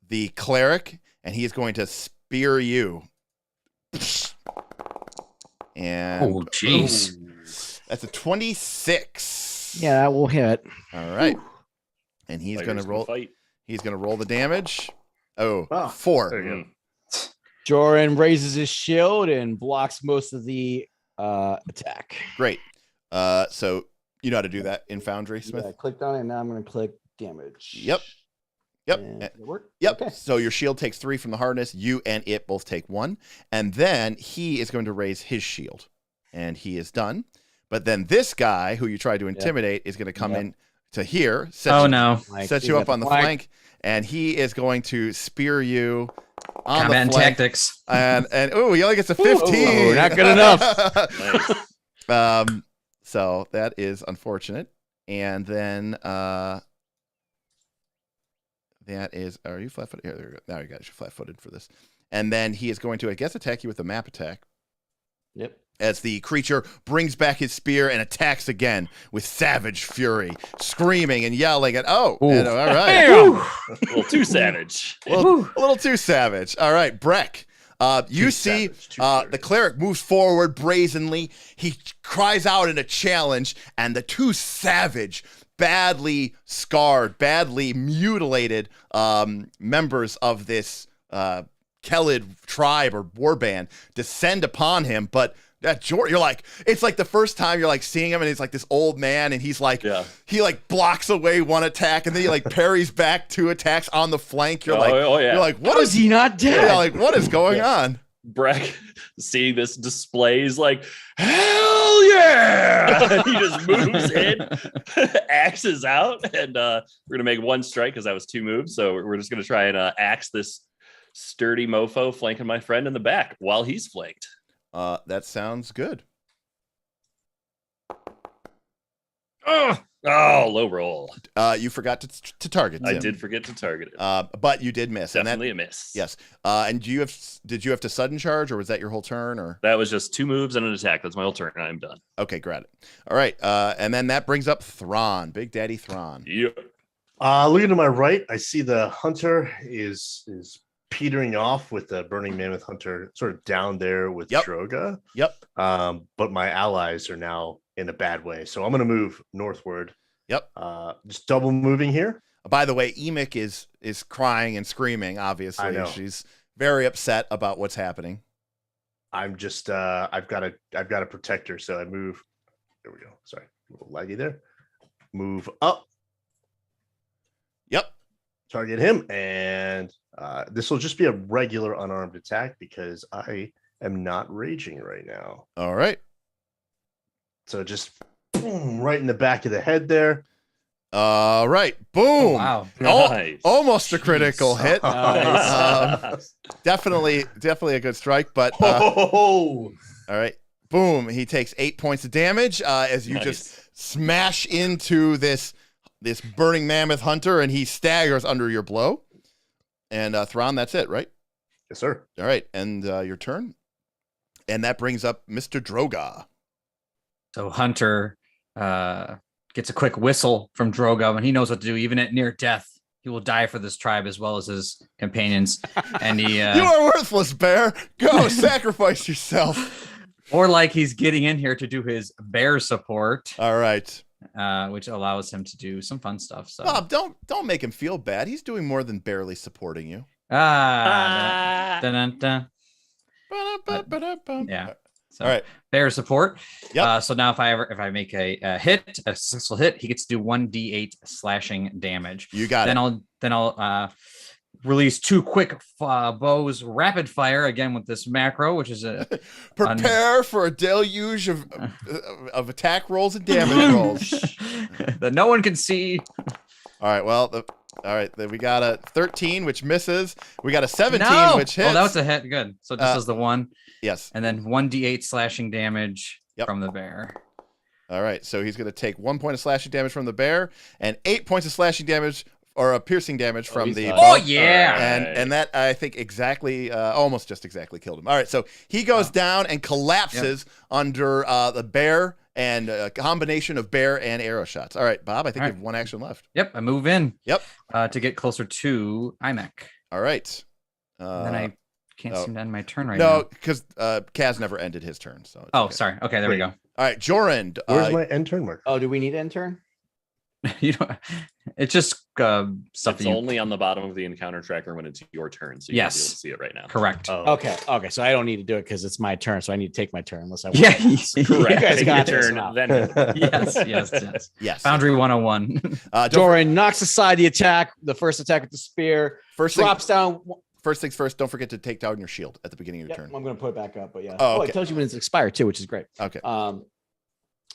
the cleric, and he is going to spear you. And Oh, jeez. that's a 26. Yeah, that will hit. All right. And he's going to roll. He's going to roll the damage. Oh, 4. There you go. Joren raises his shield and blocks most of the attack. Great. So you know how to do that in Foundry, Smith? Yeah, I clicked on it, and now I'm going to click damage. Yep. Did it work? Yep. Okay. So your shield takes 3 from the hardness. You and it both take 1. And then he is going to raise his shield. And he is done. But then this guy who you tried to intimidate is going to come in to here. Set you up on the flank. And he is going to spear you on Combat the flank. and tactics. And he only gets a 15. Not good enough. Nice. So that is unfortunate. And then that is, are you flat-footed? Here, there you go. Now you guys are flat-footed for this. And then he is going to, I guess, attack you with a map attack. Yep. As the creature brings back his spear and attacks again with savage fury, screaming and yelling at, all right. A little too savage. A little too savage. All right, Brek. You see the cleric moves forward brazenly. He cries out in a challenge, and the two savage, badly scarred, badly mutilated members of this Kellid tribe or warband descend upon him, but that you're like, it's like the first time you're like seeing him, and he's like this old man, and he's like, he like blocks away one attack, and then he like parries back 2 attacks on the flank. You're you're like, what is he not dead? Yeah, like what is going on? Brek, seeing this display, is like, hell yeah! He just moves in, axes out, and we're gonna make 1 strike because that was 2 moves. So we're just gonna try and axe this sturdy mofo flanking my friend in the back while he's flanked. That sounds good. Oh, low roll. You forgot to target. I Tim. did forget to target it. But you did miss. Definitely a miss. Yes. And did you have to sudden charge, or was that your whole turn? Or that was just 2 moves and an attack. That's my whole turn. I'm done. Okay, got it. All right. And then that brings up Thron, Big Daddy Thron. Yep. Looking to my right, I see the hunter is petering off with the burning mammoth hunter sort of down there with Droga. Yep. But my allies are now in a bad way, so I'm going to move northward. Yep. Just double moving here. By the way, Emic is crying and screaming. Obviously, I know. She's very upset about what's happening. I'm just I've got to protect her, so I move. There we go. Sorry, a little laggy there. Move up. Yep. Target him, and this will just be a regular unarmed attack because I am not raging right now. All right. So just boom, right in the back of the head there. All right. Boom. Wow. Nice. Almost a critical hit. Nice. Definitely a good strike, but Oh. all right. Boom. He takes 8 points of damage as you just smash into this burning mammoth hunter, and he staggers under your blow. And Thron, that's it, right? Yes, sir. All right. And your turn. And that brings up Mr. Droga. So Hunter gets a quick whistle from Droga when he knows what to do. Even at near death, he will die for this tribe as well as his companions. And he You are worthless, bear. Go sacrifice yourself. or like he's getting in here to do his bear support, All right. which allows him to do some fun stuff. So Bob, don't make him feel bad. He's doing more than barely supporting you. dun, dun, dun. Yeah. So All right. bear support. Yep. So now if I make a successful hit, he gets to do 1d8 slashing damage. You got it. Then I'll release 2 quick bows, rapid fire again with this macro, which is a prepare for a deluge of attack rolls and damage rolls that no one can see. All right, well, we got a 13, which misses. We got a 17, which hits. Oh, that was a hit. Good. So this is the 1. Yes. And then 1d8 slashing damage from the bear. All right, so he's going to take 1 point of slashing damage from the bear and 8 points of slashing damage or piercing damage from the bow. And that, I think, almost just exactly killed him. All right, so he goes down and collapses under the bear and a combination of bear and arrow shots. All right, Bob, I think you have 1 action left. Yep, I move in. Yep. To get closer to IMEC. All right. Then I can't seem to end my turn right now. No, because Kaz never ended his turn. So sorry. Okay, there we go. All right, Joren. Where's my end turn mark? Oh, do we need end turn? You know, it's just stuff. It's only on the bottom of the encounter tracker when it's your turn, so you won't be able to see it right now. Correct. Oh. Okay. So I don't need to do it because it's my turn, so I need to take my turn unless I want. Yeah, correct. You guys got your this turn. now. Then Yes. Boundary 101. Joren knocks aside the attack, the first attack with the spear. Drops down. First things first, don't forget to take down your shield at the beginning of your turn. I'm going to put it back up, but yeah. Oh, okay. It tells you when it's expired too, which is great. Okay.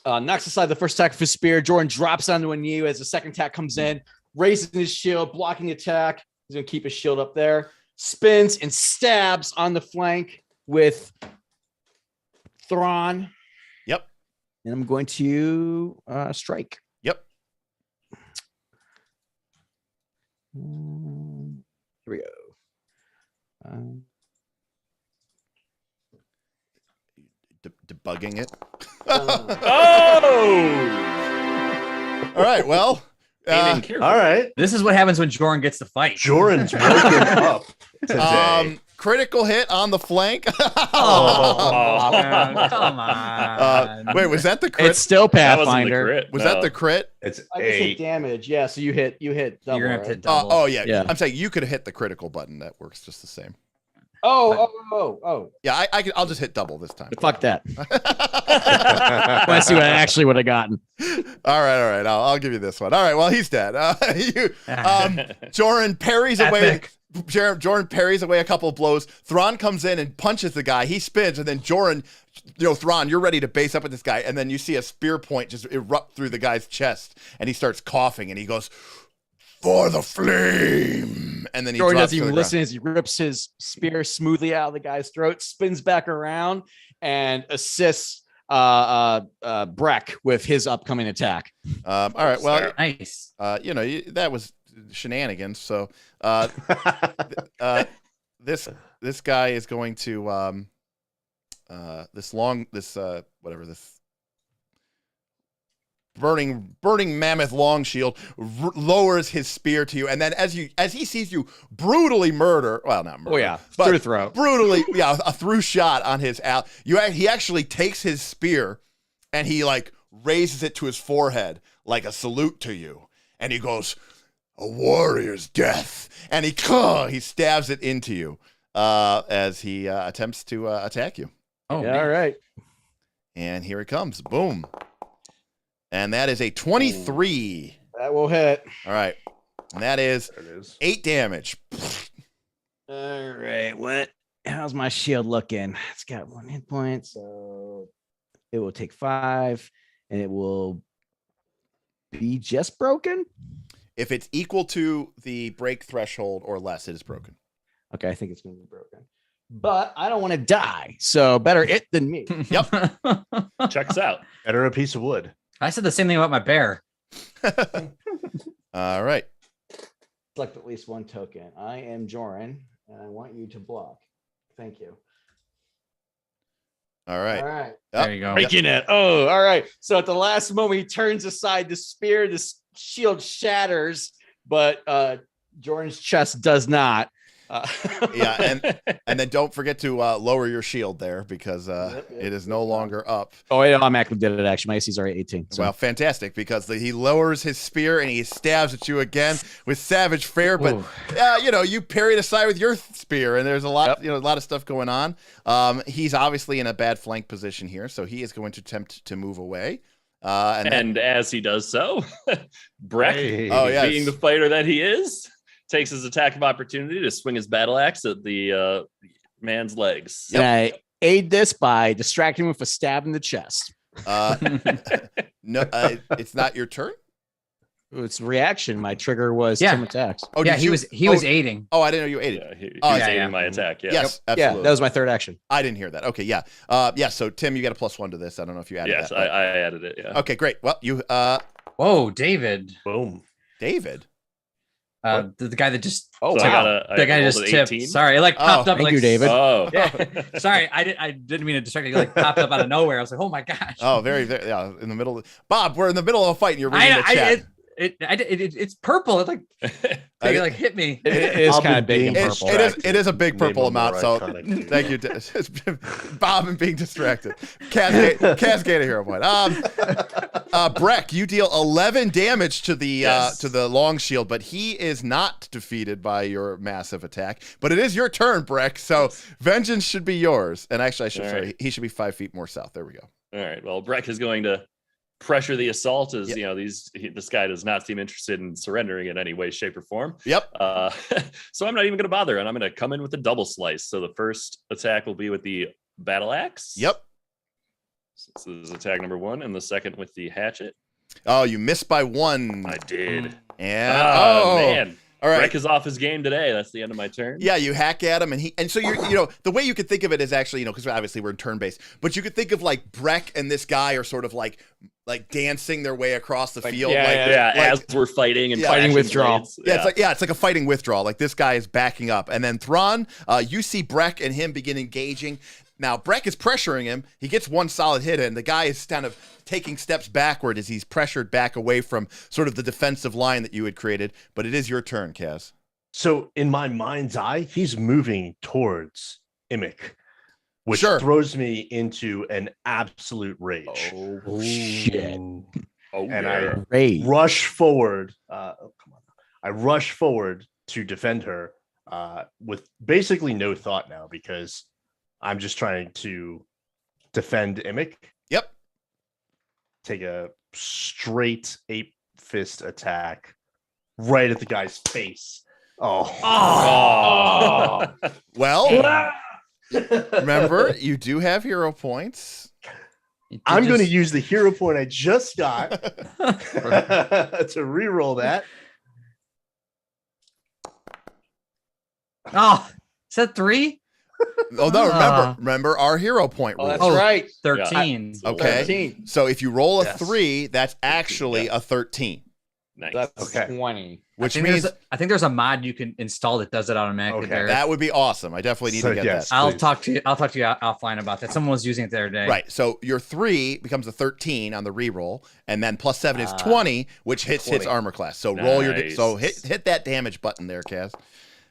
Knocks aside the first attack of his spear. Joren drops onto a knee as the second attack comes in, raising his shield, blocking the attack. He's going to keep his shield up there. Spins and stabs on the flank with Thron. Yep. And I'm going to strike. Yep. Here we go. Debugging it. Oh! All right. Well. All right. This is what happens when Joren gets to fight. Joren's broken up today. Critical hit on the flank. Come on. Wait, was that the crit? It's still Pathfinder. Was that the crit? It's I just hit 8. damage. Yeah, so you hit double. You're gonna have to right? hit double. Oh yeah. I'm saying you could have hit the critical button. That works just the same. Oh. Yeah, I'll just hit double this time. Fuck that. I want to see what I actually would have gotten. All right. I'll give you this one. All right. Well, he's dead. Joren parries away. Joren parries away a couple of blows. Thron comes in and punches the guy. He spins, and then Joren, Thron, you're ready to base up with this guy, and then you see a spear point just erupt through the guy's chest, and he starts coughing, and he goes, "For the flame!" And then he Joren drops doesn't even listen as he rips his spear smoothly out of the guy's throat, spins back around, and assists Brek with his upcoming attack. All right. Well, nice. That was shenanigans. So this guy is going to this burning mammoth long shield lowers his spear to you, and then as he sees you brutally murder, well, not murder, but through throat, brutally, a through shot on his he actually takes his spear and he raises it to his forehead like a salute to you, and he goes, "A warrior's death," and he stabs it into you as he attempts to attack you. Oh, yeah, all right. And here it comes. Boom. And that is a 23. That will hit. All right. And that is 8 damage. All right. How's my shield looking? It's got 1 hit point, so it will take 5, and it will be just broken. If it's equal to the break threshold or less, it is broken. Okay, I think it's going to be broken. But I don't want to die, so better it than me. Yep. Checks out. Better a piece of wood. I said the same thing about my bear. All right. Select at least 1 token. I am Joren, and I want you to block. Thank you. All right. All right. There you go. Breaking it. Oh, all right. So at the last moment, he turns aside the spear. The shield shatters, but Joren's chest does not. Yeah, and then don't forget to lower your shield there because it is no longer up. Oh, I automatically did it. Actually, my AC's already 18. So. Well, fantastic, because he lowers his spear and he stabs at you again with savage fare. But you parried aside with your spear, and there's a lot, a lot of stuff going on. He's obviously in a bad flank position here, so he is going to attempt to move away. And as he does so, Brek, being the fighter that he is, takes his attack of opportunity to swing his battle axe at the man's legs. And I aid this by distracting him with a stab in the chest. No, it's not your turn. It's reaction. My trigger was Yeah. 10 attacks. Oh, yeah, did he was aiding. Oh, I didn't know you aided. Yeah, he's Oh, aiding yeah. my attack. Yeah. Yes, Yeah, absolutely. that was my third action. I didn't hear that. Okay, yeah. Yeah, so Tim, you got a +1 to this. I don't know if you added Yes, that. I added it. Yeah. Okay, great. Well, you Whoa, David. Boom. David. The guy that just Oh, So wow. I the guy rolled just an tipped. 18. Sorry, it like popped up. Thank like, you, David. Oh. Yeah. Sorry, I didn't mean to distract you. It like popped up out of nowhere. I was like, oh my gosh. Oh, very, very, yeah, in the middle. Bob, we're in the middle of a fight and you're reading the chat. It's purple. It like it like hit me. It is I'll kind be of big and being purple. it is a big Name purple a more amount. So iconic. thank you, Bob, and being distracted. Cascade a hero point. Brek, you deal 11 damage to the long shield, but he is not defeated by your massive attack. But it is your turn, Brek. So vengeance should be yours. And actually, I should say he should be 5 feet more south. There we go. All right. Well, Brek is going to pressure the assault as this guy does not seem interested in surrendering in any way, shape, or form. Yep. So I'm not even going to bother, and I'm going to come in with a double slice. So the first attack will be with the battle axe. Yep. So this is attack number 1, and the second with the hatchet. Oh, you missed by 1. I did. And Man. all right. Brek is off his game today. That's the end of my turn. Yeah, you hack at him, and so you're, the way you could think of it is actually, because obviously we're in turn-based, but you could think of like Brek and this guy are sort of like dancing their way across the field. As we're fighting and Fighting flashing withdrawal. blades. It's like a fighting withdrawal. Like this guy is backing up, and then Thron, you see Brek and him begin engaging. Now Brek is pressuring him. He gets one solid hit in. The guy is kind of taking steps backward as he's pressured back away from sort of the defensive line that you had created. But it is your turn, Kaz. So in my mind's eye, he's moving towards Imik, which Sure. throws me into an absolute rage. Oh, shit. Oh, And yeah. Rage. Rush forward. Come on. I rush forward to defend her with basically no thought now because I'm just trying to defend Imik. Yep. Take a straight ape fist attack right at the guy's face. Oh. Well, remember, you do have hero points. I'm going to use the hero point I just got to reroll that. Oh, is that 3? Oh no! Remember our hero point Oh, rule. that's right. 13. Okay. 13. So if you roll a Yes. 3, that's actually a 13, Nice. That's Okay. 20. which I think means I think there's a mod you can install that does it automatically. Okay, There. that would be awesome. I definitely need So, to get yes. that. I'll please. talk to you offline about that. Someone was using it the other day. Right. So your 3 becomes a 13 on the reroll, and then plus 7 is 20, which hits 20. armor class. So roll your Nice. hit that damage button there, Kaz. we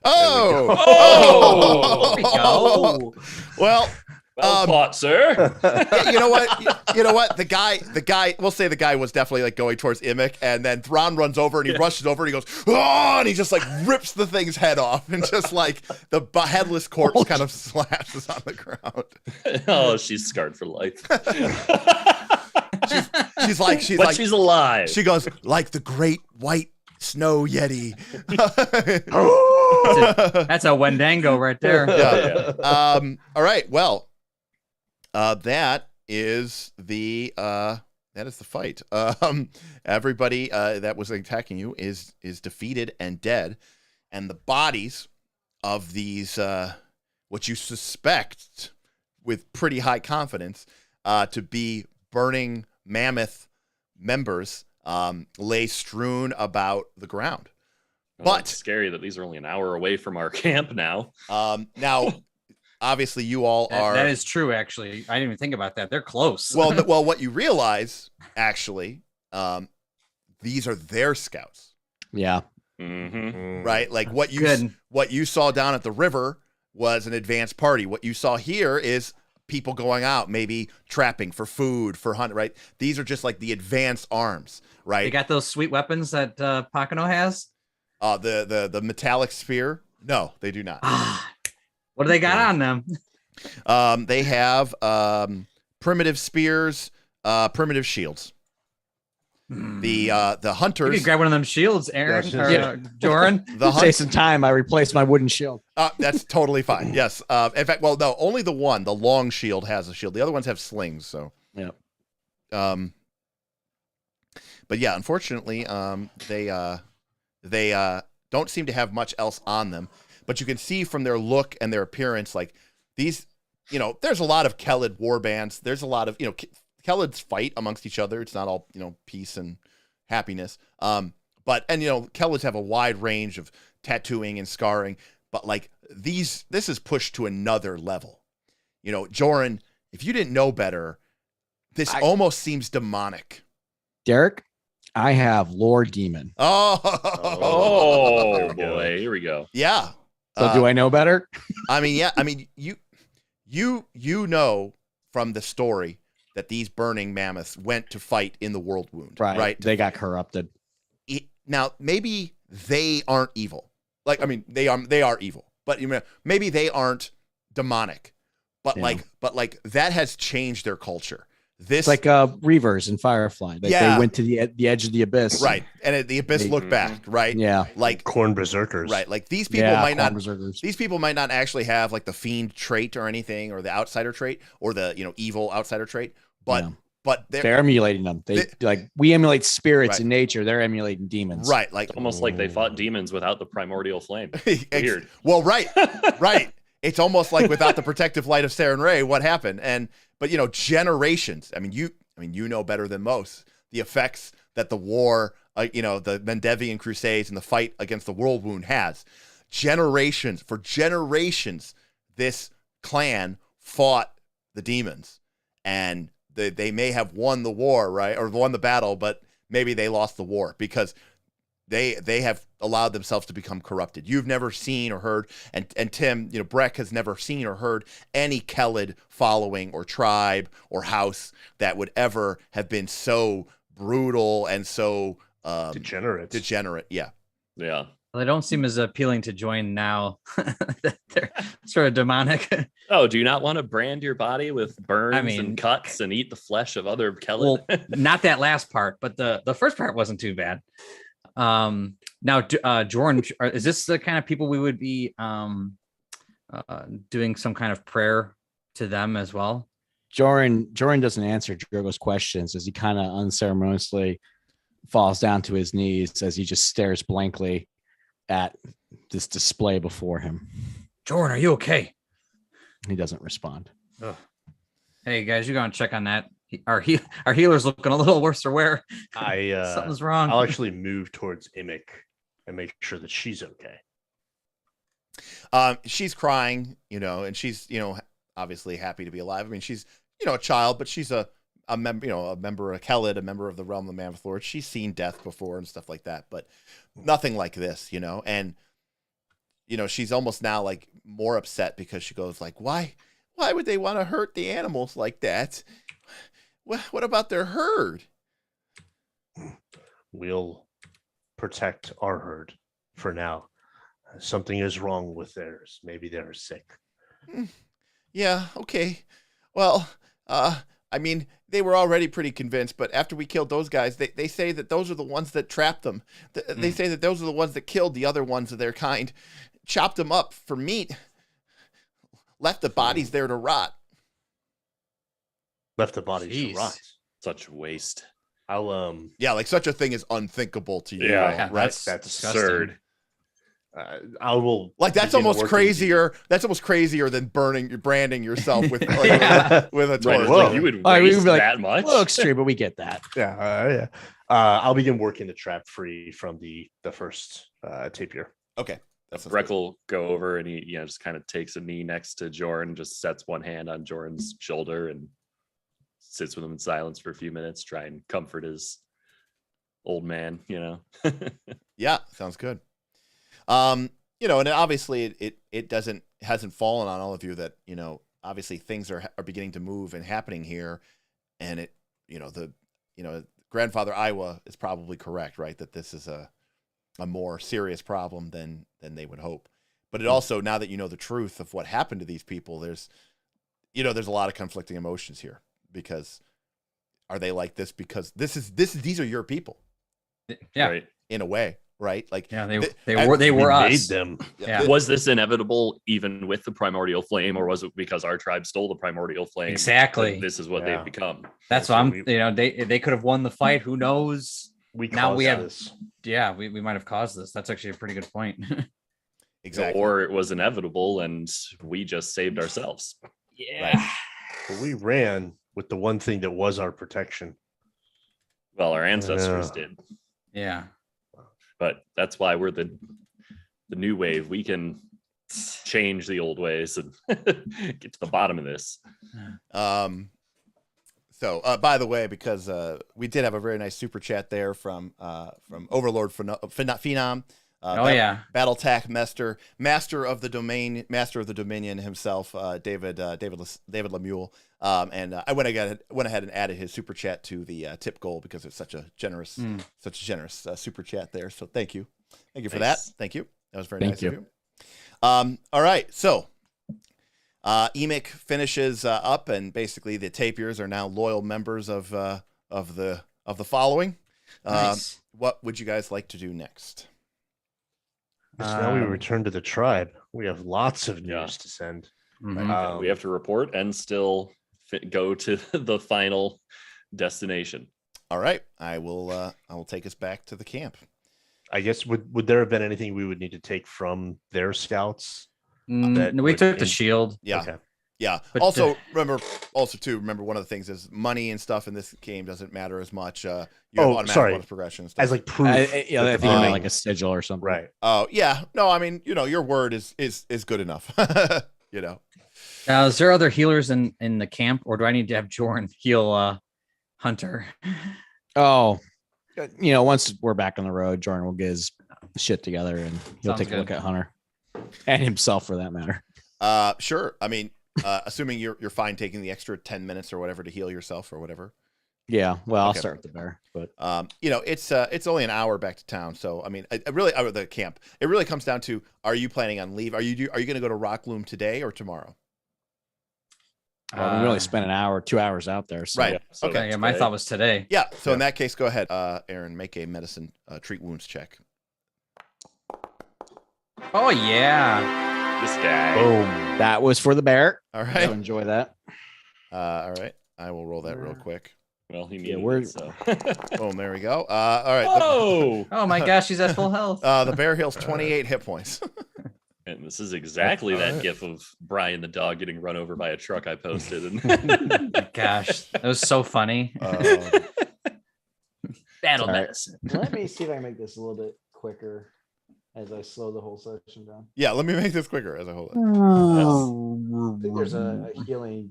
Oh! Oh, there we go. Well, Well fought, sir. yeah, you know what? You know what? The guy. We'll say the guy was definitely like going towards Imik, and then Thron runs over and he rushes over and he goes, oh, and he just like rips the thing's head off, and just like the headless corpse kind of slashes on the ground. Oh, she's scarred for life. She's like, But she's alive. she goes like the great white snow yeti. That's a Wendango right there. Yeah. All right. Well, that is the fight. Everybody that was attacking you is defeated and dead, and the bodies of these what you suspect with pretty high confidence to be burning mammoth members lay strewn about the ground. But it's scary that these are only an hour away from our camp now. Now, obviously, you all are. That is true, actually. I didn't even think about that. They're close. Well, what you realize, actually, these are their scouts, Yeah. Mm-hmm. right? Like what Good. you saw down at the river was an advanced party. What you saw here is people going out, maybe trapping for food, for hunt, right? These are just like the advanced arms, They right? got those sweet weapons that Pakano has. The metallic spear. No, they do not. What do they got on them? They have primitive spears, primitive shields. The You hunters. could grab one of them shields, Aaron. Yeah, Or, yeah. Joren. The Save some time. I replaced my wooden shield. That's totally fine. Yes. In fact, well, no, only the long shield has a shield. The other ones have slings. So. Yeah. But yeah, unfortunately, they don't seem to have much else on them. But you can see from their look and their appearance, like these, there's a lot of Kellid war bands. There's a lot of, Kellids fight amongst each other. It's not all, peace and happiness. Kellids have a wide range of tattooing and scarring. But like this is pushed to another level. Joren, if you didn't know better, this almost seems demonic. Derek, I have Lord Demon. Oh boy, here we go. Yeah. So do I know better? I mean, yeah. I mean, you know from the story that these burning mammoths went to fight in the world wound. Right. They got corrupted. Now, maybe they aren't evil. Like, I mean, they are evil. But maybe they aren't demonic. But like that has changed their culture. It's like Reavers and Firefly. They went to the edge of the abyss. Right. And the abyss looked back, right? Yeah. Like Corn berserkers. Right. Like these people might not actually have like the fiend trait or anything, or the outsider trait, or the evil outsider trait. But they're emulating them. We emulate spirits in nature. They're emulating demons. Right. Like almost like they fought demons without the primordial flame. Weird. Well, right. Right. It's almost like without the protective light of Saren Ray, what happened? But generations. I mean, you know better than most the effects that the war, the Mendevian Crusades and the fight against the World Wound has. For generations, this clan fought the demons, and they may have won the war, right, or won the battle, but maybe they lost the war because they have allowed themselves to become corrupted. You've never seen or heard, and Tim, Brek has never seen or heard any Kellid following or tribe or house that would ever have been so brutal and so degenerate. Yeah. Yeah. Well, they don't seem as appealing to join now. They're sort of demonic. Oh, do you not want to brand your body with burns and cuts and eat the flesh of other Kellid? Well, not that last part, but the first part wasn't too bad. Now, Joren, is this the kind of people we would be doing some kind of prayer to them as well? Joren doesn't answer Drogo's questions as he kind of unceremoniously falls down to his knees as he just stares blankly at this display before him. Joren, are you okay? He doesn't respond. Ugh. Hey guys, you gonna check on that? Our healer's looking a little worse for wear. Something's wrong. I'll actually move towards Imic and make sure that she's okay. She's crying, and she's, obviously happy to be alive. I mean, she's, a child, but she's a member, a member of Kellid, a member of the realm of the Mammoth Lord. She's seen death before and stuff like that, but nothing like this, and she's almost now like more upset because she goes like, why would they want to hurt the animals like that? What about their herd? We'll protect our herd for now. Something is wrong with theirs. Maybe they're sick. Yeah, okay. Well, I mean, they were already pretty convinced, but after we killed those guys, they say that those are the ones that trapped them. They say that those are the ones that killed the other ones of their kind, chopped them up for meat, left the bodies there to rot. Left the bodies to rot. Such waste. I'll Yeah, like such a thing is unthinkable to you. Yeah, right. That's absurd. I will. Like that's almost crazier. That's almost crazier than branding yourself with with a torch. Right, like you would waste that much. Well, extreme, but we get that. Yeah. I'll begin working the trap free from the first tapir. Okay. Brek will go over and he just kind of takes a knee next to Joren, just sets one hand on Joren's shoulder and sits with him in silence for a few minutes, try and comfort his old man, Yeah, sounds good. And obviously it hasn't fallen on all of you that, obviously things are beginning to move and happening here. And Grandfather Iowa is probably correct, right? That this is a more serious problem than they would hope. But it also, now that you know the truth of what happened to these people, there's a lot of conflicting emotions here because are they like this because these are your people Yeah. Right. in a way, right? Like Yeah, they I- were We made us. them. Yeah. Was this inevitable even with the primordial flame, or was it because our tribe stole the primordial flame? Exactly. that this is what Yeah. they've become. That's So what I'm. we- They could have won the fight. Who knows? We Now we caused have- this. Yeah, we might have caused this. That's actually a pretty good point. exactly. Or it was inevitable and we just saved ourselves. Yeah. But we ran with the one thing that was our protection. Well, our ancestors Yeah. did, Yeah. but that's why we're the new wave. We can change the old ways and get to the bottom of this. So, by the way, because we did have a very nice super chat there from Overlord Phenom. Battle Tack Master of the Dominion himself, David Lemuel. And I went ahead and added his super chat to the tip goal because it's such a generous super chat there. So thank you for that. Thank you. That was very nice of you. All right, so Emic finishes up, and basically the tapirs are now loyal members of the following. Nice. What would you guys like to do next? So now we return to the tribe. We have lots of news Yeah. to send. Mhm. We have to report and still go to the final destination. All right, I will take us back to the camp. I guess would there have been anything we would need to take from their scouts? No, we would took the in- shield. Yeah. Okay. Yeah. But, Also, remember one of the things is money and stuff in this game doesn't matter as much. You have automatic bonus progression and stuff. As like proof. I that think the you meant thing- like a sigil or something. right. Oh yeah. No, I mean, your word is good enough. Now, is there other healers in the camp, or do I need to have Joren heal Hunter? Oh, once we're back on the road, Joren will get his shit together and he'll Sounds take a look good. at Hunter and himself for that matter. Sure. I mean, assuming you're fine taking the extra 10 minutes or whatever to heal yourself or whatever. Yeah. Well, I'll Okay. start with the bear, but It's only an hour back to town, so I mean, the camp. It really comes down to: are you planning on leave? Are you going to go to Rock Loom today or tomorrow? we only spent 2 hours out there. So. Right. So Okay. Okay, yeah, my thought was today. Yeah. So in that case, go ahead, Aaron. Make a medicine treat wounds check. Oh yeah. This guy. Boom. That was for the bear. All So right. enjoy that. All right. I will roll that real quick. Well, he Yeah, needed we're- it, so. Boom. There we go. All right. Whoa! Oh my gosh, she's at full health. The bear heals 28 hit points. And this is exactly All that right. gif of Brian the dog getting run over by a truck I posted. And Gosh, that was so funny. Battle All right. medicine. Let me see if I can make this a little bit quicker as I slow the whole session down. Yeah. Let me make this quicker as I hold it. I think there's a healing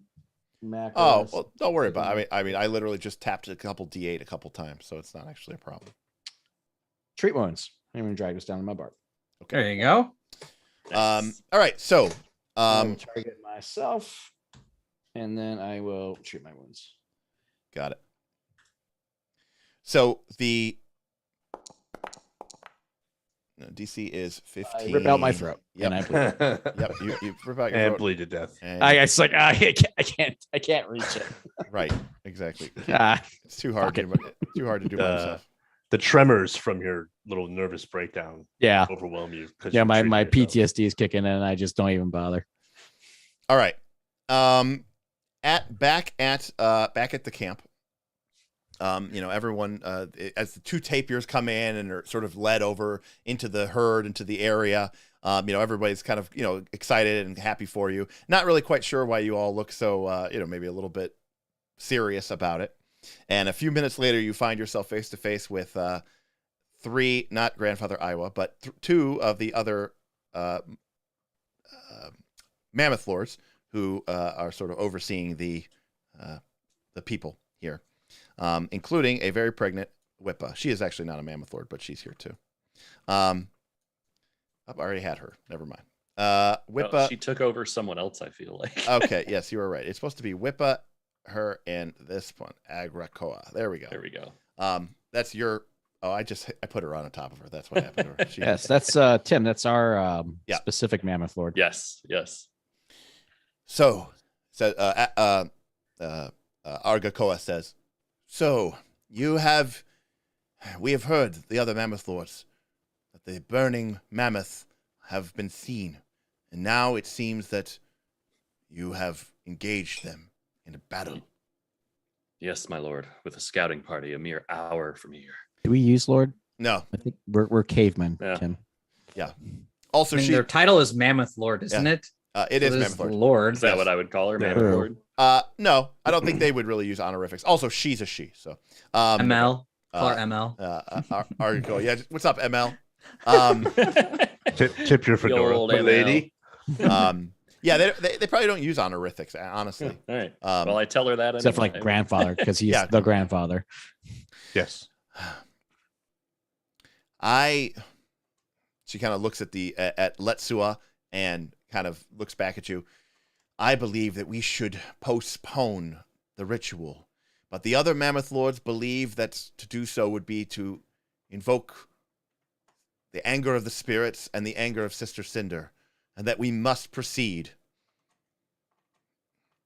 macro. Oh, well, don't worry about it. I mean, I literally just tapped a couple D8 a couple times, so it's not actually a problem. Treat wounds. I'm going to drag this down to my bar. There you go. All right. So, I will target myself, and then I will treat my wounds. got it. So the DC is 15. I rip out my throat. Yep. And I bleed. Yep. You rip out your And throat. bleed to death. And- It's like I can't reach it. right. Exactly. Ah, It's too hard. Fuck Too hard to do by myself. The tremors from your little nervous breakdown yeah, overwhelm you. 'cause yeah. you're My treating yourself. PTSD is kicking in, and I just don't even bother. All right. Back at the camp. Everyone as the two tapirs come in and are sort of led over into the herd, into the area. Everybody's kind of excited and happy for you. Not really quite sure why you all look so maybe a little bit serious about it. And a few minutes later, you find yourself face to face with three, not Grandfather Iowa, but two of the other mammoth lords who are sort of overseeing the people here, including a very pregnant Whippa. She is actually not a mammoth lord, but she's here too. I've already had her. Never mind. Whippa. well, she took over someone else, I feel like. Okay, yes, you were right. It's supposed to be Whippa, her, and this one, Agracoa. There we go. There we go. That's your. Oh, I put her on top of her. That's what happened to her. She, Yes, that's Tim. That's our Yeah. specific mammoth lord. Yes, yes. So Argacoa says, So, we have heard the other mammoth lords that the burning mammoth have been seen, and now it seems that you have engaged them in a battle. Yes, my lord, with a scouting party a mere hour from here. Do we use Lord? No. I think we're cavemen, Yeah. Tim. Also, I mean, their title is Mammoth Lord, isn't it? it So is this mammoth lord. Lord. Is that Yes. what I would call her, Yeah. Mammoth Lord? No, I don't think they would really use honorifics. Also, she's a she, so ML. Call her ML. Argo, yeah. What's up, ML? Tip your fedora, old my ML. lady. Yeah, they probably don't use honorifics, honestly. All right. Well, I tell her that. Except for like anyway. grandfather, because he's Yeah. the grandfather. Yes. She kind of looks at at Letsua and kind of looks back at you. I believe that we should postpone the ritual, but the other mammoth lords believe that to do so would be to invoke the anger of the spirits and the anger of Sister Cinder, and that we must proceed.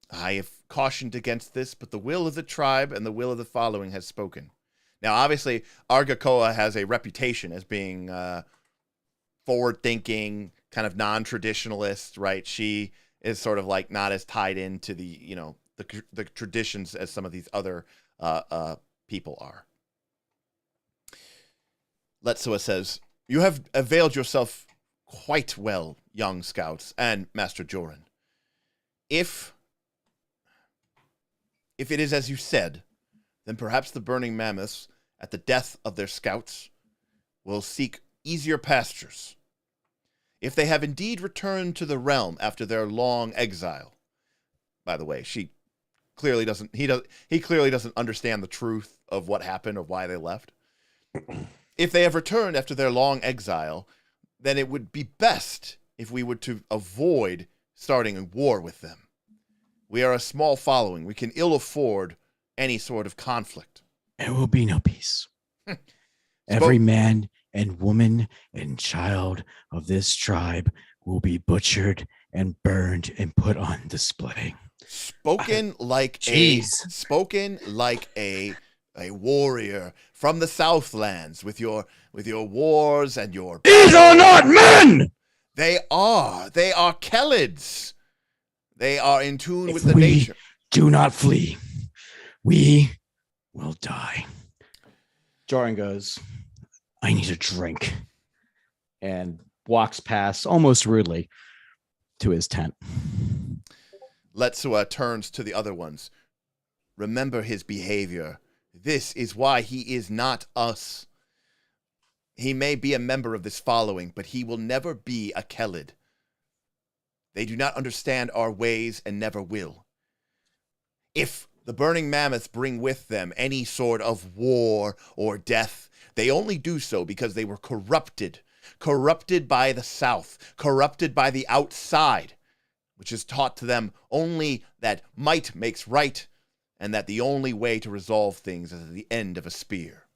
I have cautioned against this, but the will of the tribe and the will of the following has spoken. Now, obviously, Argakoa has a reputation as being forward-thinking, kind of non-traditionalist, right? She is sort of like not as tied into the traditions as some of these other people are. Letsua says, "You have availed yourself quite well, young scouts and Master Joren. If it is as you said, then perhaps the burning mammoths, at the death of their scouts, will seek easier pastures. If they have indeed returned to the realm after their long exile," by the way, he clearly doesn't understand the truth of what happened or why they left. If they have returned after their long exile, then it would be best if we were to avoid starting a war with them. We are a small following. We can ill afford any sort of conflict. There will be no peace. Every man and woman and child of this tribe will be butchered and burned and put on display. Spoken like a warrior from the Southlands with your wars and your These are not men! They are Kellids. They are in tune with If the we nature. do not flee, we will die. Joren goes, I need a drink, and walks past almost rudely to his tent. Letsua turns to the other ones. Remember his behavior. This is why he is not us. He may be a member of this following, but he will never be a Kellid. They do not understand our ways and never will. If the burning mammoths bring with them any sort of war or death, they only do so because they were corrupted by the South, corrupted by the outside, which is taught to them only that might makes right, and that the only way to resolve things is at the end of a spear.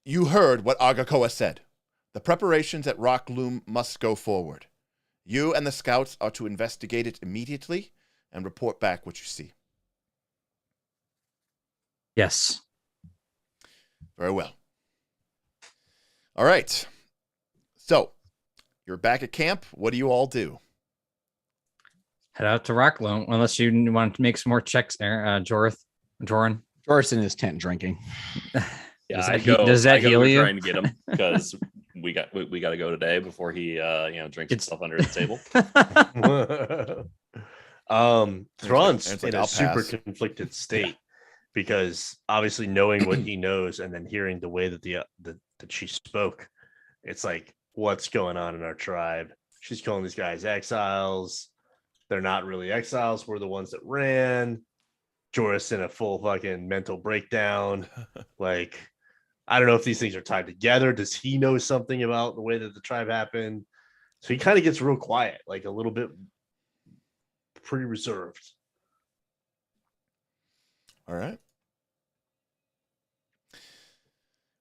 You heard what Agakoa said. The preparations at Rock Loom must go forward. You and the scouts are to investigate it immediately and report back what you see. Yes. Very well. All right. So, you're back at camp. What do you all do? Head out to Rock Loom, unless you want to make some more checks there, Joren. Joren's in his tent drinking. Yeah, Does that heal you? Trying to get him because we got to go today before he drinks himself under the table. Thron's It's in like, a I'll super pass. conflicted state because obviously knowing what he knows and then hearing the way that that she spoke, it's like, what's going on in our tribe? She's calling these guys exiles. They're not really exiles. We're the ones that ran. Joris in a full fucking mental breakdown. Like, I don't know if these things are tied together. Does he know something about the way that the tribe happened? So he kind of gets real quiet, like a little bit pretty reserved. All right.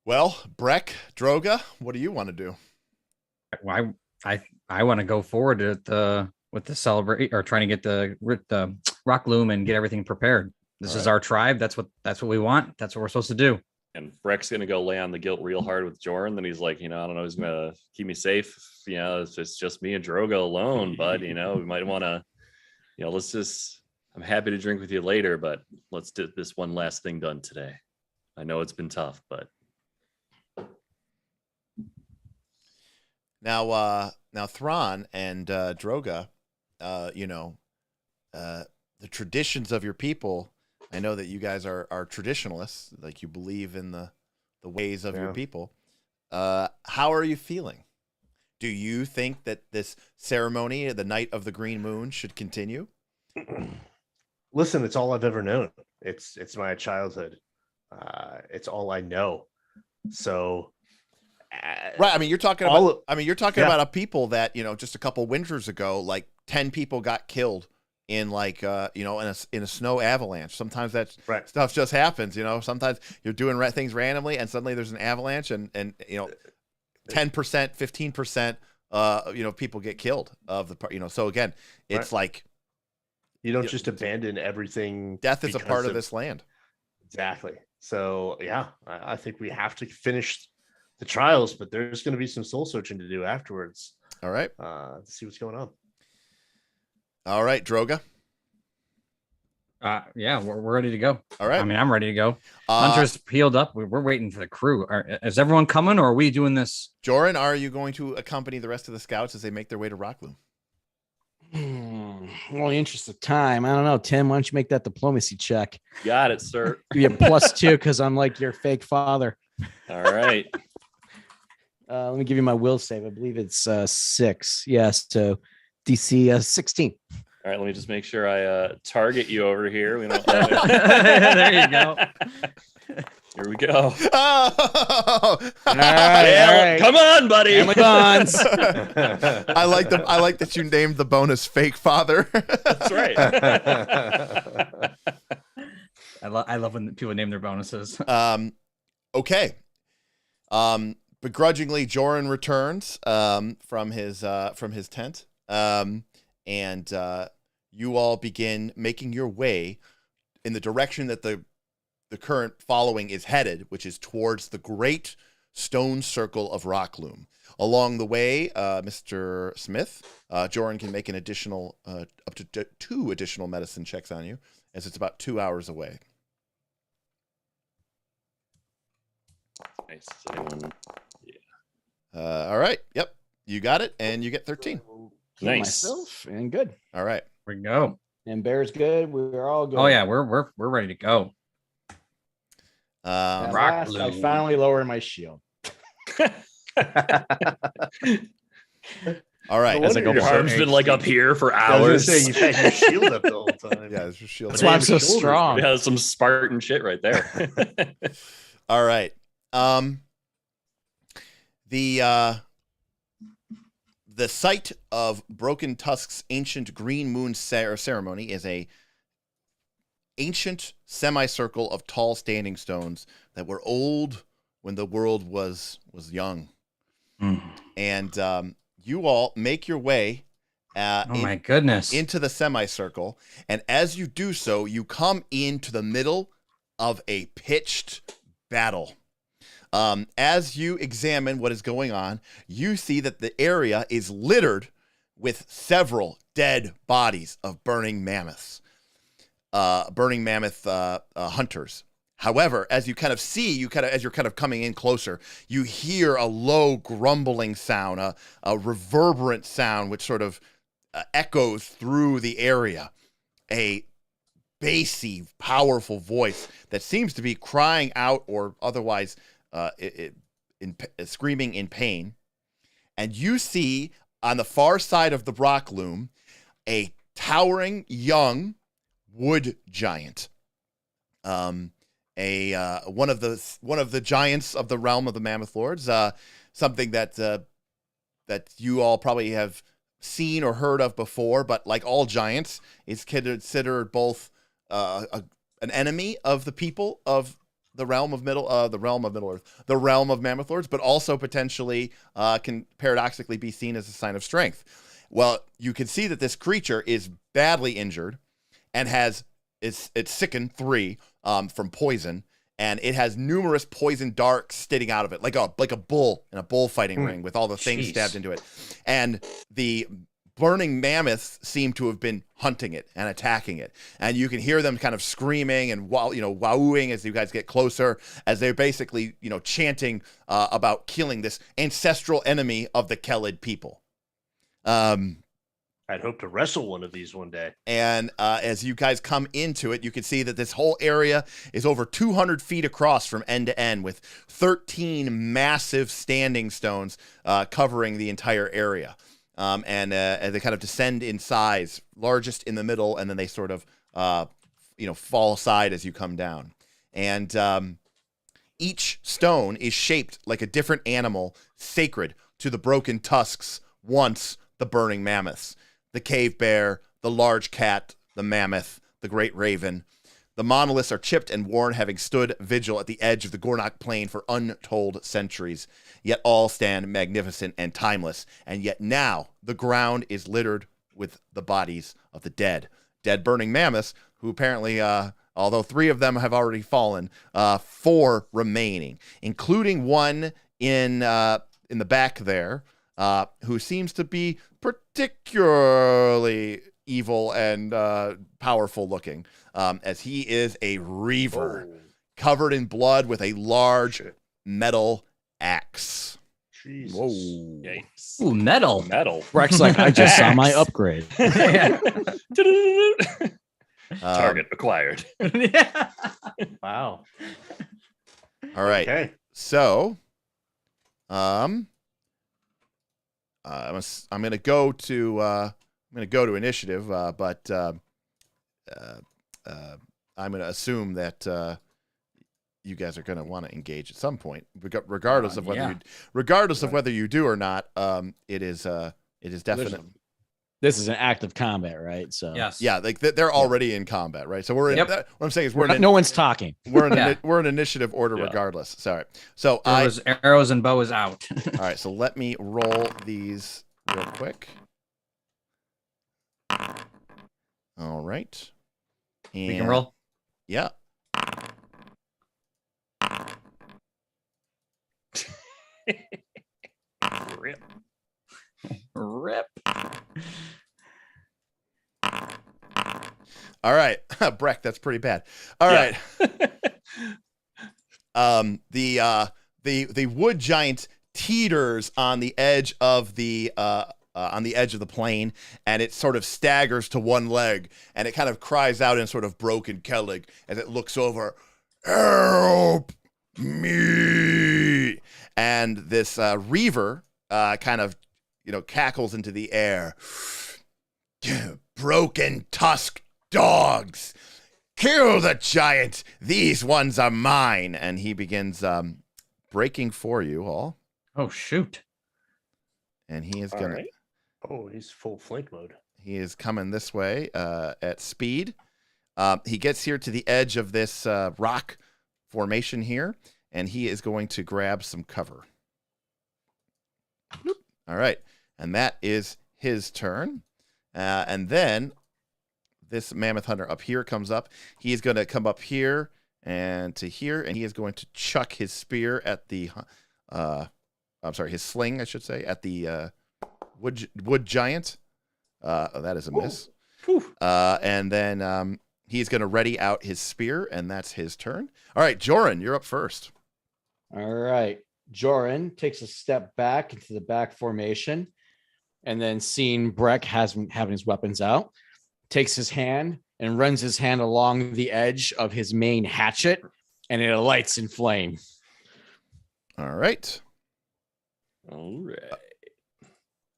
Well, Brek, Droga, what do you want to do? I want to go forward with with the celebrate or trying to get the rock loom and get everything prepared. This is our tribe. That's what we want. That's what we're supposed to do. And Brek's gonna go lay on the guilt real hard with Joren. Then he's like, I don't know, he's gonna keep me safe. It's just me and Droga alone. But we might want to, let's just. I'm happy to drink with you later, but let's get this one last thing done today. I know it's been tough, but now Thron and Droga, the traditions of your people. I know that you guys are traditionalists, like you believe in the ways of your people. How are you feeling? Do you think that this ceremony, the Night of the Green Moon, should continue? Listen, it's all I've ever known. It's my childhood. It's all I know. So, right. I mean, you're talking about. About a people that just a couple winters ago, like 10 people got killed in in a snow avalanche. Sometimes that stuff just happens. Sometimes you're doing things randomly, and suddenly there's an avalanche, and 10%, 15%, people get killed of the. So again, it's like. You don't just abandon everything. Death is a part of this land. Exactly. So, yeah, I think we have to finish the trials, but there's going to be some soul searching to do afterwards. All right. To see what's going on. All right, Droga. Yeah, we're ready to go. All right. I mean, I'm ready to go. Hunter's healed up. We're waiting for the crew. Is everyone coming, or are we doing this? Joren, are you going to accompany the rest of the scouts as they make their way to Rockloom? Well, in the interest of time, I don't know. Tim, why don't you make that diplomacy check? Got it, sir. Give you a +2 because I'm like your fake father. All right. Let me give you my will save. I believe it's 6. Yes, so DC 16. All right, let me just make sure I target you over here. We don't. There you go. Here we go. Oh! All right. Come on, buddy. Amazons. I like that you named the bonus fake father. That's right. I love when people name their bonuses. Okay. Begrudgingly, Joren returns from his tent, and you all begin making your way in the direction that the current following is headed, which is towards the great stone circle of Rockloom. Along the way, Mr. Smith, Joren can make an additional up to 2 additional medicine checks on you, as it's about 2 hours away. Nice. Anyone? Yeah. All right. Yep. You got it, and you get 13. Nice. Myself and good. All right. We go. And Bear's good. We're all good. Oh yeah, we're ready to go. At Rock last, I loom. finally lowered my shield. All right. No As wonder your arm's been like up here for I was hours. gonna say, you've had your shield up the whole time. Yeah, it's your shield. That's why I'm so strong. Yeah, some Spartan shit right there. All right. The site of Broken Tusks' ancient Green Moon ceremony is a ancient semicircle of tall standing stones that were old when the world was young. And you all make your way My goodness. into the semicircle, and as you do so, you come into the middle of a pitched battle. As you examine what is going on, you see that the area is littered with several dead bodies of burning mammoth hunters. However, as you kind of see, as you're kind of coming in closer, you hear a low grumbling sound, a reverberant sound, which sort of echoes through the area. A bassy, powerful voice that seems to be crying out or otherwise screaming in pain. And you see on the far side of the Brock loom a towering young wood giant. One of the giants of the realm of the Mammoth Lords, something that you all probably have seen or heard of before, but like all giants, is considered both an enemy of the people of the realm of Middle Earth, the realm of Mammoth Lords, but also potentially can paradoxically be seen as a sign of strength. Well, you can see that this creature is badly injured and it's sickened 3 from poison, and it has numerous poison darts sticking out of it, like a bull in a bullfighting ring with all the things stabbed into it. And the burning mammoths seem to have been hunting it and attacking it. And you can hear them kind of screaming and wowing as you guys get closer, as they're basically, chanting about killing this ancestral enemy of the Kellid people. I'd hope to wrestle one of these one day. And as you guys come into it, you can see that this whole area is over 200 feet across from end to end, with 13 massive standing stones covering the entire area. And they kind of descend in size, largest in the middle, and then they sort of, fall aside as you come down. And each stone is shaped like a different animal sacred to the Broken Tusks, once the burning mammoths. The cave bear, the large cat, the mammoth, the great raven. The monoliths are chipped and worn, having stood vigil at the edge of the Gornak plain for untold centuries. Yet all stand magnificent and timeless. And yet now the ground is littered with the bodies of the dead. Dead burning mammoths, who apparently, although 3 of them have already fallen, 4 remaining, including one in the back there, who seems to be particularly evil and powerful looking, as he is a reaver covered in blood with a large metal axe. Jesus. Whoa. Yikes. Ooh, metal. Brek's like, I just saw my upgrade. Target acquired. Yeah. Wow. All right. Okay. So, I'm gonna go to initiative, but I'm gonna assume that you guys are gonna want to engage at some point, regardless of whether you do or not. It is definite. This is an active combat, right? So Yes. Yeah, like they're already in combat, right? So we're in. Yep. What I'm saying is no one's talking. we're in Yeah. we're in initiative order regardless. Sorry. So There was arrows and bow is out. all right. So let me roll these real quick. All right. And We can roll. Yeah. Rip. Rip. All right, Brek, that's pretty bad. All right. The wood giant teeters on the edge of the plane, and it sort of staggers to one leg, and it kind of cries out in sort of broken Kellid as it looks over, "Help me!" And this reaver kind of cackles into the air. "Broken tusk dogs, kill the giant. These ones are mine." And he begins breaking for you all. Oh shoot. And he is All gonna. right. Oh, he's full flank mode. He is coming this way at speed. He gets here to the edge of this rock formation here, and he is going to grab some cover. All right, and that is his turn. And then this mammoth hunter up here comes up. He is going to come up here and to here, and he is going to chuck his spear at the, his sling, I should say, at the wood giant. That is a miss. And then he's going to ready out his spear, and that's his turn. All right, Joren, you're up first. All right. Joren takes a step back into the back formation, and then seeing Brek having his weapons out, takes his hand and runs his hand along the edge of his main hatchet, and it lights in flame. All right. All right.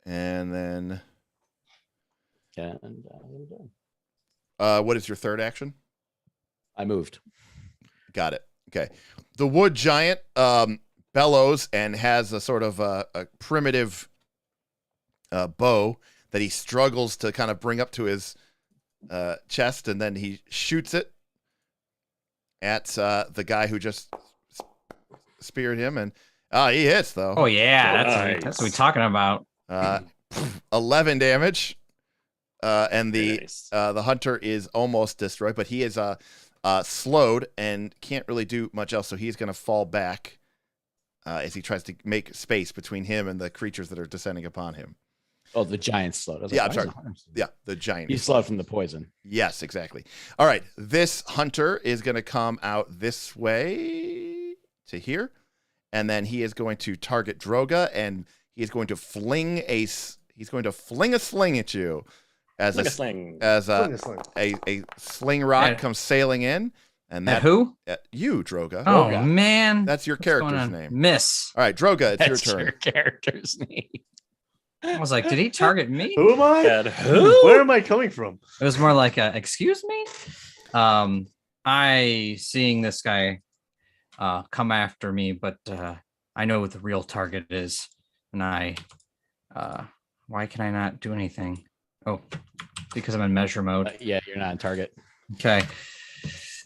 And then And what is your third action? I moved. Got it. Okay. The wood giant bellows and has a sort of a primitive bow that he struggles to kind of bring up to his chest, and then he shoots it at the guy who just speared him, and he hits though. Oh yeah, Nice. that's what we're talking about. 11 damage. And Nice. the hunter is almost destroyed, but he is slowed and can't really do much else. So he's going to fall back as he tries to make space between him and the creatures that are descending upon him. Oh, the giant's slowed. I was Yeah, like, I'm why sorry. is the hunter slowed? Yeah, the giant. He's slowed from the poison. Yes, exactly. All right, this hunter is going to come out this way to here, and then he is going to target Droga, and he is going to fling a sling at you as Like a sling. as Sling a sling. a sling rod At- comes sailing in, and At that who? you Droga. Oh Droga. man, That's your What's going character's on? name. Miss. All right, Droga, it's That's your turn. your character's name. I was like, did he target me? Who am I? And who? Where am I coming from? It was more like, excuse me. I seeing this guy come after me, but I know what the real target is, and why can I not do anything? Oh, because I'm in measure mode. Yeah, you're not on target. Okay.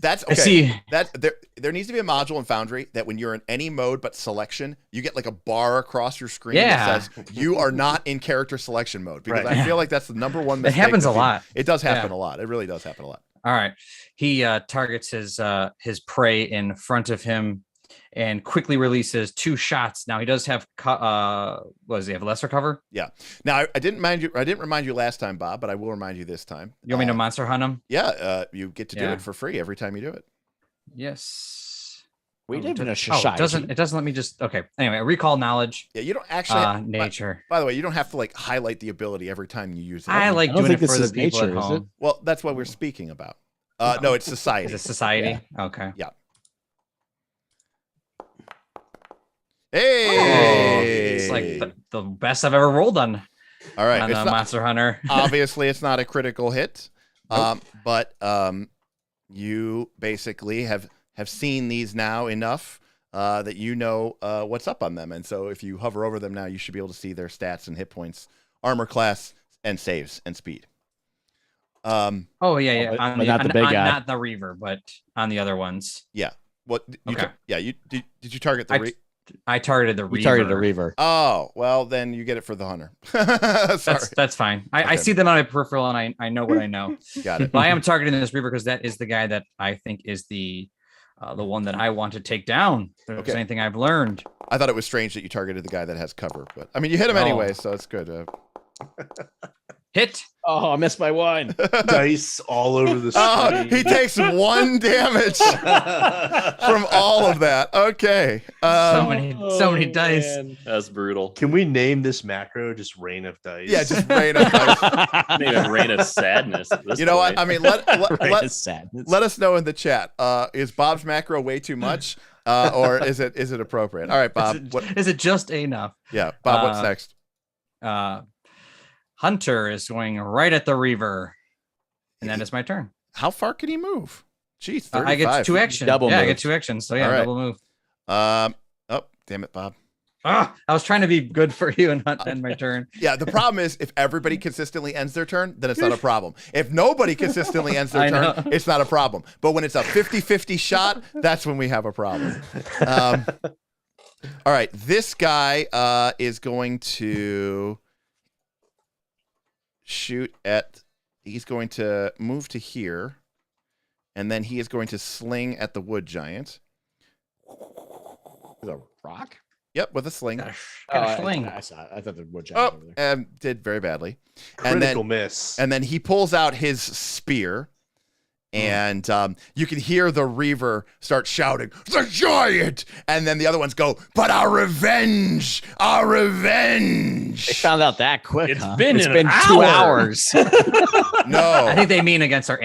That's I okay. see. That there needs to be a module in Foundry that when you're in any mode but selection, you get like a bar across your screen Yeah. that says you are not in character selection mode, because Right. I feel like that's the number one It mistake. happens that a lot. It does happen Yeah. a lot. It really does happen a lot. All right. He targets his prey in front of him and quickly releases 2 shots. Now he does have what does he have, lesser cover? Now I didn't remind you last time, Bob, but I will remind you this time. You want me to monster hunt him? Yeah, you get to do Yeah. it for free every time you do it. Yes. We Oh, live in a it society. doesn't let me just okay. Anyway, recall knowledge, Yeah, you don't actually. nature. By the way, you don't have to like highlight the ability every time you use it. I like I don't doing it think for this the is people nature, at is it? home. Well, that's what we're speaking about. No, it's society. Is it society? Okay. Hey, It's like the best I've ever rolled on all right. on It's the not, Monster Hunter. obviously, it's not a critical hit, but you basically have seen these now enough that you know what's up on them, and so if you hover over them now, you should be able to see their stats and hit points, armor class, and saves and speed. Oh yeah. but On not the big guy. not the Reaver, but on the other ones. What? Okay. Did you target the? I targeted the Reaver. We targeted a reaver. Oh, well, then you get it for the hunter. Sorry. That's fine. I Okay. see them on my peripheral, and I know what I know. Got it. But I am targeting this Reaver because that is the guy that I think is the one that I want to take down. If there's Okay. anything I've learned. I thought it was strange that you targeted the guy that has cover, but I mean, you hit him No. anyway, so it's good. Hit. Oh, I missed my one. Dice all over the Oh, screen. he takes 1 damage from all of that. Okay. So many dice. Man, that's brutal. Can we name this macro just Rain of Dice? Yeah, just rain of dice. Maybe a rain of sadness. At this You know what? point. I mean, let sadness. let us know in the chat. Is Bob's macro way too much, or is it appropriate? All right, Bob. Is it just enough? Yeah, Bob. What's next? Hunter is going right at the Reaver, and that is my turn. How far can he move? Jeez, 35. I get 2 actions. Double I move. get 2 actions. So yeah, All right. double move. Oh, damn it, Bob. I was trying to be good for you and not end my turn. Yeah, the problem is if everybody consistently ends their turn, then it's not a problem. If nobody consistently ends their I turn, know. it's not a problem. But when it's a 50-50 shot, that's when we have a problem. All right, this guy is going to shoot at, he's going to move to here, and then he is going to sling at the wood giant. The rock? Yep, with a sling. Got a fling. I saw it. I thought the wood Oh, giant over there. and did very badly. Critical miss. And then he pulls out his spear, and you can hear the Reaver start shouting, "The giant!" And then the other ones go, "But our revenge! Our They revenge!" found out that quick. It's huh? been It's an been 2 hour. hours. I No. think they mean against our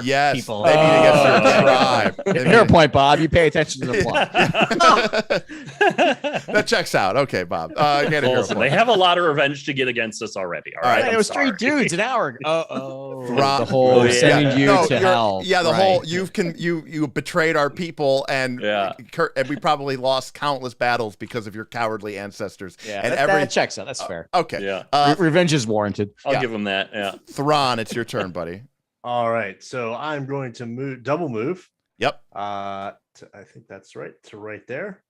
Yes, people. they mean against our Oh. tribe. They Fair mean- point, Bob. You pay attention to the plot. That checks out. Okay, Bob. Get a hero Listen, they point. have a lot of revenge to get against us already. All right, right, it I'm was sorry. 3 dudes an hour ago. Oh, Thron- the whole Oh, yeah. sending you No, to you're- hell. Yeah, the Right. whole you betrayed our people, and Yeah. and we probably lost countless battles because of your cowardly ancestors. Yeah, and that checks out. That's fair. Okay. Yeah, Revenge is warranted. I'll yeah. give him that. Yeah. Thron, it's your turn, buddy. All right, so I'm going to double move. Yep. I think that's right, to right there.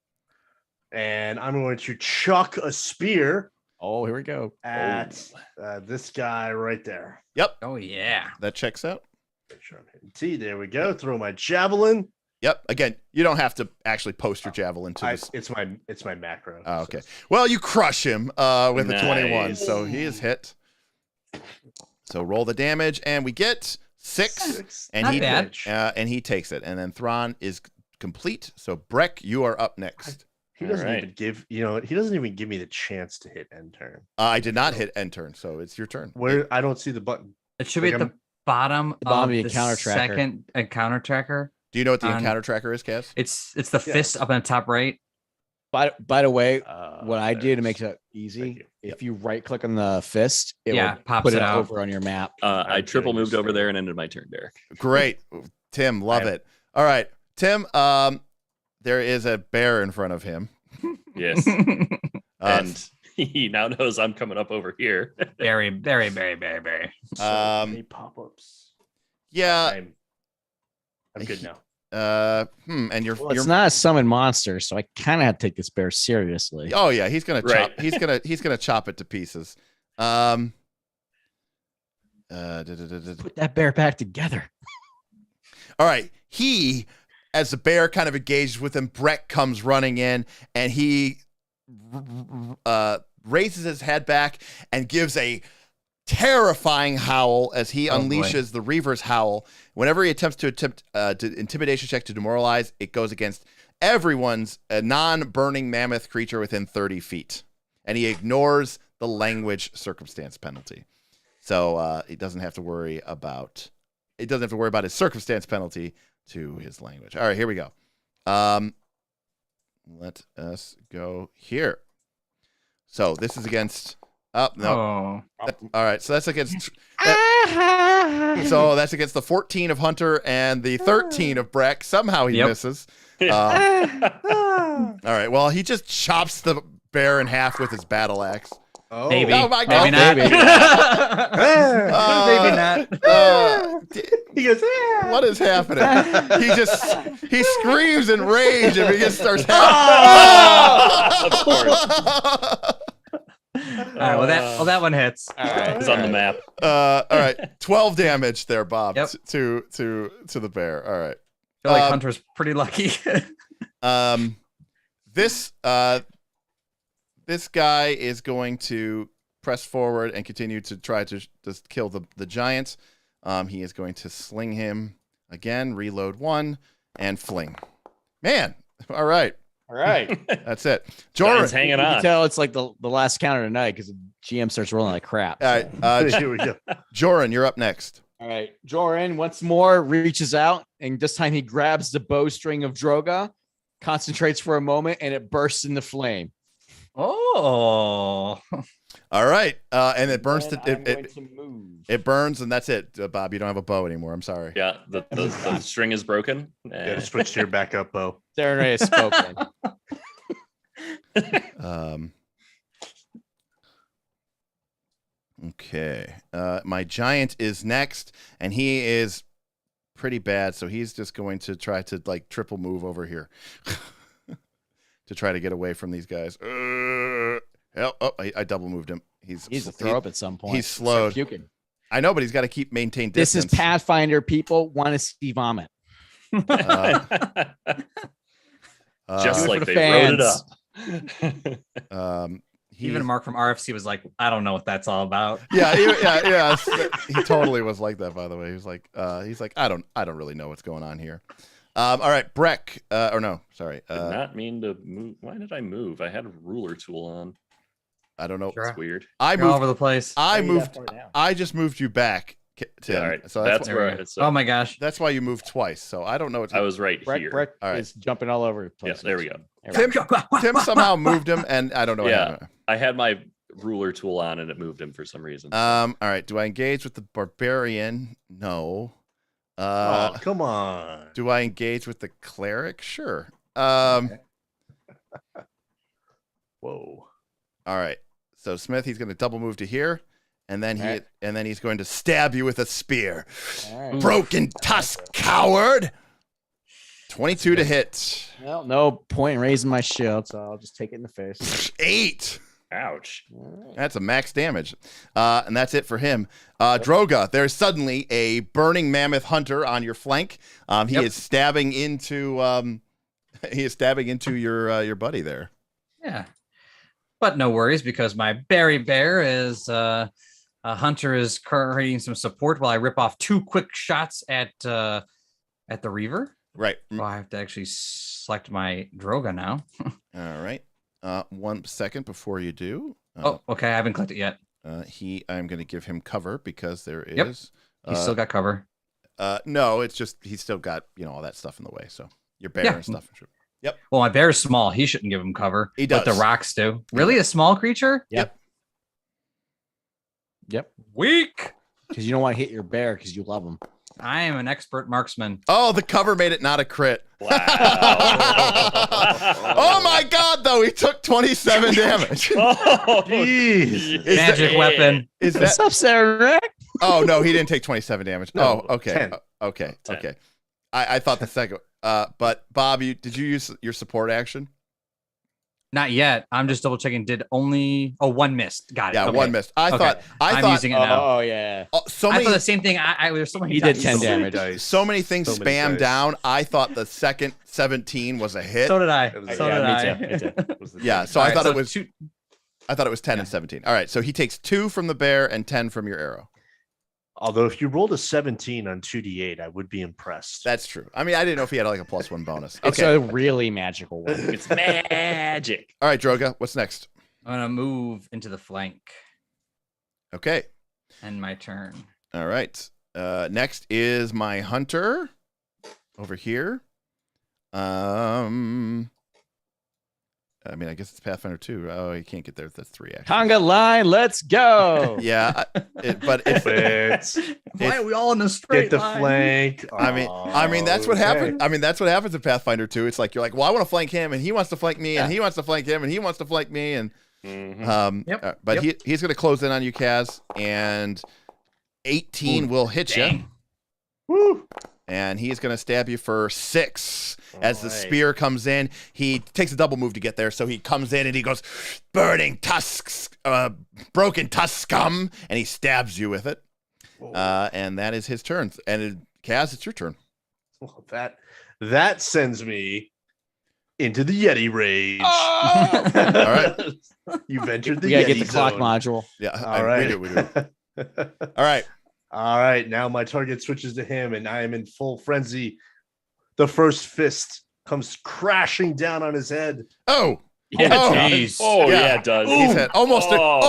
And I'm going to chuck a spear Oh, here we go. at this guy right there. Yep, Oh yeah. that checks out. Make sure I'm hitting T. There we go. Throw my javelin. Yep. Again, you don't have to actually post your javelin to this. It's my macro. Oh, okay. So. Well, you crush him with a 21, Nice. so he is hit. So roll the damage, and we get 6, and Not he bad. and he takes it, and then Thron is complete. So Brek, you are up next. He doesn't Alright. even give he doesn't even give me the chance to hit end turn. I did not hit end turn, so it's your turn. Where I don't see the button. It should be Like at the bottom bottom of of the the encounter tracker. second encounter tracker. Do you know what the On- encounter tracker is, Kaz? It's the Yeah. fist up in the top right. By the way, what I do to make there's- it easy, Thank you. if you right click on the fist, it Yeah, will pops put it it out. over on your map. I I'm triple getting moved over this there and ended my turn, Derek. Great, Tim, love I- it. All right, Tim. There is a bear in front of him. Yes. Uh, And he now knows I'm coming up over here. Very, very, very, very, very. Any pop-ups. yeah. I'm good now. And you're, Well, it's not a summon monster, so I kind of have to take this bear seriously. Oh yeah, he's gonna Right. chop. He's gonna chop it to pieces. Put that bear back together. All right. He, as the bear kind of engaged with him, Brek comes running in, and he raises his head back and gives a terrifying howl as he Oh, boy. unleashes the Reaver's howl. Whenever he attempts to intimidation check to demoralize, it goes against everyone's non-burning mammoth creature within 30 feet. And he ignores the language circumstance penalty. So he doesn't have to worry about his circumstance penalty to his language. All right, here we go. Let us go here. So this is against. Oh no! Oh. All right, so that's against. So that's against the 14 of Hunter and the 13 of Brek. Somehow he Yep. misses. All right, well he just chops the bear in half with his battle axe. Oh, Maybe. Oh my Maybe God. not. Maybe not. he goes. What is happening? He screams in rage and he just starts. Of course. All right. Well, that one hits. All right. It's on the map. All right, 12 damage there, Bob, Yep. to the bear. All right. I feel like Um, Hunter's pretty lucky. This guy is going to press forward and continue to try to just kill the giant. He is going to sling him again, reload 1, and fling. Man, all right, All right. that's it. Giant's Joren, hanging You can on. tell it's like the last counter tonight because the GM starts rolling like crap. all right, Here we go. Joren, you're up next. All right. Joren once more reaches out, and this time he grabs the bowstring of Droga, concentrates for a moment, and it bursts into flame. Oh. All right, and it burns. Then I'm going to move. It burns, and that's it. Bob, you don't have a bow anymore. I'm sorry. Yeah, the string is broken. Gotta switch to your backup bow. Serenade has spoken. Okay. My giant is next, and he is pretty bad, so he's just going to try to like triple move over here to try to get away from these guys. I double moved him. He's to throw up at some point. he's Start slowed. puking. I know, but he's got to maintain This distance. is Pathfinder. People want to see vomit. Just Do it like for the they wrote it fans. up. Even Mark from RFC was like, I don't know what that's all about. Yeah. He totally was like that. By the way, he was like, I don't really know what's going on here. All right, Brek. Or no, sorry. Did not mean to move. Why did I move? I had a ruler tool on. I don't know. Sure. That's weird. I You're all over moved. the place. I just moved you back, Tim. Yeah, all right. So that's why, where. There we It's, Oh my gosh. that's why you moved twice. So I don't know what. I was right Brek here. Brek All right. is jumping all over the Yeah, place. there we go. Tim somehow moved him, and I don't know what Yeah. happened. I had my ruler tool on and it moved him for some reason. All right. Do I engage with the barbarian? No. Oh, come on. Do I engage with the cleric? Sure. Whoa. All right. So Smith, he's going to double move to here, and then he's going to stab you with a spear. All right. Broken Tusk, coward. 22 to hit. Well, no point in raising my shield, so I'll just take it in the face. 8. Ouch. That's a max damage. And that's it for him. Droga, there's suddenly a burning mammoth hunter on your flank. He is stabbing into your buddy there. Yeah. But no worries, because my berry bear is a hunter is creating some support while I rip off 2 quick shots at the Reaver. Right. Well, I have to actually select my Droga now. All right. 1 second before you do. Okay. I haven't clicked it yet. I'm going to give him cover because there is. Yep. He's still got cover. No, it's just he's still got all that stuff in the way. So your bear and stuff. Yep. Well, my bear's small. He shouldn't give him cover. He does. But the rocks do. Really, a small creature? Yep. Weak. Because you don't want to hit your bear because you love him. I am an expert marksman. Oh, the cover made it not a crit. Wow. Oh my God! Though he took 27 damage. Oh, Jeez. Magic weapon. Is What's that? up, Sarah? Oh no, he didn't take 27 damage. No, Oh, okay. 10. Okay. 10. Okay. I thought the second. But Bob, did you use your support action? Not yet. I'm just double checking. Did only 1 missed. Got it. Yeah, Okay. 1 missed. I Okay. thought. I'm using it now. Oh, yeah. So I many. thought the same thing. There's so many. He did dice. 10 So many damage. dice. So many things So many spammed dice. down. I thought the second 17 was a hit. So did I. It was- So yeah, did me I. too. Was the Yeah, thing. so All I right, thought so it was. two. I thought it was 10 and 17. All right, so he takes 2 from the bear and 10 from your arrow. Although if you rolled a 17 on 2d8, I would be impressed. That's true. I mean, I didn't know if he had like a +1 bonus. It's Okay. a really magical one. It's magic. All right, Droga, what's next? I'm gonna move into the flank. Okay. And my turn. All right. Next is my hunter over here. I mean, I guess it's Pathfinder 2. Oh, you can't get there. That's 3 actions. Conga line, let's go. Yeah, but it's. Fits. Why are we all in a straight Get the line? flank. I mean, that's what happened. I mean, that's what happens in Pathfinder 2. It's like you're like, well, I want to flank him, and he wants to flank me, and he wants to flank him, and he wants to flank me, and Yep. but he's going to close in on you, Kaz, and 18 will hit you, Dang. Woo. and he's going to stab you for 6. As the Alright. spear comes in, he takes a double move to get there, so he comes in and he goes, burning tusks, broken tusk scum, and he stabs you with it, and that is his turn. And Kaz, it's your turn. Well, that sends me into the Yeti rage. All right. You've entered the You gotta Yeti get the clock zone. module. Yeah, All right. we do. All right. All right. Now my target switches to him, and I am in full frenzy. The first fist comes crashing down on his head. Oh, Yeah, Oh. jeez. Oh, Yeah. yeah, it does. he's hit almost Oh,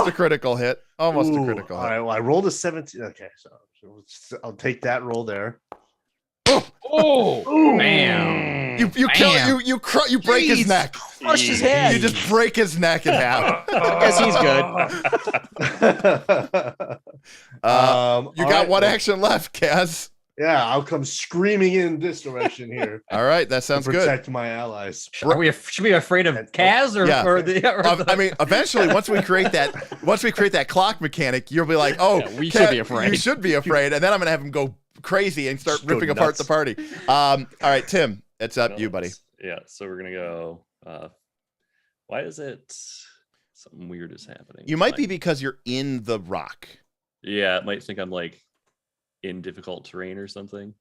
boy. a critical hit. Almost a Ooh, critical All hit. right. Well, I rolled a 17. Okay, so I'll take that roll there. Oh, bam. You kill Bam. you break his Jeez. neck. Crushed his head. You just break his neck in half. Guess he's good. You All got right, one well, action left, Kaz. Yeah, I'll come screaming in this direction here. All right, that to sounds good. protect my allies. Should we be afraid of Kaz or, Yeah. or the? Or the... I mean, eventually, once we create that clock mechanic, you'll be like, "Oh, Yeah, we should be afraid." You should be afraid." And then I'm gonna have him go crazy and start Just go ripping apart nuts. the party. All right, Tim, it's up you, buddy. Yeah, so we're gonna go. Why is it something weird is happening? You might be Like- because you're in the rock. Yeah, it might think I'm like in difficult terrain or something.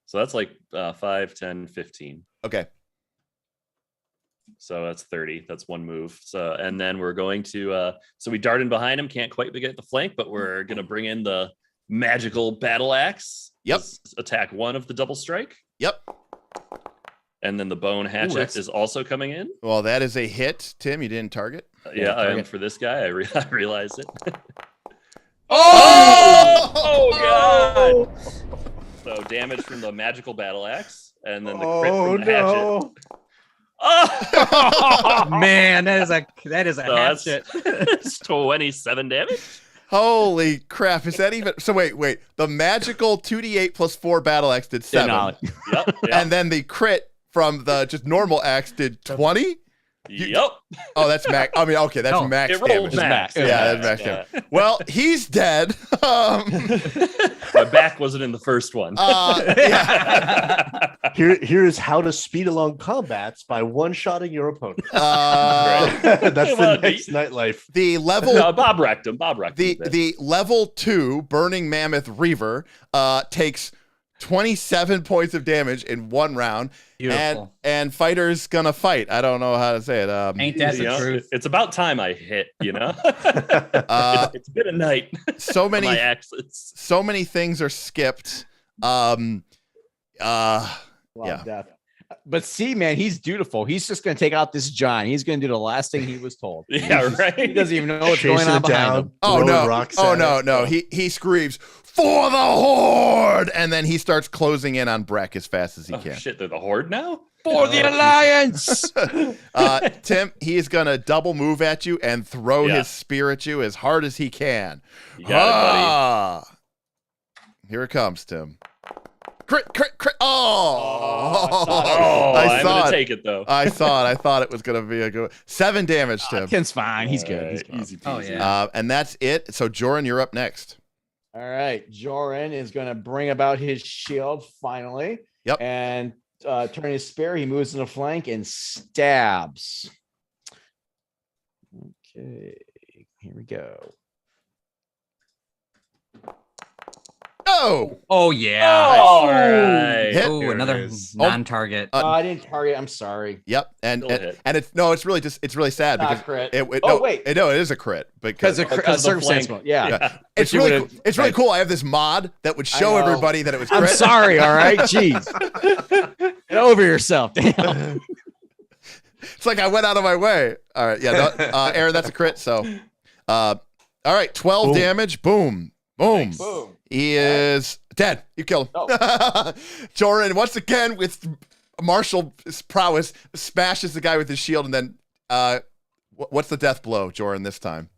So that's like 5, 10, 15. Okay. So that's 30. That's one move. So and then we're going to so we dart in behind him, can't quite get the flank, but we're gonna bring in the magical battle axe. Yep. Attack 1 of the double strike. Yep. And then the bone hatchet that's- is also coming in. Well, that is a hit, Tim. You didn't target. Yeah, I am target. for this guy. I realize it. Oh! God! So damage from the magical battle axe, and then the crit from the hatchet. no. Oh! Man, that is a So that's hatchet. it's 27 damage. Holy crap! Is that even? So wait. The magical 2d8 plus 4 battle axe did 7, Yep. and then the crit from the just normal axe did 20. Yep. Oh, that's max. I mean, okay, that's No, max It rolled damage. max. Yeah, that's max damage. Well, he's dead. My back wasn't in the first one. Yeah. Here's how to speed along combats by one-shotting your opponent. That's the next nightlife. The level Bob wrecked him. The level 2 Burning Mammoth Reaver takes 27 points of damage in 1 round. Beautiful. And fighter's gonna fight. I don't know how to say it. Ain't that the truth? It's about time I hit, it's been a night. So many my axes. So many things are skipped. Death. But see, man, he's dutiful. He's just going to take out this giant. He's going to do the last thing he was told. Right. He doesn't even know what's going on behind him. No. He screams, "For the Horde!" And then he starts closing in on Brek as fast as he can. Shit, they're the Horde now? For the Alliance! Tim, he is going to double move at you and throw his spear at you as hard as he can. You got it, buddy. Here it comes, Tim. Crit. I'm gonna take it though. I thought it was gonna be a good 7 damage, Tim. Tim's fine. He's good. He's good. Easy peasy. Oh, yeah. And that's it. So Joren, you're up next. All right. Joren is going to bring about his shield finally. Yep. And turn his spear. He moves in the flank and stabs. Okay. Here we go. Oh yeah. All right. Hit. Oh, another non-target. I didn't target. I'm sorry. Yep. And it's really sad because crit. It is a crit because circumstance. Yeah. It's really cool. I have this mod that would show everybody that it was crit. I'm sorry. All right. Jeez. Get over yourself. Damn. It's like I went out of my way. All right. Yeah. Aaron, that's a crit. So, all right. 12 damage. Boom. Boom. Boom. He is dead. You kill him. Joren, once again, with martial prowess, smashes the guy with his shield. And then what's the death blow, Joren, this time?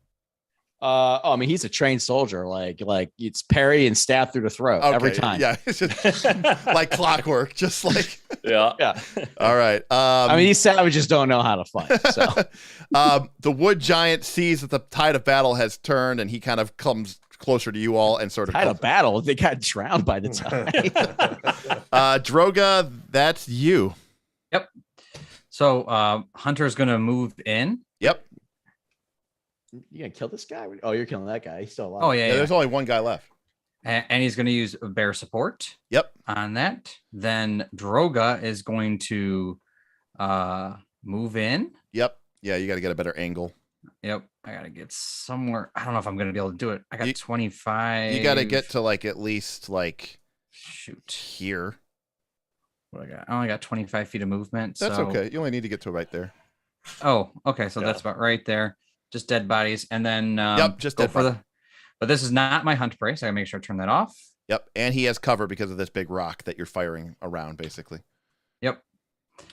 I mean, he's a trained soldier. Like it's parry and stab through the throat every time. Yeah. It's just like clockwork. Just like. Yeah. All right. I mean, these savages don't know how to fight. So the wood giant sees that the tide of battle has turned and he kind of comes closer to you all and sort of had a battle. They got drowned by the time. Droga, that's you. Yep. So Hunter's gonna move in. Yep. You gonna kill this guy? Oh, you're killing that guy. He's still alive. Oh yeah. There's only one guy left. And he's gonna use bear support. Yep. On that. Then Droga is going to move in. Yep. Yeah, you got to get a better angle. Yep. I gotta get somewhere. I don't know if I'm gonna be able to do it. I got 25. You got to get to like at least like here. What I got? I only got 25 feet of movement. That's okay. You only need to get to right there. Oh, okay. So that's about right there. Just dead bodies, and then just go dead for the. But this is not my hunt prey, so I gotta make sure I turn that off. Yep, and he has cover because of this big rock that you're firing around, basically. Yep.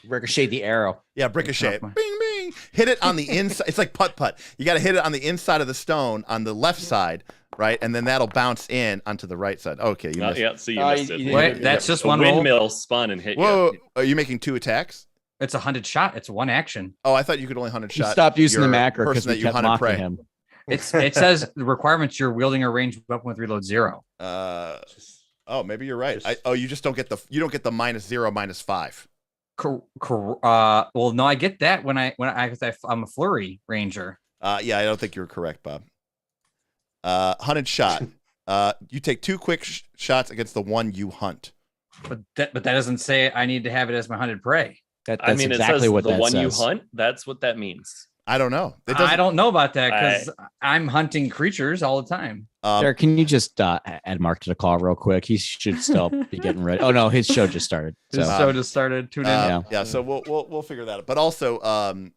Ricochet the arrow. Yeah, ricochet. Bing, bing. Hit it on the inside. It's like putt-putt. You got to hit it on the inside of the stone on the left side, right? And then that'll bounce in onto the right side. Okay, you missed. Yeah, see, you missed it. Wait, that's just one roll. Windmill spun and hit you. Whoa, are you making 2 attacks? It's a hunted shot. It's one action. Oh, I thought you could only hunted shot. Stop using the macro because that we you kept hunted mocking prey. him. It says the requirements: you're wielding a ranged weapon with reload 0. Oh, maybe you're right. You just don't get the -0, -5. Well, no, I get that when I'm a flurry ranger. Yeah, I don't think you're correct, Bob. Hunted shot. You take 2 quick shots against the one you hunt. But that doesn't say I need to have it as my hunted prey. That's I mean, exactly it says what the that one says. you hunt. That's what that means. I don't know. I don't know about that because I'm hunting creatures all the time. Derek, can you just add Mark to the call real quick? He should still be getting ready. Oh no, his show just started. His show just started. Tune in. Yeah, so we'll figure that out. But also,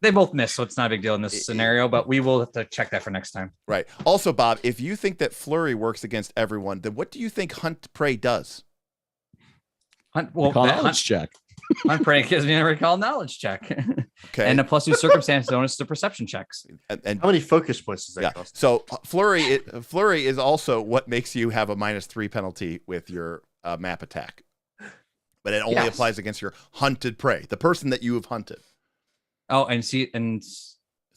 they both missed, so it's not a big deal in this scenario. But we will have to check that for next time. Right. Also, Bob, if you think that flurry works against everyone, then what do you think hunt prey does? Knowledge check. Hunt prey gives me a recall knowledge check. Okay. And a +2 circumstance bonus to perception checks. And how many focus points does that cost? So flurry is also what makes you have a -3 penalty with your map attack, but it only applies against your hunted prey, the person that you have hunted. Oh, and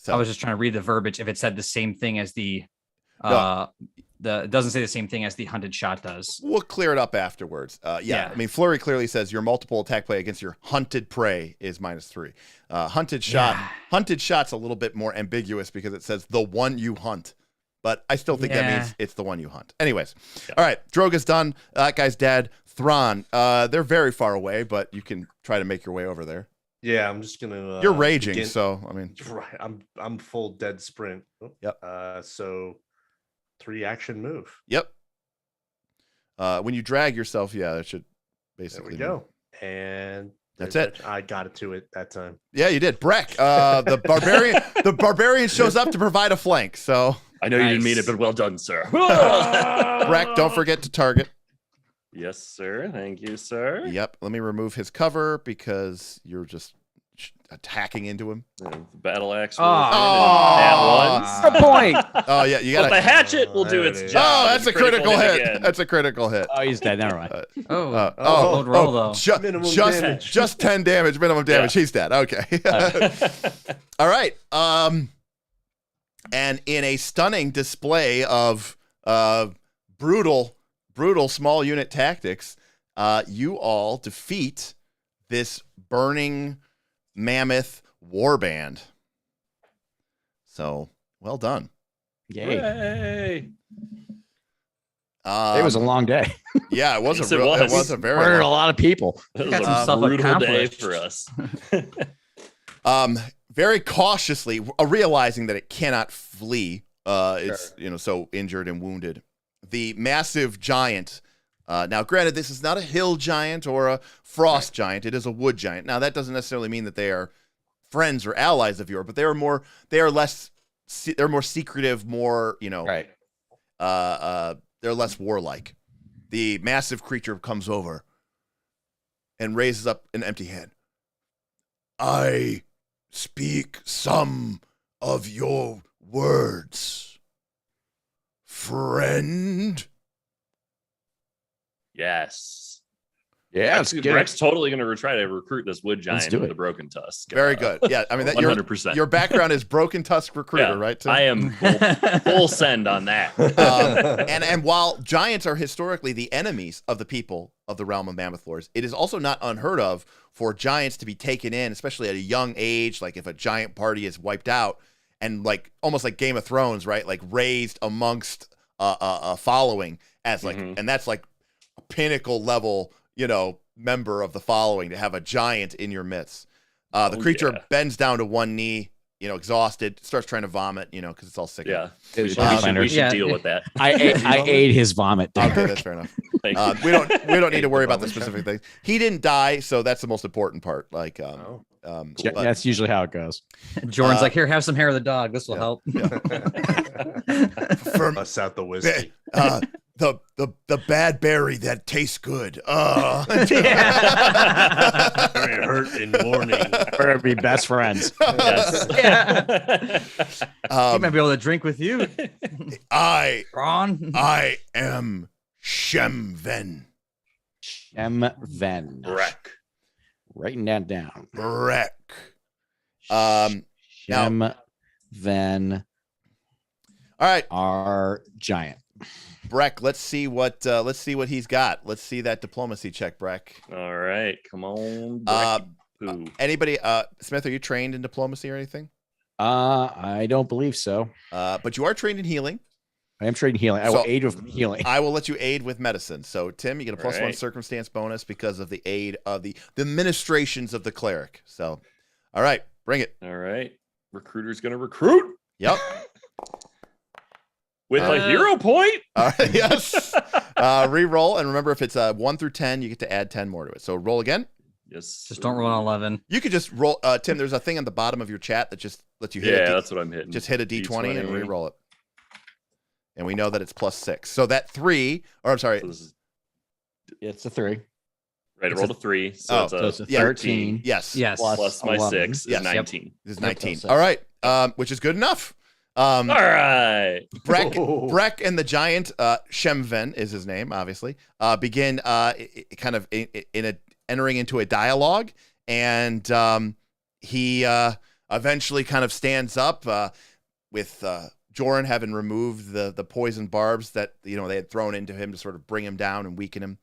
I was just trying to read the verbiage. If it said the same thing as the it doesn't say the same thing as the hunted shot does. We'll clear it up afterwards. Yeah. I mean, Flurry clearly says your multiple attack play against your hunted prey is -3. Hunted shot's a little bit more ambiguous because it says the one you hunt. But I still think that means it's the one you hunt. Anyways, all right, Droga's done. That guy's dead. Thron, they're very far away, but you can try to make your way over there. Yeah, I'm just gonna. You're raging, so I mean, right. I'm full dead sprint. Yep. So 3 action move. Yep. When you drag yourself, that should basically. There we go. And that's it. I got it to it that time. Yeah, you did. Brek, the barbarian. The barbarian shows up to provide a flank. So I know you didn't mean it, but well done, sir. Brek, don't forget to target. Yes, sir. Thank you, sir. Yep. Let me remove his cover because you're just attacking into him. Battle axe. That one. point. Oh yeah, you got the hatchet will do its job. Oh, that's a critical hit. Again. That's a critical hit. Oh, he's dead. Never mind. Load roll though. Just 10 damage, minimum damage. He's dead. Okay. All right. And in a stunning display of brutal small unit tactics, you all defeat this burning mammoth warband. So well done. Yay. It was a long day. Yeah, it was Yes, it was a very Murdered a lot of people. It Got was some a stuff brutal day accomplished. for us. Very cautiously realizing that it cannot flee. It's so injured and wounded. The massive giant. Now, granted, this is not a hill giant or a frost giant. It is a wood giant. Now, that doesn't necessarily mean that they are friends or allies of yours, but they're more secretive, more they're less warlike. The massive creature comes over and raises up an empty hand. I speak some of your words, friend. Yes. Yeah, Brek's totally going to try to recruit this wood giant do with it. the Broken Tusk. Very good. Yeah, I mean, 100%. Your background is Broken Tusk recruiter, right? Tim? I am full send on that. And while giants are historically the enemies of the people of the realm of Mammoth Lords, it is also not unheard of for giants to be taken in, especially at a young age. Like if a giant party is wiped out, and like almost like Game of Thrones, right? Like raised amongst a following as like, and that's like a pinnacle level, member of the following to have a giant in your midst. The creature bends down to one knee, exhausted, starts trying to vomit, because it's all sick. Yeah, we should deal with that. I ate his vomit. Okay, that's fair enough. We don't need to worry about the specific things. He didn't die, so that's the most important part. Like, that's usually how it goes. Joren's like, here, have some hair of the dog. This will help. For us out the whiskey. The bad berry that tastes good. Very hurt in morning. We're gonna be best friends. Yes. He might be able to drink with you. Thron. I am Shemven. Shemven. Brek. Writing that down. Brek. Shemven. All right. Our giant. Brek, let's see what he's got. Let's see that diplomacy check, Brek. All right, come on. Anybody, Smith? Are you trained in diplomacy or anything? I don't believe so. But you are trained in healing. I am trained in healing. I will aid with healing. I will let you aid with medicine. So, Tim, you get a +1 circumstance bonus because of the aid of the ministrations of the cleric. So, all right, bring it. All right, recruiter's gonna recruit. Yep. With a hero point? Yes. Re-roll, and remember, if it's 1 through 10, you get to add 10 more to it. So roll again. Yes. Just don't roll an 11. You could just roll. Tim, there's a thing on the bottom of your chat that just lets you hit it. Yeah, that's what I'm hitting. Just hit a D20 and re-roll it. And we know that it's +6. So that 3, or I'm sorry. So It's a 3. Right, I rolled a 3. So it's a 13. Yes. Plus my 11. 6 is Yes. 19. This is 19. Yep. All right. Which is good enough. All right. Brek and the giant, Shemven is his name, obviously, begin kind of entering into a dialogue, and he eventually kind of stands up with Joren having removed the poison barbs that they had thrown into him to sort of bring him down and weaken him.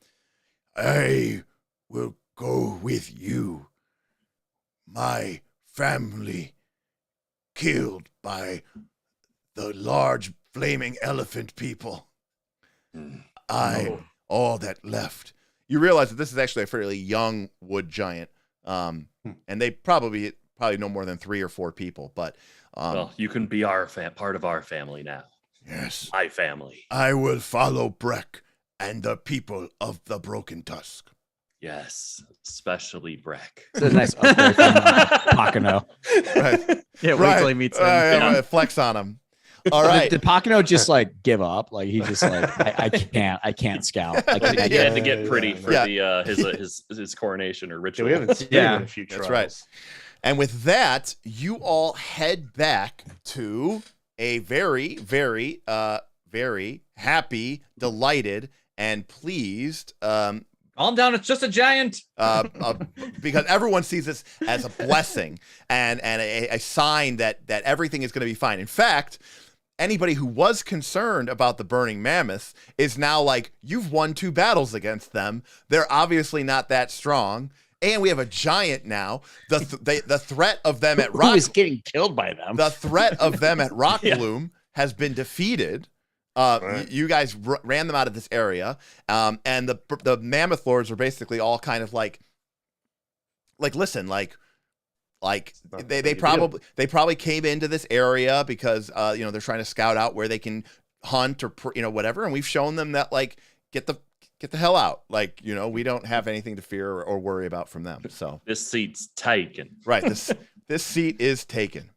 I will go with you. My family killed by the large flaming elephant people. All that left. You realize that this is actually a fairly young wood giant, and they probably no more than 3 or 4 people. But well, you can be part of our family now. Yes, my family. I will follow Brek and the people of the Broken Tusk. Yes, especially Brek. It's a nice upgrade from Pakano. Right. Yeah, wait till he meets him. Right, flex on him. All right. Did Pakano just like give up? Like he just like I can't scout. He had to get pretty for his coronation or ritual. We haven't seen him in a few trials. That's right. And with that, you all head back to a very, very, very happy, delighted, and pleased. Calm down. It's just a giant. Because everyone sees this as a blessing and a sign that everything is going to be fine. In fact, anybody who was concerned about the burning mammoths is now like, you've won 2 battles against them. They're obviously not that strong. And we have a giant now. The threat of them at Rock... Who is getting killed by them? The threat of them at Rock Loom has been defeated. Right. You guys ran them out of this area. And the mammoth lords are basically all kind of like listen, they probably came into this area because they're trying to scout out where they can hunt or whatever, and we've shown them that get the hell out, we don't have anything to fear or worry about from them. So this seat's taken. Right, this seat is taken.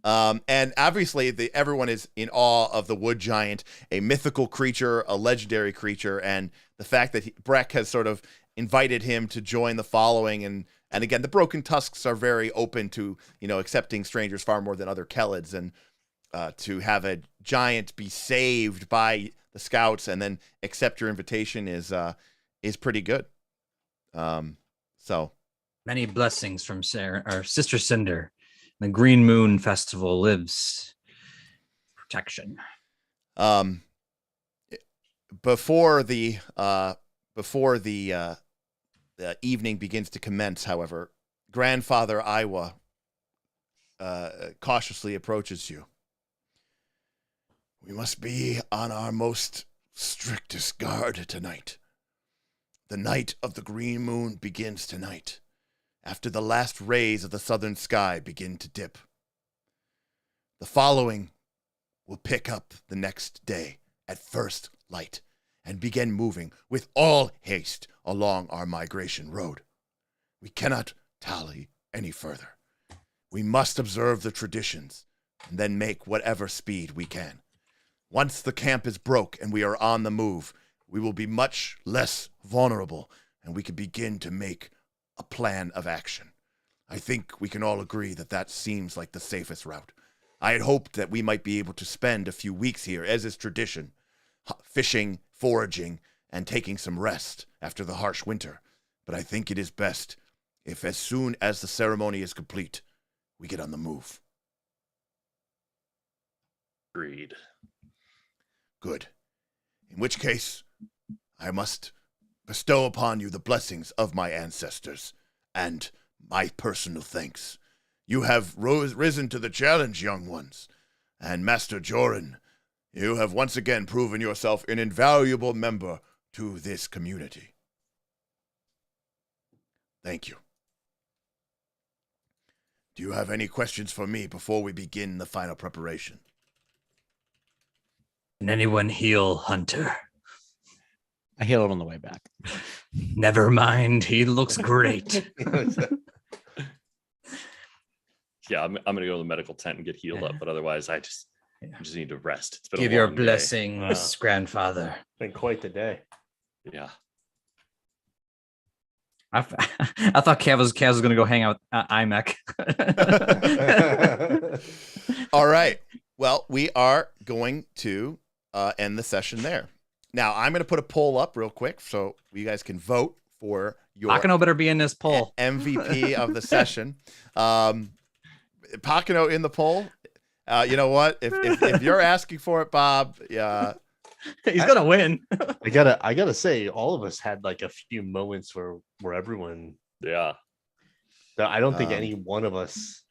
And obviously everyone is in awe of the wood giant, a mythical creature, a legendary creature, and the fact that Brek has sort of invited him to join the following. And again, the Broken Tusks are very open to, accepting strangers far more than other Kellids, and to have a giant be saved by the scouts and then accept your invitation is pretty good. So many blessings from our sister Cinder. The Green Moon Festival lives protection. Before the evening begins to commence, however, Grandfather Iwa cautiously approaches you. We must be on our most strictest guard tonight. The night of the Green Moon begins tonight, after the last rays of the southern sky begin to dip. The following will pick up the next day at first light and begin moving with all haste along our migration road. We cannot tally any further. We must observe the traditions and then make whatever speed we can. Once the camp is broke and we are on the move, we will be much less vulnerable, and we can begin to make a plan of action. I think we can all agree that seems like the safest route. I had hoped that we might be able to spend a few weeks here, as is tradition, fishing, foraging, and taking some rest after the harsh winter. But I think it is best if, as soon as the ceremony is complete, we get on the move. Agreed. Good. In which case, I must bestow upon you the blessings of my ancestors and my personal thanks. You have risen to the challenge, young ones. And Master Joren, you have once again proven yourself an invaluable member to this community. Thank you. Do you have any questions for me before we begin the final preparation? Can anyone heal Hunter? I healed on the way back. Never mind. He looks great. Yeah, I'm gonna go to the medical tent and get healed up, but otherwise I just need to rest. It's been Give a your long day. blessings, grandfather. Been quite the day. Yeah. I thought Cav was going to go hang out with IMEC. All right. Well, we are going to end the session there. Now, I'm going to put a poll up real quick so you guys can vote for your Pakano better be in this poll. MVP of the session. Pakano in the poll. You know what? If you're asking for it, Bob, yeah, He's gonna win. I gotta say, all of us had like a few moments where everyone. Yeah. I don't think any one of us.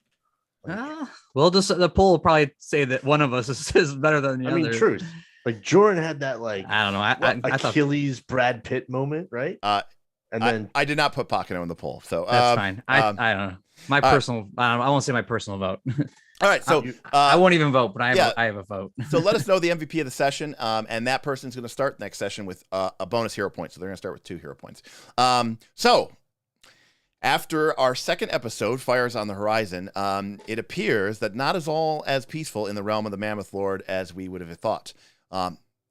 Well, just the poll will probably say that one of us is better than the other. I mean, truth. Like Joren had that like I don't know. I thought Achilles Brad Pitt moment, right? And then I did not put Pakano in the poll, so that's fine. I don't know. My personal. I won't say my personal vote. All right, so I won't even vote, but I have a vote. So let us know the MVP of the session, and that person's going to start next session with a bonus hero point. So they're going to start with 2 hero points. So after our second episode, Fires on the Horizon, it appears that not as all as peaceful in the realm of the Mammoth Lord as we would have thought.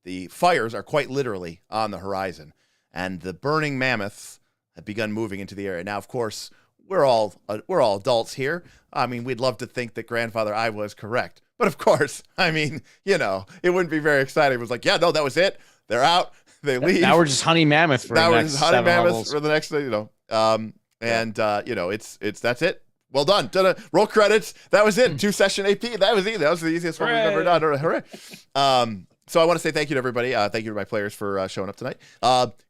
The fires are quite literally on the horizon, and the burning mammoths have begun moving into the area. Now, of course, we're all adults here. I mean, we'd love to think that Grandfather I was correct. But of course, I mean, it wouldn't be very exciting. It was like, yeah, no, that was it. They're out. They leave. Now we're just honey mammoth for now the we're next just honey 7 mammoth levels. for the next, it's that's it. Well done. Ta-da. Roll credits. That was it. 2 session AP. That was easy. That was the easiest one we've ever done. Hooray. So I want to say thank you to everybody. Thank you to my players for showing up tonight.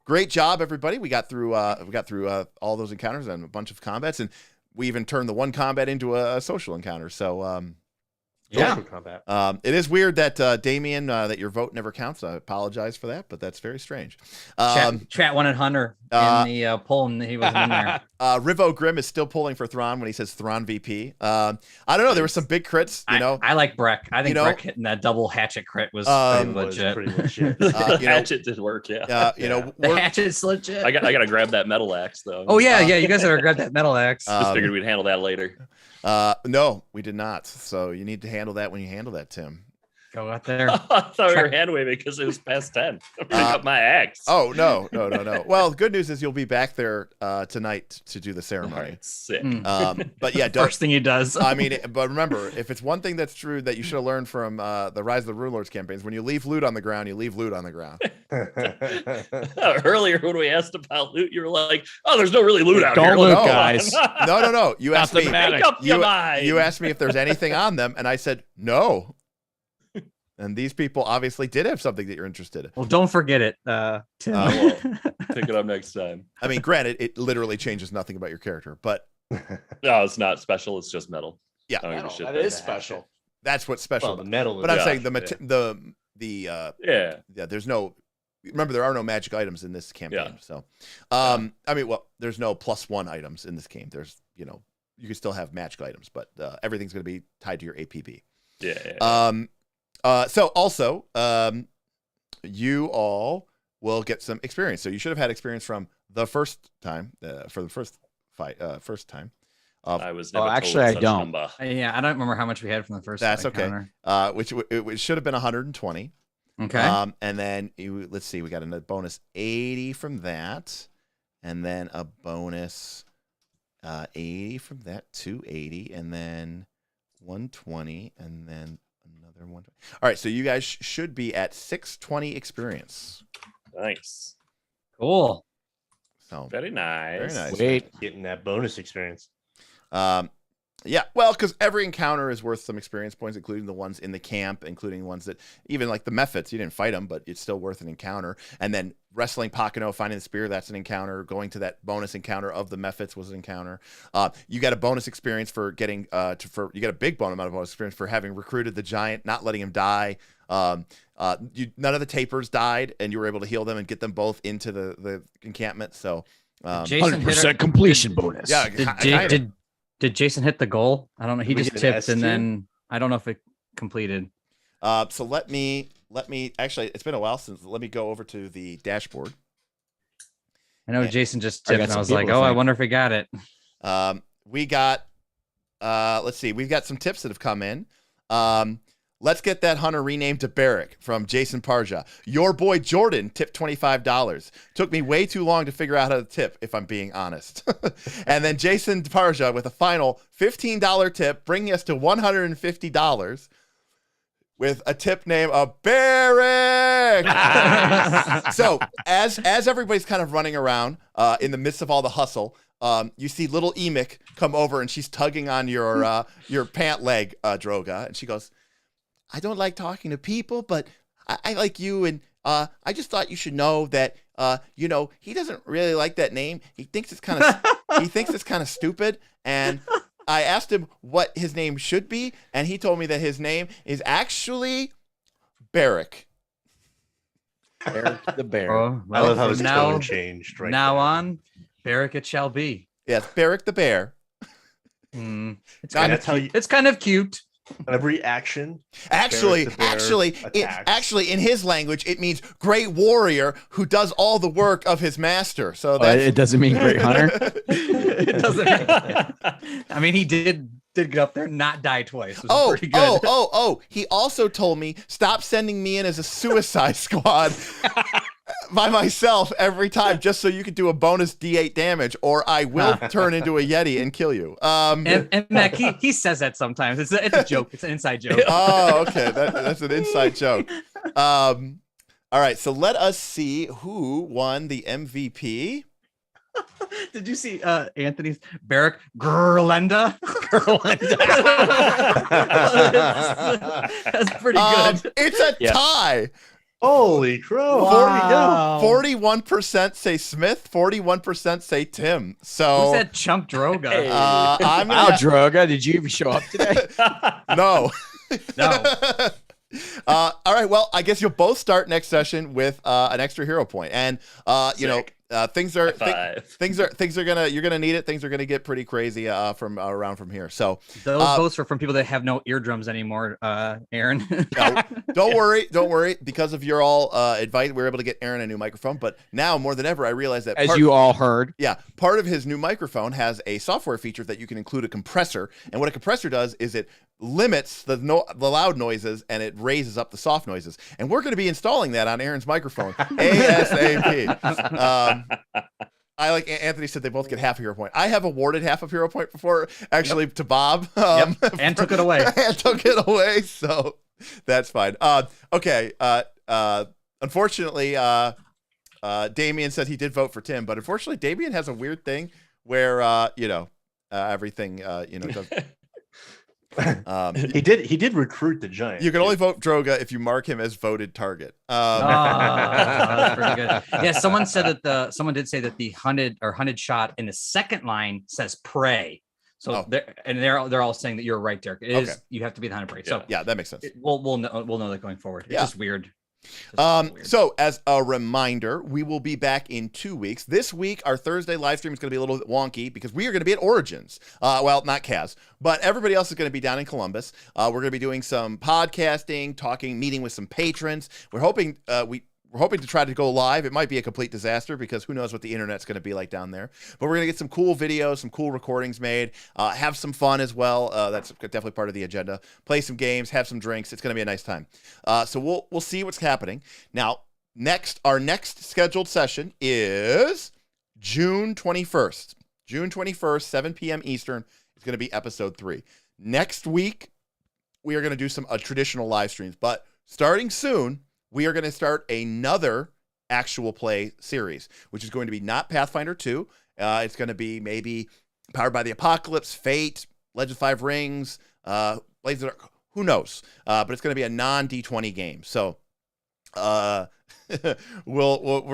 Great job, everybody. We got through all those encounters and a bunch of combats, and we even turned the one combat into a social encounter. So social combat. it is weird that Damien, that your vote never counts. I apologize for that, but that's very strange. Chat wanted Hunter in the poll, and he wasn't in there. Rivo Grimm is still pulling for Thron when he says Thron VP. I don't know. There were some big crits. I like Brek. I think Brek hitting that double hatchet crit was pretty legit. Hatchet did work. Yeah. The hatchet's legit. I gotta grab that metal axe though. Oh yeah. You guys gotta grab that metal axe. Just figured we'd handle that later. No, we did not. So you need to handle that when you handle that, Tim. Go out there. I thought we were hand waving because it was past 10. I'm picking up my axe. Oh no. Well, the good news is you'll be back there tonight to do the ceremony. Right, sick. But yeah, First thing he does. I mean, but remember, if it's one thing that's true that you should have learned from the Rise of the Rune Lords campaigns, when you leave loot on the ground, you leave loot on the ground. Earlier when we asked about loot, you were like, "Oh, there's no really loot out here." Don't loot, No. guys. No. You asked me. Make up your mind. You asked me if there's anything on them, and I said no. And these people obviously did have something that you're interested in. Well, don't forget it, Tim. Well, pick it up next time. I mean, granted, it literally changes nothing about your character, but No, it's not special. It's just metal. yeah, I don't give a shit That about is that. special. that's what's special. Well, the metal. But I'm Yeah. saying Yeah. there's no. Remember, there are no magic items in this campaign. So, I mean, well, there's no +1 items in this game. There's, you can still have magic items, but everything's going to be tied to your APB. Yeah. So also, you all will get some experience. So you should have had experience from the first time, for the first time. I was never actually, told I such don't. number. Yeah, I don't remember how much we had from the first. That's okay. encounter. Which it should have been 120. Okay. And then let's see, we got a bonus 80 from that, and then a bonus 80 from that, 280, and then 120, and then another 120. All right, so you guys should be at 620 experience. Nice. Cool. So Very nice. very nice. Wait. Getting that bonus experience. Yeah, well, because every encounter is worth some experience points, including the ones in the camp, including ones that, even like the Mephits, you didn't fight them, but it's still worth an encounter. And then wrestling Pakano, finding the spear, that's an encounter. Going to that bonus encounter of the Mephits was an encounter. You got a bonus experience for getting, you got a big amount of bonus experience for having recruited the giant, not letting him die. None of the tapirs died, and you were able to heal them and get them both into the encampment. So, Jason hit 100% completion bonus. yeah, Did Jason hit the goal? I don't know. He Did we just get an tipped, and S2? then I don't know if it completed. So let me actually, it's been a while since. Let me go over to the dashboard. I know Yeah. Jason just I tipped, got and I some was like, people to "Oh, I thank. wonder if he got it." We got, let's see, we've got some tips that have come in. Let's get that hunter renamed to Brek from Jason Parja. Your boy Jordan tipped $25. Took me way too long to figure out how to tip, if I'm being honest. And then Jason Parja with a final $15 tip, bringing us to $150 with a tip name of Brek. So as everybody's kind of running around in the midst of all the hustle, you see little Emic come over, and she's tugging on your pant leg, Droga, and she goes, I don't like talking to people, but I like you, and I just thought you should know that he doesn't really like that name. He thinks it's kind of stupid, and I asked him what his name should be, and he told me that his name is actually Brek. Brek the bear. Oh, I love how his now, tone changed. Right now there. on, Brek it shall be. Yes, Brek the bear. It's Now, it's kind of cute. Every action. Actually, Brek the bear attacks. in his language, it means great warrior who does all the work of his master. So It doesn't mean great hunter. It doesn't. I mean, he did get up there and not die twice. It was pretty good. He also told me stop sending me in as a suicide squad by myself every time, just so you could do a bonus D8 damage, or I will turn into a Yeti and kill you. And Mac, he says that sometimes. It's a joke. It's an inside joke. Oh, okay. That's an inside joke. All right. So let us see who won the MVP. Did you see Anthony's Brek Gerlenda? That's pretty good. It's a tie. Holy crow. Wow. 41% say Smith, 41% say Tim. So Who's that chump Droga? Hey. I'm Wow, gonna, Droga, did you even show up today? no. No. All right. Well, I guess you'll both start next session with an extra hero point, and things are you're gonna need it. Things are gonna get pretty crazy from around from here. So Those votes are from people that have no eardrums anymore, Aaron. don't worry. Because of your all advice, we were able to get Aaron a new microphone. But now more than ever, I realize that As you all heard. yeah, part of his new microphone has a software feature that you can include a compressor, and what a compressor does is it limits the loud noises and it raises up the soft noises. And we're going to be installing that on Aaron's microphone ASAP. Anthony said they both get half a hero point. I have awarded half a hero point before, actually, to Bob. And took it away. And took it away, so that's fine. Okay. Unfortunately, Damien said he did vote for Tim, but unfortunately, Damien has a weird thing where everything does. He did recruit the giant. You can only vote Droga if you mark him as voted target. That's pretty good. Yeah, someone said that someone did say that the hunted shot in the second line says prey. So they're all saying that you're right, Derek. It is you have to be the hunted prey. So yeah, that makes sense. We'll know that going forward. It's just weird. So as a reminder, we will be back in 2 weeks. This week, our Thursday live stream is going to be a little bit wonky because we are going to be at Origins. Well, not Kaz, but everybody else is going to be down in Columbus. We're going to be doing some podcasting, meeting with some patrons. We're hoping we're hoping to try to go live. It might be a complete disaster because who knows what the internet's going to be like down there. But we're going to get some cool videos, some cool recordings made, have some fun as well. That's definitely part of the agenda. Play some games, have some drinks. It's going to be a nice time. So we'll see what's happening. Now, our next scheduled session is June 21st. June 21st, 7 p.m. Eastern is going to be episode 3. Next week, we are going to do some traditional live streams. But starting soon, we are going to start another actual play series, which is going to be not Pathfinder 2. It's going to be maybe Powered by the Apocalypse, Fate, Legend of Five Rings, Blades of the Dark, who knows? But it's going to be a non-D20 game. So we're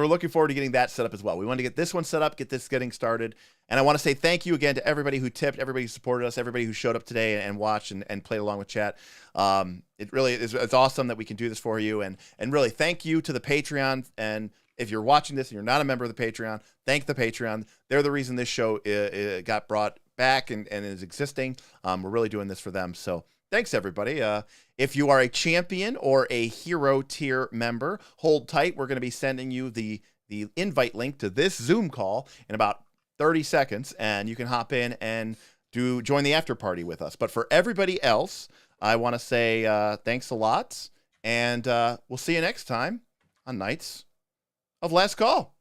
looking forward to getting that set up as well. We want to get this one set up, get this getting started. And I want to say thank you again to everybody who tipped, everybody who supported us, everybody who showed up today and watched and played along with chat. It really is, it's awesome that we can do this for you. And really thank you to the Patreon. And if you're watching this and you're not a member of the Patreon, thank the Patreon. They're the reason this show got brought back and is existing. We're really doing this for them. So thanks, everybody. If you are a champion or a hero tier member, hold tight. We're going to be sending you the invite link to this Zoom call in about 30 seconds, and you can hop in and join the after party with us. But for everybody else, I want to say thanks a lot, and we'll see you next time on Knights of Last Call.